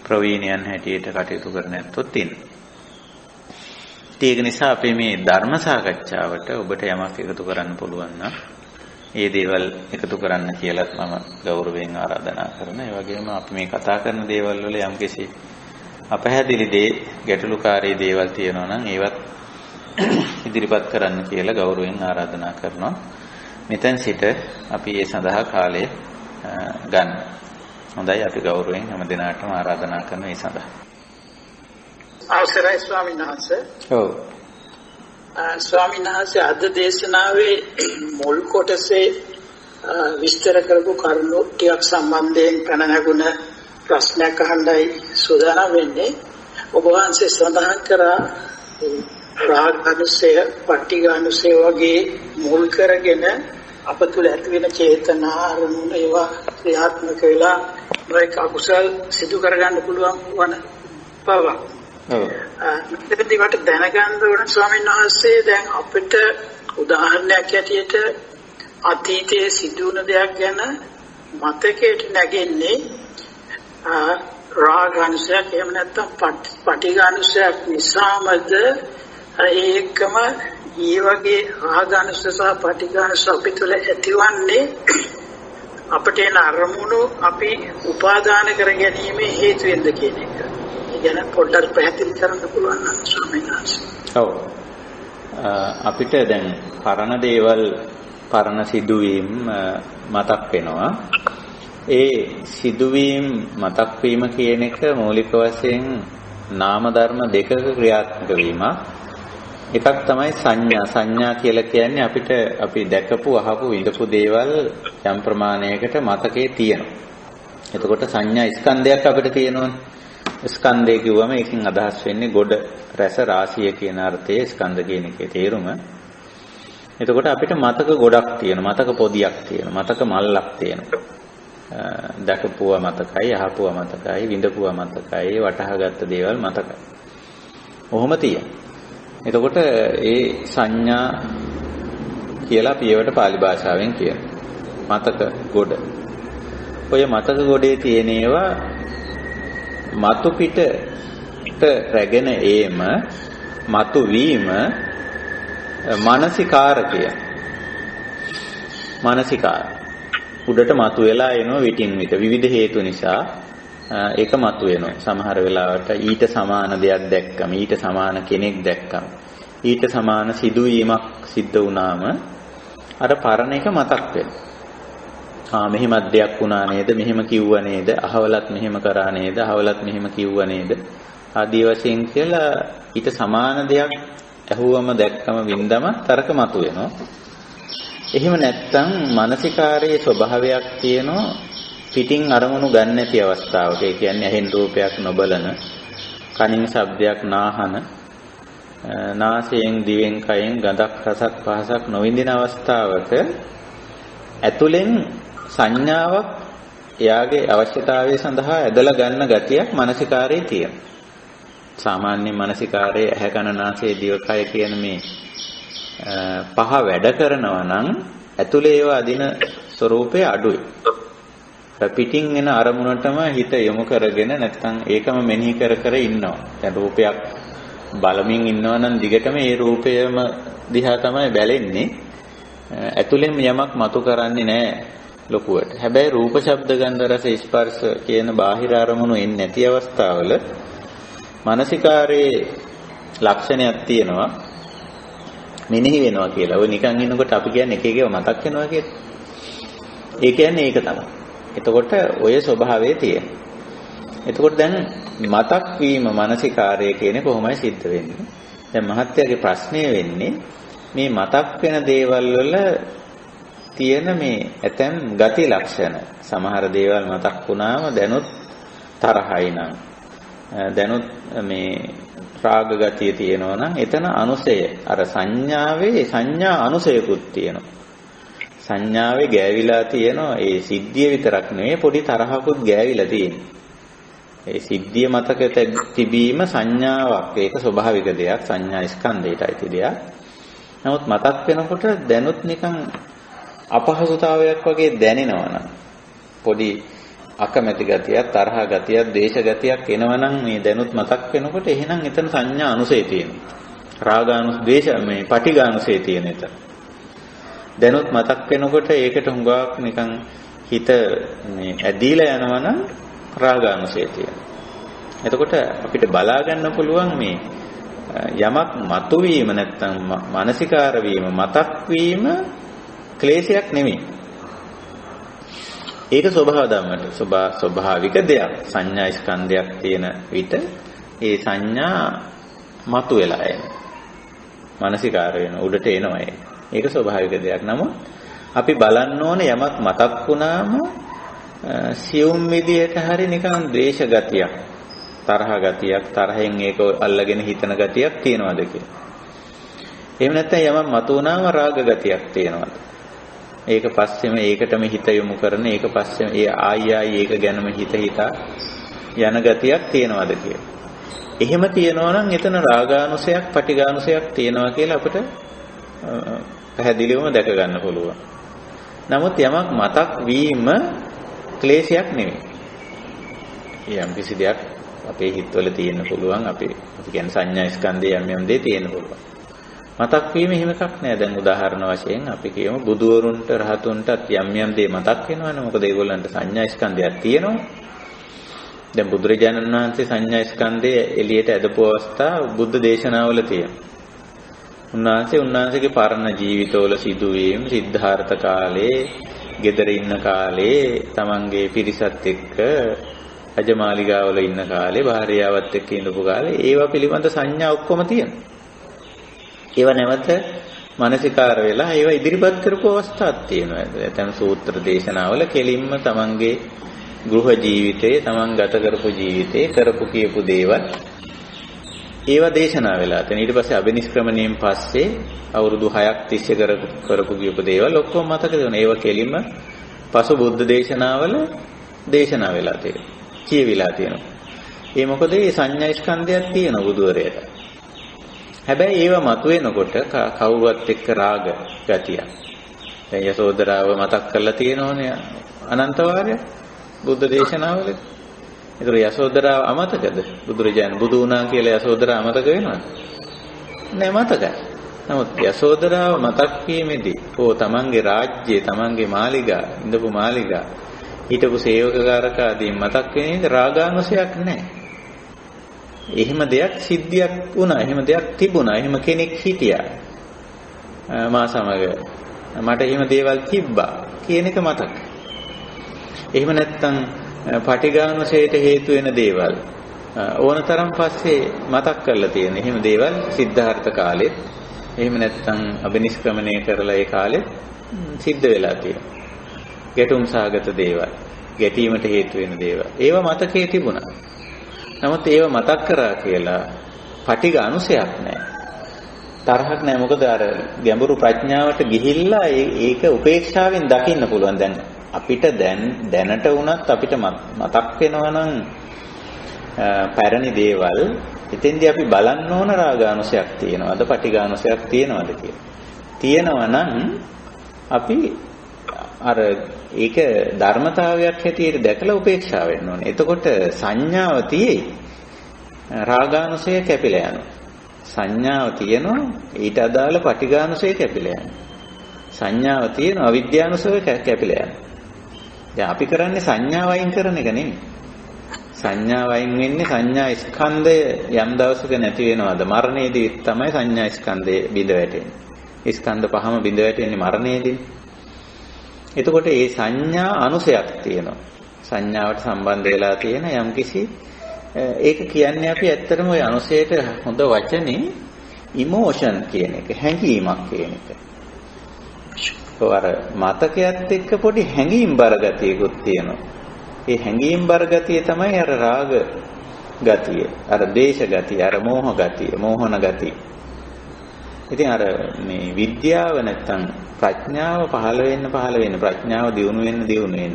ප්‍රවීණයන් හැටියට කටයුතු කරන ඇත්තොත් ඉන්නවා. ඒක නිසා අපි මේ ධර්ම සාකච්ඡාවට ඔබට යමක් එකතු කරන්න පුළුවන් නම් ඒ දේවල් එකතු කරන්න කියලාත් මම ගෞරවයෙන් ආරාධනා කරනවා. ඒ වගේම අපි මේ කතා කරන දේවල් වල යම්කිසි අපහැදිලි දේ, ගැටලුකාරී දේවල් තියෙනවා නම් ඒවත් ඉදිරිපත් කරන්න කියලා ගෞරවයෙන් ආරාධනා කරනවා. මෙතෙන් සිට අපි ඒ සඳහා කාලය ගන්න. හොඳයි, අපි ගෞරවයෙන් හැම දිනාටම ආරාධනා කරන ඒ සඳහා. අවසරයි ස්වාමීන් වහන්සේ. ඔව්. ස්වාමීන් වහන්සේ අද දේශනාවේ මුල් කොටසේ විස්තර කරපු කරුණු ටිකක් සම්බන්ධයෙන් පැන නැගුණ ප්‍රශ්නයක් අහන්නයි සූදානම් වෙන්නේ. ඔබ වහන්සේ සඳහන් කරා රාගානුසය, පටිඝානුසය වගේ මුල් කරගෙන අප තුළ ඇති වෙන චේතනා අරමුණ ඒවා ක්‍රියාත්මක වෙලා මේක අකුසල් සිදු කරගන්න පුළුවන් වන බව. මෙතනදී මට දැනගන්න ඕන ස්වාමීන් වහන්සේ, දැන් අපිට උදාහරණයක් ඇටියට අතීතයේ සිදු වුණ දෙයක් ගැන මතකයට නැගෙන්නේ රාගානුසයක් එහෙම නැත්නම් පටිඝානුසයක් නිසාමද ඒකම ඒ වගේ රාගානුසය සහ පටිඝානුසය අපිට ඇතිවන්නේ අපට එන අරමුණු අපි උපාදාන කර ගැනීම හේතු වෙනද කියන එක. ඒ ගැන පොඩ්ඩක් පැහැදිලි කරන්න පුළුවන් නම් ස්වාමීන් වහන්සේ. ඔව්. අපිට දැන් පරණ දේවල්, පරණ සිදුවීම් මතක් වෙනවා. ඒ සිදුවීම් මතක් වීම කියන එක මූලික වශයෙන් නාම ධර්ම දෙකක ක්‍රියාත්මක වීම. එකක් තමයි සංඥා කියලා කියන්නේ අපිට අපි දැකපු, අහපු, විඳපු දේවල් යම් ප්‍රමාණයකට මතකේ තියෙනවා. එතකොට සංඥා ස්කන්ධයක් අපිට තියෙනවනේ. ස්කන්ධය කිව්වම ඒකෙන් අදහස් වෙන්නේ ගොඩ, රස, රාශිය කියන අර්ථයේ ස්කන්ධ කියන එකේ තේරුම. එතකොට අපිට මතක ගොඩක් තියෙනවා, මතක පොදියක් තියෙනවා, මතක මල්ලක් තියෙනවා. දැකපුවා මතකයි, අහපුවා මතකයි, විඳපුවා මතකයි, වටහාගත්ත දේවල් මතකයි. ඔහොම තියෙනවා. එතකොට ඒ සංඥා කියලා පියවට පාලි භාෂාවෙන් කියනවා. මතක ගොඩ. ඔය මතක ගොඩේ තියෙන ඒවා මතු පිටට රැගෙන ඒම, මතු වීම මානසිකාරකය. මානසිකාර උඩට මතුවලා එනවා විටින් විට විවිධ හේතු නිසා ඒක මතුවෙනවා. සමහර වෙලාවට ඊට සමාන දෙයක් දැක්කම, ඊට සමාන කෙනෙක් දැක්කම, ඊට සමාන සිදුවීමක් සිද්ධ වුණාම අර පරණ එක මතක් වෙනවා. මෙහෙමත් දෙයක් වුණා නේද, මෙහෙම කිව්වා නේද, අහවලත් මෙහෙම කරා නේද, අහවලත් මෙහෙම කිව්වා නේද ආදී වශයෙන් කියලා ඊට සමාන දෙයක් ඇහුවම දැක්කම වින්දම තරක මතුවෙනවා. එහෙම නැත්නම් මානසිකාරයේ ස්වභාවයක් තියෙනවා පිටින් අරමුණු ගන්න නැති අවස්ථාවක. ඒ කියන්නේ ඇහෙන් රූපයක් නොබලන, කනින් ශබ්දයක් නාහන, නාසයෙන් දිවෙන් කයෙන් ගඳක් රසක් පහසක් නොවිඳින අවස්ථාවක ඇතුලෙන් සංඥාවක් එයාගේ අවශ්‍යතාවය සඳහා ඇදලා ගන්න ගතියක් මානසිකාරයේ තියෙනවා. සාමාන්‍ය මානසිකාරයේ ඇහැ කන නාසය දිව කය කියන මේ පහ වැඩ කරනවා නම් ඇතුලේ ඒවා අදින ස්වરૂපය අඩුයි. පිටින් එන අරමුණටම හිත යොමු කරගෙන නැත්නම් ඒකම මෙනෙහි කර කර ඉන්නවා. දැන් රූපයක් බලමින් ඉන්නවා නම් දිගටම ඒ රූපයම දිහා තමයි බැලෙන්නේ. ඇතුලෙන් යමක් මතු කරන්නේ නැහැ ලොකුවට. හැබැයි රූප, ශබ්ද, ගන්ධ, රස, ස්පර්ශ කියන බාහිර අරමුණු එන්නේ නැති අවස්ථාවල මානසිකාරයේ ලක්ෂණයක් තියෙනවා. මෙනෙහි වෙනවා කියලා. ඔය නිකන් ඉන්නකොට අපි කියන්නේ එක එකව මතක් වෙනවා කියලා. ඒ කියන්නේ ඒක තමයි. එතකොට ඔය ස්වභාවයේ තියෙන. එතකොට දැන් මතක් වීම මානසිකාරය කියන්නේ කොහොමයි සිද්ධ වෙන්නේ? දැන් මහත්යාගේ ප්‍රශ්නය වෙන්නේ මේ මතක් වෙන දේවල් වල තියෙන මේ ඇතැම් ගති ලක්ෂණ. සමහර දේවල් මතක් වුණාම දැනුත් තරහයි නම්, දැනුත් මේ රාග ගතිය තියෙනවා නම් එතන අනුසය, අර සංඥාවේ සංඥා අනුසයකුත් තියෙනවා. සංඥාවේ ගෑවිලා තියෙනවා. ඒ සිද්ධිය විතරක් නෙවෙයි පොඩි තරහකුත් ගෑවිලා තියෙනවා. ඒ සිද්ධිය මතක තිබීම සංඥාවක්. ඒක ස්වභාවික දෙයක්. සංඥා ස්කන්ධයට අයිති දෙයක්. නමුත් මතක් වෙනකොට දැනුත් නිකන් අපහසුතාවයක් වගේ දැනෙනවා නම්, පොඩි අකමැති ගතියක්, තරහ ගතියක්, ද්වේෂ ගතියක් එනවනම් මේ දැනුත් මතක් වෙනකොට එහෙනම් එතන සංඥා අනුසය තියෙනවා. රාගානුස, ද්වේෂ මේ පටිඝානුසය තියෙන එතන. දැනුත් මතක් වෙනකොට ඒකට හුඟක් නිකන් හිත මේ ඇදීලා යනවනම් රාගානුසය තියෙනවා. එතකොට අපිට බලා ගන්න පුළුවන් මේ යමක් මතුවීම නැත්තම් මානසිකාර වීම, මතක් වීම ක්ලේශයක් නෙමෙයි. ඒක ස්වභාව ධර්මයට ස්වභාවික දෙයක්. සංඥා ස්කන්ධයක් තියෙන විට ඒ සංඥා මතුවලා එනවා. මානසිකාර වෙන උඩට එනවා ඒක. ඒක ස්වභාවික දෙයක්. නමුත් අපි බලන්න ඕනේ යමක් මතක් වුණාම සියුම් විදියට හරි නිකන් ද්වේෂ ගතියක්, තරහ ගතියක්, තරහෙන් ඒක අල්ලගෙන හිතන ගතියක් තියනවාද කියලා. එහෙම නැත්නම් යමක් මතු වුණාම රාග ගතියක් තියනවාද? ඒක පස්සෙම ඒකටම හිත යොමු කරන, ඒක පස්සෙම ඒ ආයි ඒක ගැනම හිත හිතා යන ගතියක් තියනවාද කියලා. එහෙම තියනවා නම් එතන රාගානුසයක්, පටිඝානුසයක් තියනවා කියලා අපිට පැහැදිලිවම දැක ගන්න පුළුවන්. නමුත් යමක් මතක් වීම ක්ලේශයක් නෙවෙයි. යම් කිසි දෙයක් අපේ හිතවල තියෙන්න පුළුවන්. අපි කියන්නේ සංඥා ස්කන්ධය යම් දේ තියෙන්න පුළුවන්. මතක් වීම එහෙම එකක් නෑ. දැන් උදාහරණ වශයෙන් අපි කියමු බුදුවරුන්ට, රහතුන්ටත් යම් දේ මතක් වෙනවනේ. මොකද ඒගොල්ලන්ට සංඥා ස්කන්ධයක් තියෙනවා. දැන් බුදුරජාණන් වහන්සේ සංඥා ස්කන්ධය එළියට ඇදපු අවස්ථා බුද්ධ දේශනාවල තියෙනවා. උන්වහන්සේගේ පරණ ජීවිතවල සිදුවීම්, සිද්ධාර්ථ කාලේ, ගෙදර ඉන්න කාලේ, තමන්ගේ පිරිසත් එක්ක රජමාලිගාවල ඉන්න කාලේ, භාර්යාවත් එක්ක ඉඳපු කාලේ, ඒවා පිළිබඳ සංඥා ඔක්කොම තියෙනවා. ඒවා නැවත මානසිකාර වෙලා ඒවා ඉදිරිපත් කරපු අවස්ථාවක් තියෙනවා. දැන් සූත්‍ර දේශනාවල කෙලින්ම තමන්ගේ ගෘහ ජීවිතයේ, තමන් ගත කරපු ජීවිතේ කරපු කියපු දේවල් ඒවා දේශනා වෙලා තියෙනවා. ඊට පස්සේ අබිනිෂ්ක්‍රමණයෙන් පස්සේ අවුරුදු 6ක් තිස්සේ කරපු කියපු දේවල් ඔක්කොම මතක තියෙනවා. ඒවා කෙලින්ම පසු බුද්ධ දේශනාවල දේශනා වෙලා තියෙනවා. කියවිලා තියෙනවා. ඒ මොකද මේ සංඥා ස්කන්ධයක් තියෙන බුදුවරයට. හැබැයි ඒව මතුවෙනකොට කවුරුවත් එක්ක රාග ගතිය. දැන් යසෝදරාව මතක් කරලා තියෙනෝනේ අනන්ත වාරයක් බුද්ධ දේශනාවල. ඒතර යසෝදරාව අමතකද? බුදුරජාණන් බුදු වුණා කියලා යසෝදරාව අමතක වෙනවද? නෑ මතකයි. නමුත් යසෝදරාව මතක් වීමේදී තමන්ගේ රාජ්‍යය, තමන්ගේ මාලිගා, ඉඳපු මාලිගා, හිටපු සේවකකාරක ආදී මතක් වෙන්නේ රාගානුසයක් නැහැ. එහෙම දෙයක් සිද්ධියක් වුණා, එහෙම දෙයක් තිබුණා, එහෙම කෙනෙක් හිටියා මා සමග, මට එහෙම දේවල් තිබ්බා කියන එක මතක්. එහෙම නැත්නම් පටිඝානුසයට හේතු වෙන දේවල් ඕනතරම් පස්සේ මතක් කරලා තියෙන. එහෙම දේවල් සිද්ධාර්ථ කාලෙත්, එහෙම නැත්නම් අබිනිෂ්ක්‍රමණය කරලා ඒ කාලෙත් සිද්ධ වෙලා තියෙනවා. ගැටුම් සාගත දේවල්, ගැටීමට හේතු වෙන දේවල්. ඒවා මතකයේ තිබුණා. නමුත් ඒවා මතක් කරා කියලා පටිඝානුසයක් නැහැ. තරහක් නැහැ. මොකද අර ගැඹුරු ප්‍රඥාවට ගිහිල්ලා ඒක උපේක්ෂාවෙන් දකින්න පුළුවන්. දැන් අපිට දැනට වුණත් අපිට මතක් වෙනවා නම් පැරණි දේවල්, එතෙන්දී අපි බලන්න ඕන රාගානුසයක් තියෙනවද, පටිඝානුසයක් තියෙනවද කියලා. තියෙනවා නම් අපි අර ඒක ධර්මතාවයක් හැටියට දැකලා උපේක්ෂා වෙන්න ඕනේ. එතකොට සංඥාව තියෙයි, රාගානුසය කැපිලා යනවා. සංඥාව තියෙනවා, ඊට අදාළ පටිඝානුසය කැපිලා යනවා. සංඥාව තියෙනවා, අවිද්‍යානුසය කැපිලා යනවා. දැන් අපි කරන්නේ සංඥාව අයින් කරන එක නෙමෙයි. සංඥාව අයින් වෙන්නේ සංඥා ස්කන්ධය යම් දවසක නැති වෙනවද? මරණයේදී තමයි සංඥා ස්කන්ධය බිඳ වැටෙන්නේ. ස්කන්ධ පහම බිඳ වැටෙන්නේ මරණයේදී. එතකොට මේ සංඥා අනුසයක් තියෙනවා. සංඥාවට සම්බන්ධ වෙලා තියෙන යම්කිසි, ඒක කියන්නේ අපි ඇත්තටම ওই අනුසයට හොඳ වචනේ ඉමෝෂන් කියන එක, හැඟීමක් කියන එක. අර මතකයත් එක්ක පොඩි හැඟීම් බර ගතියකුත් තියෙනවා. ඒ හැඟීම් බර ගතිය තමයි අර රාග ගතිය, අර දේශ ගතිය, අර මෝහ ගතිය, මෝහන ගතිය. ඉතින් අර මේ විද්‍යාව නැත්තම් ප්‍රඥාව පහළ වෙන්න ප්‍රඥාව දියුණු වෙන්න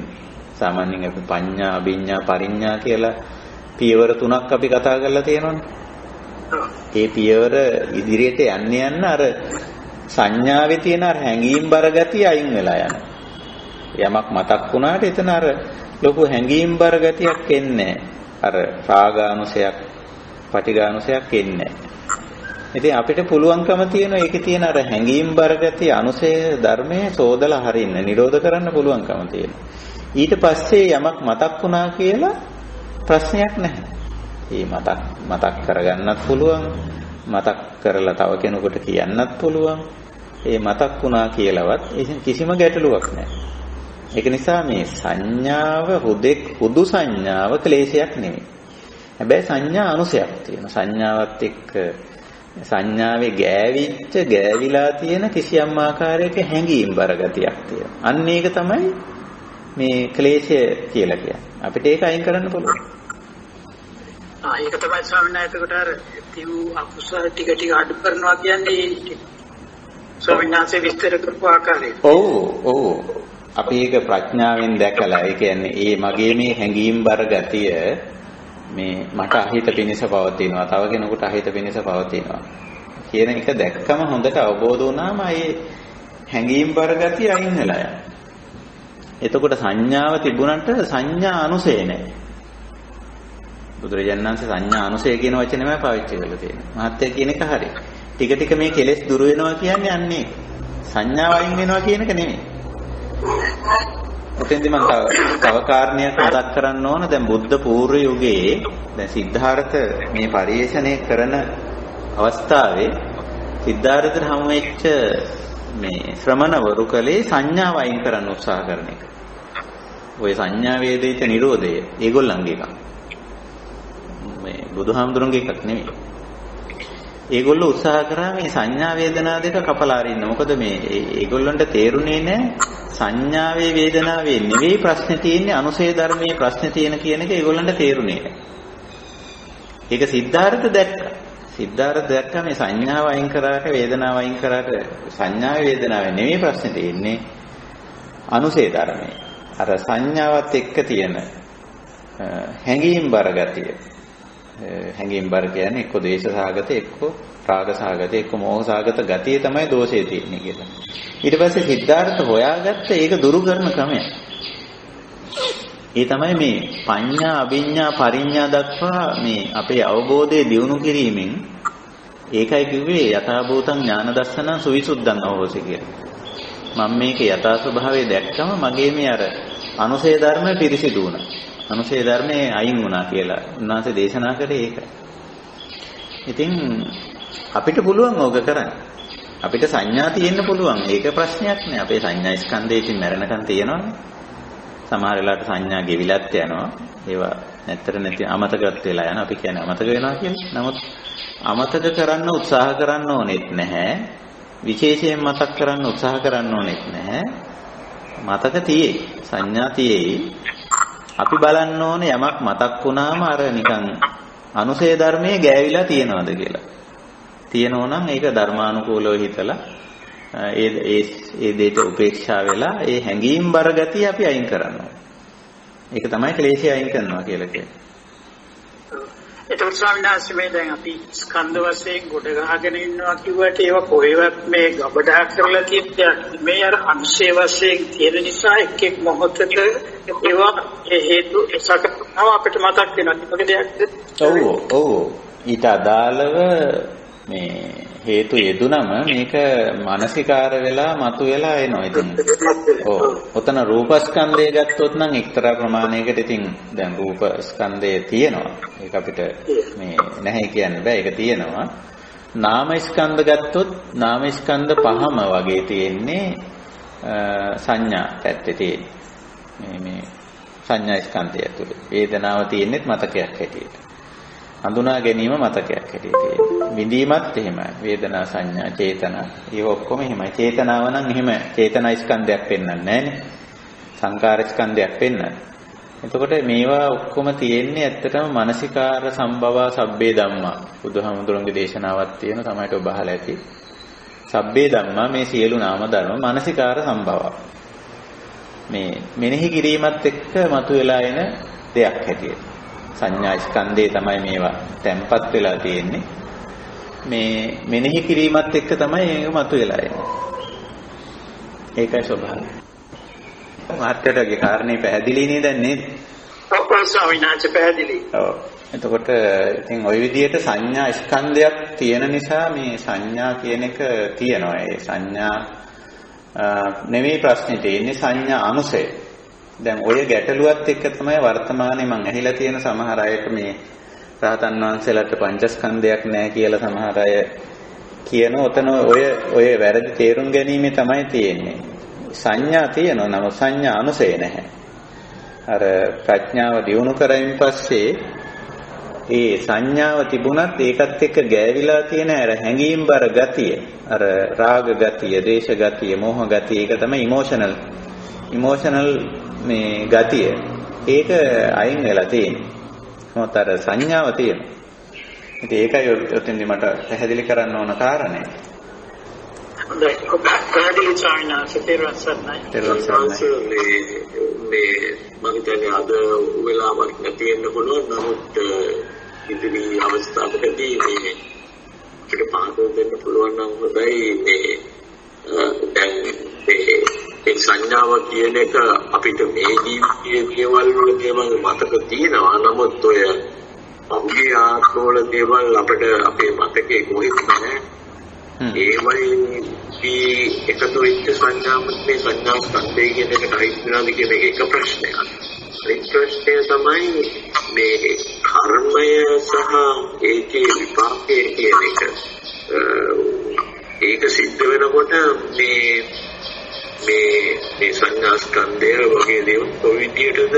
සාමාන්‍යයෙන් අපි පඤ්ඤා, අභිඥා, පරිඥා කියලා පියවර 3ක් අපි කතා කරලා තියෙනවනේ. ඒ පියවර ඉදිරියට යන්න අර සංඥාවේ තියෙන අර හැඟීම් බර ගතිය අයින් වෙලා යනවා. යමක් මතක් වුණාට එතන අර ලොකු හැඟීම් බර ගතියක් එන්නේ අර රාගානුසයක්, පටිඝානුසයක් එන්නේ. ඉතින් අපිට පුළුවන්කම තියෙන ඒකේ තියෙන අර හැඟීම් බර ගතිය අනුසය ධර්මයේ සෝදලා හරින්න, නිරෝධ කරන්න පුළුවන්කම තියෙන. ඊට පස්සේ යමක් මතක් වුණා කියලා ප්‍රශ්නයක් නැහැ. ඒ මතක් කරගන්නත් පුළුවන්, මතක් කරලා තව කෙනෙකුට කියන්නත් පුළුවන්. ඒ මතක් වුණා කියලාවත් කිසිම ගැටලුවක් නැහැ. ඒක නිසා මේ සංඥාව හුදු සංඥාව ක්ලේශයක් නෙමෙයි. හැබැයි සංඥා අනුසයක් තියෙනවා. සංඥාවත් එක්ක සංඥාවේ ගෑවිලා තියෙන කිසියම් ආකාරයක හැඟීම් බර ගතියක් තියෙනවා. අන්න ඒක තමයි මේ ක්ලේශය කියලා කියන්නේ. අපිට ඒක අයින් කරන්න පුළුවන්. ඒක තමයි ස්වාමීන් වහන්සේ කොට අර තියු අකුසල ටික අඩු කරනවා කියන්නේ ස්වාමීන් වහන්සේ විස්තර කරපු ආකාරය. ඔව්. අපි ඒක ප්‍රඥාවෙන් දැකලා, ඒ කියන්නේ ඒ මගේ මේ හැඟීම් බර ගතිය මේ මට අහිත පිණිස පවතිනවා, තව කෙනෙකුට අහිත පිණිස පවතිනවා කියන එක දැක්කම හොඳට අවබෝධ වුණාම ඒ හැඟීම් බර ගතිය අයින් වෙලා යනවා. එතකොට සංඥාව තිබුණාට සංඥා අනුසය නැහැ. බුදුරජාණන් වහන්සේ සංඥා අනුසය කියන වචනයම පාවිච්චි කරලා තියෙනවා. මහත්ය කියන එක හරි. ටික ටික මේ කෙලෙස් දුරු වෙනවා කියන්නේ අන්නේ සංඥාව අයින් වෙනවා කියන එක නෙමෙයි. ඔතෙන්දි මම තව කාරණයක් මතක් කරන්න ඕන. දැන් බුද්ධ පූර්ව යුගයේ දැන් සිද්ධාර්ථ මේ පරිේශණය කරන අවස්ථාවේ සිද්ධාර්ථට හමු වෙච්ච මේ ශ්‍රමණවරු කලේ සංඥාව අයින් කරන්න උත්සාහ කරන එක. ওই සංඥා වේදිත නිරෝධය ඒගොල්ලන්ගේ එකක්. මේ බුදුහාමුදුරන්ගේ එකක් නෙමෙයි. ඒගොල්ලෝ උත්සාහ කරා මේ සංඥා වේදනා දෙක කපලා අරින්න. මොකද මේ ඒගොල්ලන්ට තේරුනේ නැහැ සංඥාවේ වේදනාවේ නෙවෙයි ප්‍රශ්නේ තියෙන්නේ, අනුසය ධර්මයේ ප්‍රශ්නේ තියෙන කියන එක ඒගොල්ලන්ට තේරුනේ නැහැ. ඒක සිද්ධාර්ථ දැක්කා. සිද්ධාර්ථ දැක්කා මේ සංඥාව අයින් කරාට වේදනාව අයින් කරාට සංඥාවේ වේදනාවේ නෙවෙයි ප්‍රශ්නේ තියෙන්නේ, අනුසය ධර්මයේ. අර සංඥාවත් එක්ක තියෙන හැඟීම් බර ගතිය. හැඟීම් බර කියන්නේ එක්ක ද්වේෂ සහගත, එක්ක රාග සහගත, එක්ක මෝහ සහගත ගතිය තමයි දෝෂයේ තියෙන්නේ කියලා. ඊට පස්සේ සිද්ධාර්ථ හොයාගත්ත ඒක දුරු කරන ක්‍රමය. ඒ තමයි මේ පඤ්ඤා, අභිඥා, පරිඥා දක්වා මේ අපේ අවබෝධය දියුණු කිරීමෙන් ඒකයි කිව්වේ යථා භූතං ඥාන දස්සනං සුවිසුද්ධං අවෝසි කියලා. මම මේක යථා ස්වභාවය දැක්කම මගේ මේ අර අනුසය ධර්ම පිරිසිදු වුණා. අනුසය ධර්මයේ අයින් වුණා කියලා උන්වහන්සේ දේශනා කරේ ඒකයි. ඉතින් අපිට පුළුවන් ඕක කරන්න. අපිට සංඥා තියෙන්න පුළුවන්. ඒක ප්‍රශ්නයක් නෑ. අපේ සංඥා ස්කන්ධේ ඉතින් මරණකම් තියෙනවනේ. සමහර වෙලාවට සංඥා ගෙවිලත් යනවා. ඒවා නැත්තර නැති අමතකවත් වෙලා යනවා. අපි කියන්නේ අමතක වෙනවා කියලා. නමුත් අමතක කරන්න උත්සාහ කරන්න ඕනෙත් නැහැ. විශේෂයෙන් මතක් කරන්න උත්සාහ කරන්න ඕනෙත් නැහැ. මතක තියෙයි. සංඥා තියෙයි. අපි බලන්න ඕනේ යමක් මතක් වුණාම අර නිකන් අනුසය ධර්මයේ ගෑවිලා තියෙනවද කියලා. තියෙනෝ නම් ඒක ධර්මානුකූලව හිතලා ඒ දෙයට උපේක්ෂා වෙලා ඒ හැඟීම් බර ගතිය අපි අයින් කරනවා. ඒක තමයි ක්ලේශය අයින් කරනවා කියලා කියන්නේ. ඒතකොට ස්වාමීන් වහන්සේ මේ දැන් අපි ස්කන්ධ වශයෙන් ගොඩ ගහගෙන ඉන්නවා කිව්වට ඒවා කොහෙවත් මේ ගබඩා කරලා තියෙන්නේ මේ අර අංශය වශයෙන් තියෙන නිසා එක් මොහොතක ඒවා හේතු සකස්ව අපිට මතක් වෙනවා. ඒක දෙයක්ද? ඔව්. ඊට අදාළව මේ හේතු යෙදුනම මේක මානසිකාර වෙලා මතුවෙලා එනවා. ඉතින් ඔතන රූපස්කන්ධය ගත්තොත් නම් එක්තරා ප්‍රමාණයකට ඉතින් දැන් රූපස්කන්ධය තියෙනවා. ඒක අපිට මේ නැහැ කියන්න බෑ. ඒක තියෙනවා. නාමස්කන්ධ ගත්තොත් නාමස්කන්ධ පහම වගේ තියෙන්නේ සංඥා පැත්තේ තියෙන්නේ. මේ සංඥා ස්කන්ධය ඇතුලේ. වේදනාව තියෙන්නේත් මතකයක් හැටියට. හඳුනා ගැනීම මතකයක් හැටියට. විඳීමත් එහෙමයි. වේදනා සංඥා චේතනා ඒව ඔක්කොම එහෙමයි. චේතනාව නම් එහෙම චේතනා ස්කන්ධයක් පෙන්වන්නේ නැහැනේ. සංකාර ස්කන්ධයක් පෙන්වන්නේ. එතකොට මේවා ඔක්කොම තියෙන්නේ ඇත්තටම මානසිකාර සම්භවා සබ්බේ ධම්මා. බුදුහාමුදුරන්ගේ දේශනාවක් තියෙන තමයිට ඔබ අහලා ඇති. සබ්බේ ධම්මා මේ සියලු නාම ධර්ම මානසිකාර සම්භවා. මේ මෙනෙහි කිරීමත් එක්ක මතුවලා එන දෙයක් හැටියට. සංඥා ස්කන්ධේ තමයි මේවා තැම්පත් වෙලා තියෙන්නේ. මේ මෙනෙහි කිරීමත් එක්ක තමයි ඒක මතුවලා එන්නේ. ඒකයි ස්වභාවය. මාත්‍යටගේ කාරණේ පැහැදිලි නේද නේද? ඔව් ස්වාමීන් වහන්සේ පැහැදිලි. ඔව්. එතකොට ඉතින් ওই විදිහට සංඥා ස්කන්ධයක් තියෙන නිසා මේ සංඥා කියන එක තියෙනවා. ඒ සංඥා නෙමෙයි ප්‍රශ්නේ තියෙන්නේ සංඥා අනුසය. දැන් ඔය ගැටලුවත් එක්ක තමයි වර්තමානයේ මම ඇහිලා තියෙන සමහර අයට මේ රහතන් වහන්සේලාට පංචස්කන්ධයක් නැහැ කියලා සමහර අය කියන ඔතන ඔය වැරදි තේරුම් ගැනීම තමයි තියෙන්නේ. සංඥා තියෙනවා නම් සංඥා අනුසය නැහැ. අර ප්‍රඥාව දියුණු කරයින් පස්සේ ඒ සංඥාව තිබුණත් ඒකත් එක්ක ගෑවිලා තියෙන අර හැඟීම් බර ගතිය, අර රාග ගතිය, දේශ ගතිය, මෝහ ගතිය, ඒක තමයි ඉමෝෂනල් මේ ගතිය. ඒක අයින් වෙලා තියෙන්නේ. මොකද අර සංඥාව තියෙනවා. ඉතින් ඒකයි ඔතෙන්දි මට පැහැදිලි කරන්න ඕන කාරණේ. හොඳයි. පැහැදිලි මේ මම හිතන්නේ අද වෙලාවක් නැති වෙන්න පුළුවන්. නමුත් ඉදිරි අවස්ථාවකදී මේ අපිට පාඩම් දෙන්න පුළුවන් නම් හොඳයි. මේ දැන් මේ සංඥාව කියන එක අපිට මේ ජීවිතයේ දේවල් වල දේවල් මතක තියෙනවා. නමුත් ඔය අපේ ආත්මවල දේවල් අපිට අපේ මතකේ කොහෙත් නැහැ. ඒ වගේ එකතු වෙච්ච සංඥාවත් මේ සංඥා ස්කන්ධය කියන එකට අයිති වෙනවද කියන එක ප්‍රශ්නයක්. අනිත් ප්‍රශ්නය තමයි මේ කර්මය සහ ඒකේ විපාකය කියන එක. ඒක සිද්ධ වෙනකොට මේ සංඥා ස්කන්ධය වගේ දේවල් කොයි විදියටද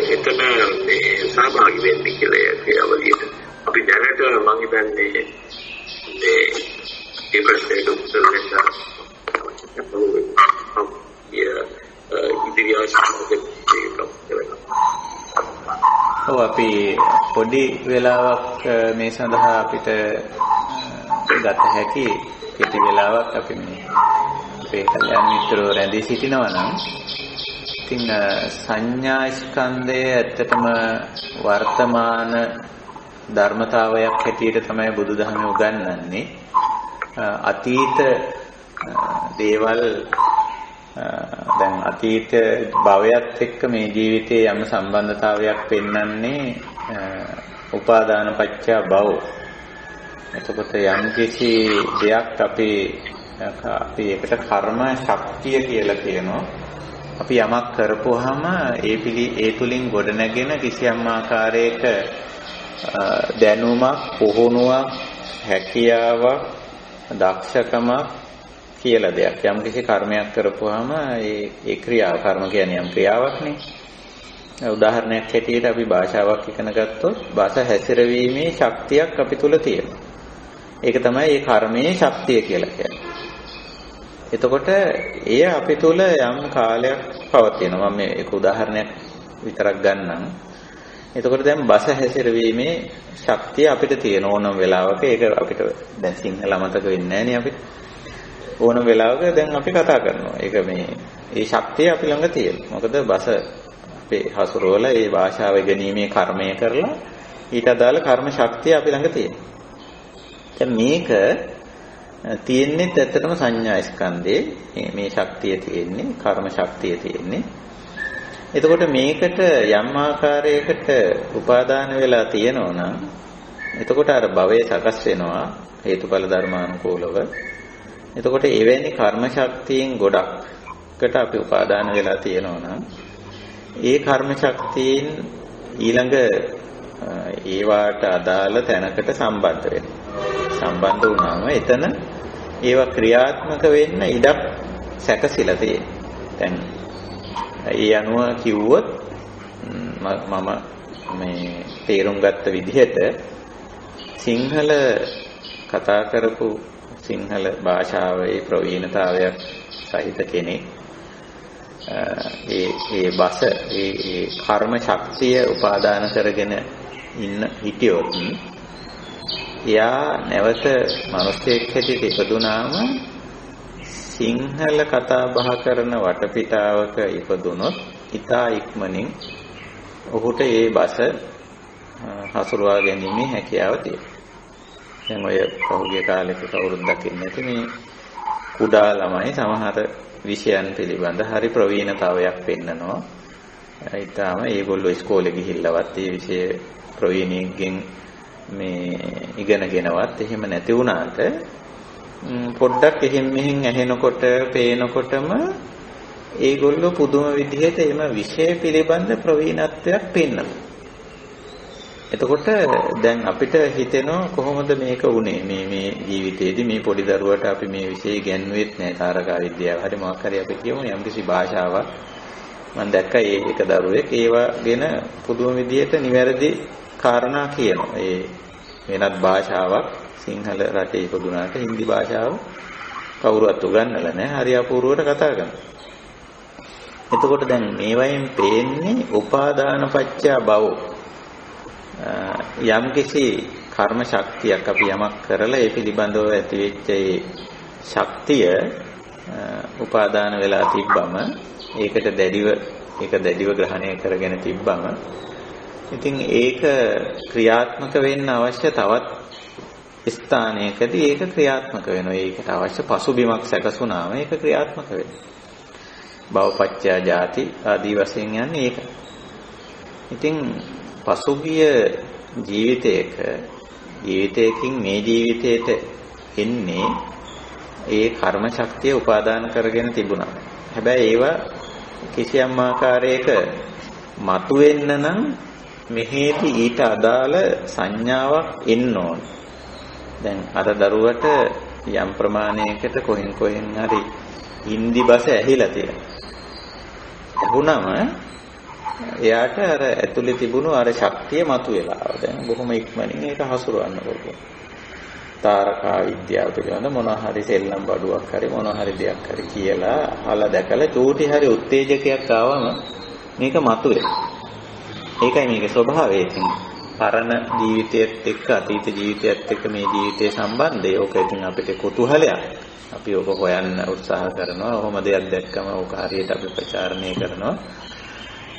එතන මේ සහභාගී වෙන්නේ කියලා කියවලියට. අපි දැනට මම හිතන්නේ ඒ ප්‍රශ්නෙට උත්තර දෙන්න අපි පොඩි වෙලාවක් මේ සඳහා අපිට ගත හැකි කෙටි වෙලාවක් අපි මේ අපේ කල්‍යාණ මිත්‍රව රැඳී සිටිනවා නම් ඉතින් සංඥා ස්කන්ධය ඇත්තටම වර්තමාන ධර්මතාවයක් හැටියට තමයි බුදුදහමේ උගන්වන්නේ. අතීත දේවල් දැන් අතීත භවයත් එක්ක මේ ජීවිතයේ යම් සම්බන්ධතාවයක් පෙන්වන්නේ උපාදාන පත්‍ය භව. එතකොට යම් කිසි දෙයක් අපි ඒකට කර්ම ශක්තිය කියලා කියනවා. අපි යමක් කරපුවාම ඒ තුලින් ගොඩනැගෙන කිසියම් ආකාරයක දැනුමක්, පුහුණුවක්, හැකියාවක්, දක්ෂකමක් කියලා දෙයක්. යම් කිසි කර්මයක් කරපුවාම ඒ ක්‍රියාව, කර්ම කියන්නේ යම් ක්‍රියාවක්නේ. උදාහරණයක් හැටියට අපි භාෂාවක් ඉගෙන ගත්තොත් භාෂා හැසිරවීමේ ශක්තියක් අපි තුල තියෙනවා. ඒක තමයි ඒ කර්මයේ ශක්තිය කියලා කියන්නේ. එතකොට එය අපි තුල යම් කාලයක් පවතිනවා. මම මේක උදාහරණයක් විතරක් ගන්නම්. එතකොට දැන් භාෂ හැසිරවීමේ ශක්තිය අපිට තියෙන ඕනම වෙලාවක ඒක අපිට දැන් සිංහල අමතක වෙන්නේ නැහැ නේ අපිට. ඕනම වෙලාවක දැන් අපි කතා කරනවා. ඒක මේ ශක්තිය අපි ළඟ තියෙනවා. මොකද භාෂ අපේ හසුරවල ඒ භාෂාව ඉගෙනීමේ කර්මය කරලා ඊට අදාළ කර්ම ශක්තිය අපි ළඟ තියෙනවා. දැන් මේක තියෙන්නේ ඇත්තටම සංඥා ස්කන්ධේ මේ ශක්තිය තියෙන්නේ, කර්ම ශක්තිය තියෙන්නේ. එතකොට මේකට යම් ආකාරයකට උපාදාන වෙලා තියෙනවා නම් එතකොට අර භවයේ සකස් වෙනවා හේතුඵල ධර්මානුකූලව. එතකොට එවැනි කර්ම ශක්තියෙන් ගොඩක්කට අපි උපාදාන වෙලා තියෙනවා නම් ඒ කර්ම ශක්තියින් ඊළඟ ඒවාට අදාළ තැනකට සම්බන්ධ වෙනවා. සම්බන්ධ වුණාම එතන ඒවා ක්‍රියාත්මක වෙන්න ඉඩක් සැකසීලා තියෙනවා. දැන් ඒ අනුව කිව්වොත් මම මේ තේරුම් ගත්ත විදිහට සිංහල කතා කරපු සිංහල භාෂාවේ ප්‍රවීණතාවයක් සහිත කෙනෙක් ඒ බස ඒ කර්ම ශක්තිය උපාදාන කරගෙන හිටියොත් එයා නැවත මිනිසෙක් හැටියට ඉපදුනාම සිංහල කතා බහ කරන වටපිටාවක ඉපදුනොත් ඉතා ඉක්මනින් ඔහුට ඒ බස හසුරුවා ගැනීමේ හැකියාව තියෙනවා. දැන් ඔය පහුගිය කාලෙක කවුරුත් දකින්නේ නැති මේ කුඩා ළමයි සමහර විෂයන් පිළිබඳ හරි ප්‍රවීණතාවයක් පෙන්නනවා. ඊටාම ඒගොල්ලෝ ඉස්කෝලේ ගිහිල්ලවත් ඒ විෂය ප්‍රවීණයෙක්ගෙන් මේ ඉගෙනගෙනවත් එහෙම නැති වුණාට පොඩ්ඩක් එහෙන් මෙහෙන් ඇහෙනකොට පේනකොටම ඒගොල්ලෝ පුදුම විදිහට එම විෂය පිළිබඳ ප්‍රවීණත්වයක් පෙන්නනවා. එතකොට දැන් අපිට හිතෙනවා කොහොමද මේක වුනේ මේ ජීවිතේදී මේ පොඩි දරුවට අපි මේ විෂය ඉගෙනුවෙත් නැහැ. තාරකා විද්‍යාව හරි මොකක් හරි අපි කියමු යම්කිසි භාෂාවක් මම දැක්කා ඒක දරුවෙක් ඒවා ගැන පුදුම විදිහට නිවැරදි කාරණා කියනවා. ඒ වෙනත් භාෂාවක් සිංහල රටේ ඉපදුනාට හින්දි භාෂාව කවුරුවත් උගන්වලා නැහැ. හරි අපූර්වවට කතා කරනවා. එතකොට දැන් මේවයින් පේන්නේ උපාදාන පත්‍ය භව. යම්කිසි කර්ම ශක්තියක් අපි යමක් කරලා ඒ පිළිබඳව ඇතිවෙච්ච ඒ ශක්තිය උපාදාන වෙලා තිබ්බම ඒක දැඩිව ග්‍රහණය කරගෙන තිබ්බම ඉතින් ඒක ක්‍රියාත්මක වෙන්න අවශ්‍ය තවත් ස්ථානයකදී ඒක ක්‍රියාත්මක වෙනවා. ඒකට අවශ්‍ය පසුබිමක් සැකසුනාම ඒක ක්‍රියාත්මක වෙනවා. භවපත්‍ය ජාති ආදී වශයෙන් යන්නේ ඒක. ඉතින් පසුගිය ජීවිතයකින් මේ ජීවිතයට එන්නේ ඒ කර්ම ශක්තිය උපාදාන කරගෙන තිබුණා. හැබැයි ඒවා කිසියම් ආකාරයක මතුවෙන්න නම් මෙහෙදී ඊට අදාළ සංඥාවක් එන්න ඕන. දැන් අර දරුවට යම් ප්‍රමාණයකට කොහෙන් හරි හින්දි භාෂ ඇහිලා තියෙනවා. වුණාම එයාට අර ඇතුලේ තිබුණු අර ශක්තිය මතුවෙලා දැන් බොහොම ඉක්මනින් ඒක හසුරවන්න පුළුවන්. තාරකා විද්‍යාව පිළිබඳ මොනවා හරි සෙල්ලම් බඩුවක් හරි මොනවා හරි දෙයක් හරි කියලා අහලා දැකලා චූටි හරි උත්තේජකයක් ආවම මේක මතුවේ. ඒකයි මේකේ ස්වභාවය. ඉතින් පරණ ජීවිතයත් එක්ක අතීත ජීවිතයත් එක්ක මේ ජීවිතයේ සම්බන්ධය ඕක ඉතින් අපිට කුතුහලයක්. අපි ඕක හොයන්න උත්සාහ කරනවා. ඔහොම දෙයක් දැක්කම ඕක හරියට අපි ප්‍රචාරණය කරනවා.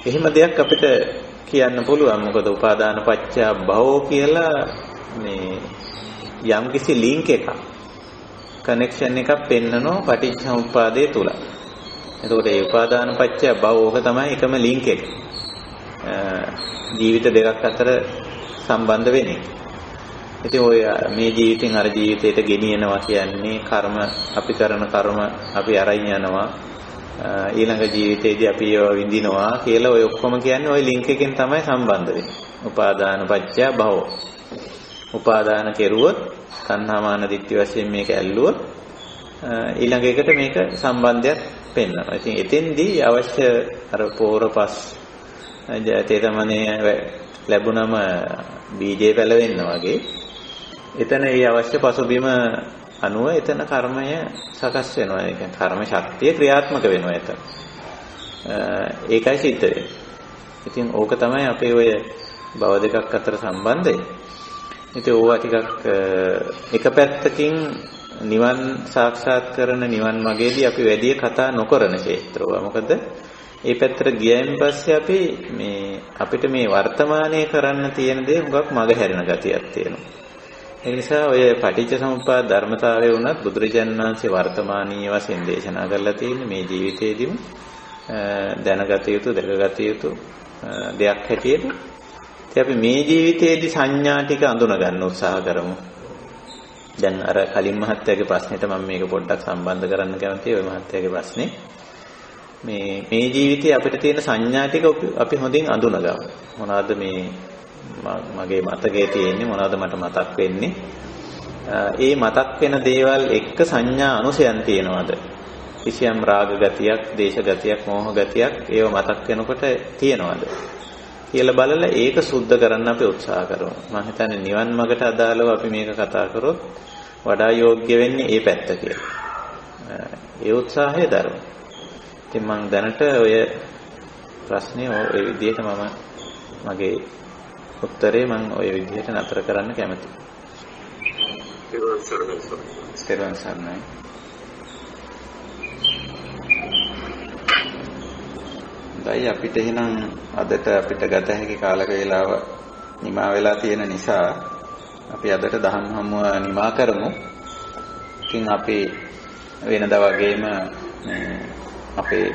එහෙම දෙයක් අපිට කියන්න පුළුවන්. මොකද උපාදාන පත්‍ය භවෝ කියලා මේ යම්කිසි ලින්ක් එකක් කනෙක්ෂන් එකක් පෙන්නනවා පටිච්චසමුප්පාදයේ තුල. එතකොට ඒ උපාදාන පත්‍ය භවෝක තමයි එකම ලින්ක් එක. ජීවිත දෙකක් අතර සම්බන්ධ වෙන්නේ. ඉතින් ඔය මේ ජීවිතෙන් අර ජීවිතයට ගෙනියනවා කියන්නේ කර්ම අපි කරන කර්ම අපි අරන් යනවා. ඊළඟ ජීවිතේදී අපි ඒවා විඳිනවා කියලා ඔය ඔක්කොම කියන්නේ ওই ලින්ක් එකෙන් තමයි සම්බන්ධ වෙන්නේ. උපාදාන පත්‍ය භව. උපාදාන කෙරුවොත් තණ්හාමාන දිට්ඨි වශයෙන් මේක ඇල්ලුවොත් ඊළඟ එකට මේක සම්බන්ධයක් පෙන්වනවා. ඉතින් එතෙන්දී අවශ්‍ය අර පෝරපස් තේතමනේ ලැබුණම බීජේ පැලවෙන්න වගේ එතන ඒ අවශ්‍ය පසුබිම අනුව එතන කර්මය සකස් වෙනවා. ඒ කියන්නේ කර්ම ශක්තිය ක්‍රියාත්මක වෙනවා එතන. ඒකයි සිද්ධ වෙන්නේ. ඉතින් ඕක තමයි අපේ ඔය භව දෙකක් අතර සම්බන්ධය. ඉතින් ඕවා ටිකක් එක පැත්තකින් නිවන් සාක්ෂාත් කරන නිවන් මාර්ගයේදී අපි වැඩි කතා නොකරන ක්ෂේත්‍රව. මොකද ඒ පැත්තට ගියයින් පස්සේ අපි අපිට මේ වර්තමානයේ කරන්න තියෙන දේ හුඟක් මගහැරෙන ගතියක් තියෙනවා. ඒ නිසා ඔය පටිච්ච සමුප්පාද ධර්මතාවය වුණත් බුදුරජාණන් වහන්සේ වර්තමානීය වශයෙන් දේශනා කරලා තියෙන්නේ මේ ජීවිතේදීම දැනගත යුතු දැකගත යුතු දෙයක් හැටියට. ඉතින් අපි මේ ජීවිතේදී සංඥා ටික අඳුන ගන්න උත්සාහ කරමු. දැන් අර කලින් මහත්තයාගේ ප්‍රශ්නෙට මම මේක පොඩ්ඩක් සම්බන්ධ කරන්න කැමතියි. ඔය මහත්තයාගේ ප්‍රශ්නේ මේ ජීවිතේ අපිට තියෙන සංඥා ටික අපි හොඳින් අඳුනගමු. මොනවාද මේ මගේ මතකයේ තියෙන්නේ, මොනවාද මට මතක් වෙන්නේ? ඒ මතක් වෙන දේවල් එක්ක සංඥා අනුසයන් තියෙනවද? කිසියම් රාග ගතියක්, දේශ ගතියක්, මෝහ ගතියක් ඒව මතක් වෙනකොට තියෙනවද? කියලා බලලා ඒක සුද්ධ කරන්න අපි උත්සාහ කරමු. මම හිතන්නේ නිවන් මාර්ගට අදාළව අපි මේක කතා කරොත් වඩා යෝග්‍ය වෙන්නේ ඒ පැත්ත කියලා. ඒ උත්සාහය දරමු. ඉතින් මම දැනට ඔය ප්‍රශ්නේ ඔය විදිහට මගේ උත්තරේ මම ඔය විදිහට නතර කරන්න කැමතියි. තෙරුවන් සරණයි. දැන් අපිට එහෙනම් අදට අපිට ගත හැකි කාලක වේලාව නිමා වෙලා තියෙන නිසා අපි අදට දහම් හමුව නිමා කරමු. ඉතින් අපි වෙනදා වගේම අපේ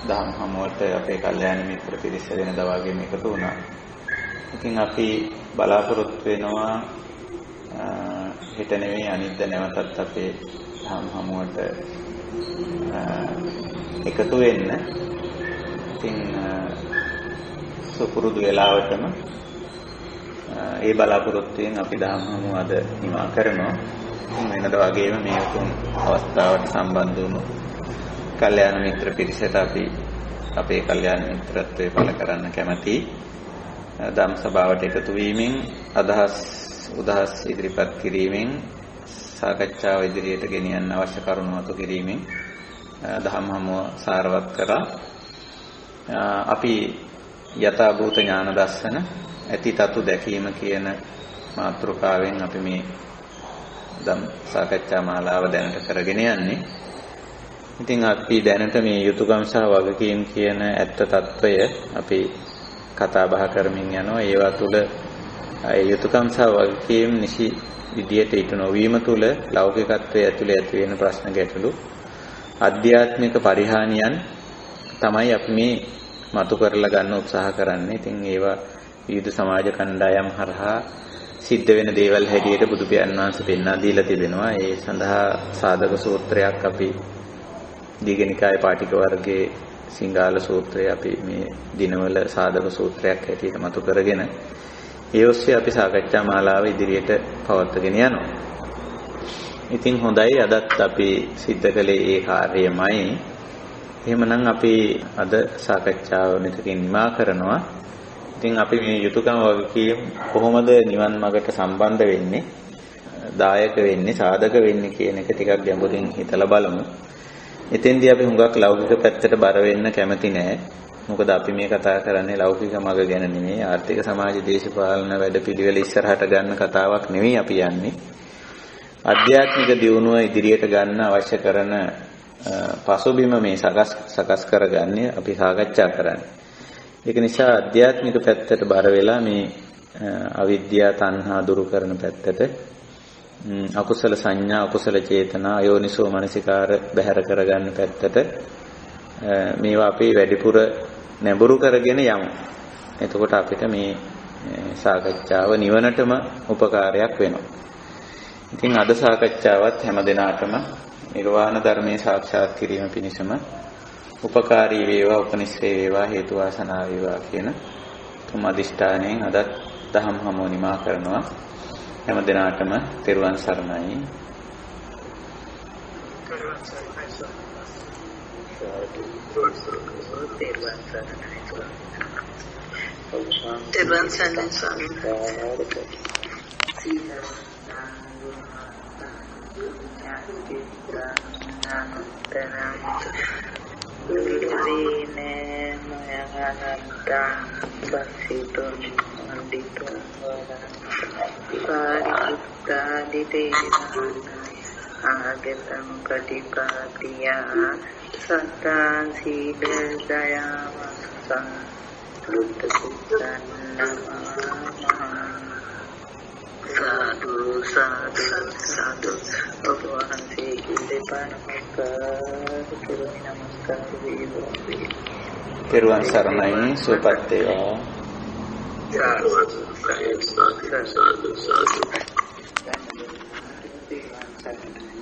දහම් හමුවට අපේ කල්යාණ මිත්‍ර පිරිස වෙනදා වගේම එකතු වුණා. ඉතින් අපි බලාපොරොත්තු වෙනවා හෙට නෙවෙයි අනිද්දා නැවතත් අපේ දහම් හමුවට එකතු වෙන්න. ඉතින් සුපුරුදු වෙලාවටම ඒ බලාපොරොත්තුෙන් අපි දහම් හමුව අද නිමා කරනවා. වෙනදා වගේම මේ උතුම් අවස්ථාවට සම්බන්ධ වුණු කල්යාණ මිත්‍ර පිරිසට අපි අපේ කල්යාණ මිත්‍රත්වයේ පළ කරන්න කැමැතියි. ධම් සභාවට එකතු වීමෙන් උදහස් ඉදිරිපත් කිරීමෙන් සාකච්ඡාව ඉදිරියට ගෙනියන්න අවශ්‍ය කරුණු මතු කිරීමෙන් දහම් හමුව සාරවත් කරා. අපි යථා භූත ඥාන දර්ශන ඇති තතු දැකීම කියන මාතෘකාවෙන් අපි මේ ධම් සාකච්ඡා මාලාව දැනට කරගෙන යන්නේ. ඉතින් අපි දැනට මේ යුතුයකම් සහ වගකීම් කියන ඇත්ත తত্ত্বය අපි කතා බහ කරමින් යනවා. ඒවා තුළ යුතුයකම් සහ වගකීම් නිසි විදියට ඉටු නොවීම තුළ ලෞකිකත්වයේ ඇතුළේ ඇති වෙන ප්‍රශ්න ගැටලු ආධ්‍යාත්මික පරිහානියන් තමයි අපි මේ මතු කරලා ගන්න උත්සාහ කරන්නේ. ඉතින් ඒවා විවිධ සමාජ කණ්ඩායම් හරහා සිද්ධ වෙන දේවල් හැටියට බුදු පියාණන් වහන්සේ පෙන්වා දීලා තිබෙනවා. ඒ සඳහා සාධක සූත්‍රයක් අපි දීඝනිකාය පාටික වර්ගයේ සිංහාල සූත්‍රය අපි මේ දිනවල සාධක සූත්‍රයක් හැටියට මතු කරගෙන ඒ ඔස්සේ අපි සාකච්ඡා මාලාව ඉදිරියට පවත්වාගෙන යනවා. ඉතින් හොඳයි අදත් අපි සිද්ධ කළේ ඒ කාර්යයමයි. එහෙමනම් අපි අද සාකච්ඡාව මෙතකින් නිමා කරනවා. ඉතින් අපි මේ යුතුයකම් වගකීම් කොහොමද නිවන් මාර්ගට සම්බන්ධ වෙන්නේ, දායක වෙන්නේ, සාධක වෙන්නේ කියන එක ටිකක් ගැඹුරින් හිතලා බලමු. එතෙන්දී අපි හුඟක් ලෞකික පැත්තට බර වෙන්න කැමති නෑ. මොකද අපි මේ කතා කරන්නේ ලෞකික මඟ ගැන නෙමෙයි, ආර්ථික සමාජ දේශපාලන වැඩපිළිවෙල ඉස්සරහට ගන්න කතාවක් නෙමෙයි අපි යන්නේ. ආධ්‍යාත්මික දියුණුව ඉදිරියට ගන්න අවශ්‍ය කරන පසුබිම මේ සකස් කරගන්නේ අපි සාකච්ඡා කරන්නේ. ඒක නිසා ආධ්‍යාත්මික පැත්තට බර වෙලා මේ අවිද්‍යාව තණ්හා දුරු කරන පැත්තට අකුසල සංඥා අකුසල චේතනා අයෝනිසෝ මනසිකාර බැහැර කරගන්න පැත්තට මේවා අපි වැඩිපුර නැඹුරු කරගෙන යමු. එතකොට අපිට මේ සාකච්ඡාව නිවනටම උපකාරයක් වෙනවා. ඉතින් අද සාකච්ඡාවත් හැම දිනාටම නිර්වාණ ධර්මයේ සාක්ෂාත් කිරීම පිණිසම උපකාරී වේවා, උපනිශ්‍රේ වේවා, හේතු වාසනා වේවා කියන තුම් අදිෂ්ඨානයෙන් අදත් දහම් හමුව නිමා කරනවා. හැම දිනාටම තෙරුවන් සරණයි. තෙරුවන් සරණයි ස්වාමීන් ආගතං පටිපාටියා සත්තා සීල දයාවස්සං බුද්ධ කුසලං සාදු සාදු සාදු ඔබ වහන්සේගේ දෙපා නමස්කාර වේවා. තෙරුවන් සරණයි. සුවපත් වේවා. සාදු සාදු සාදු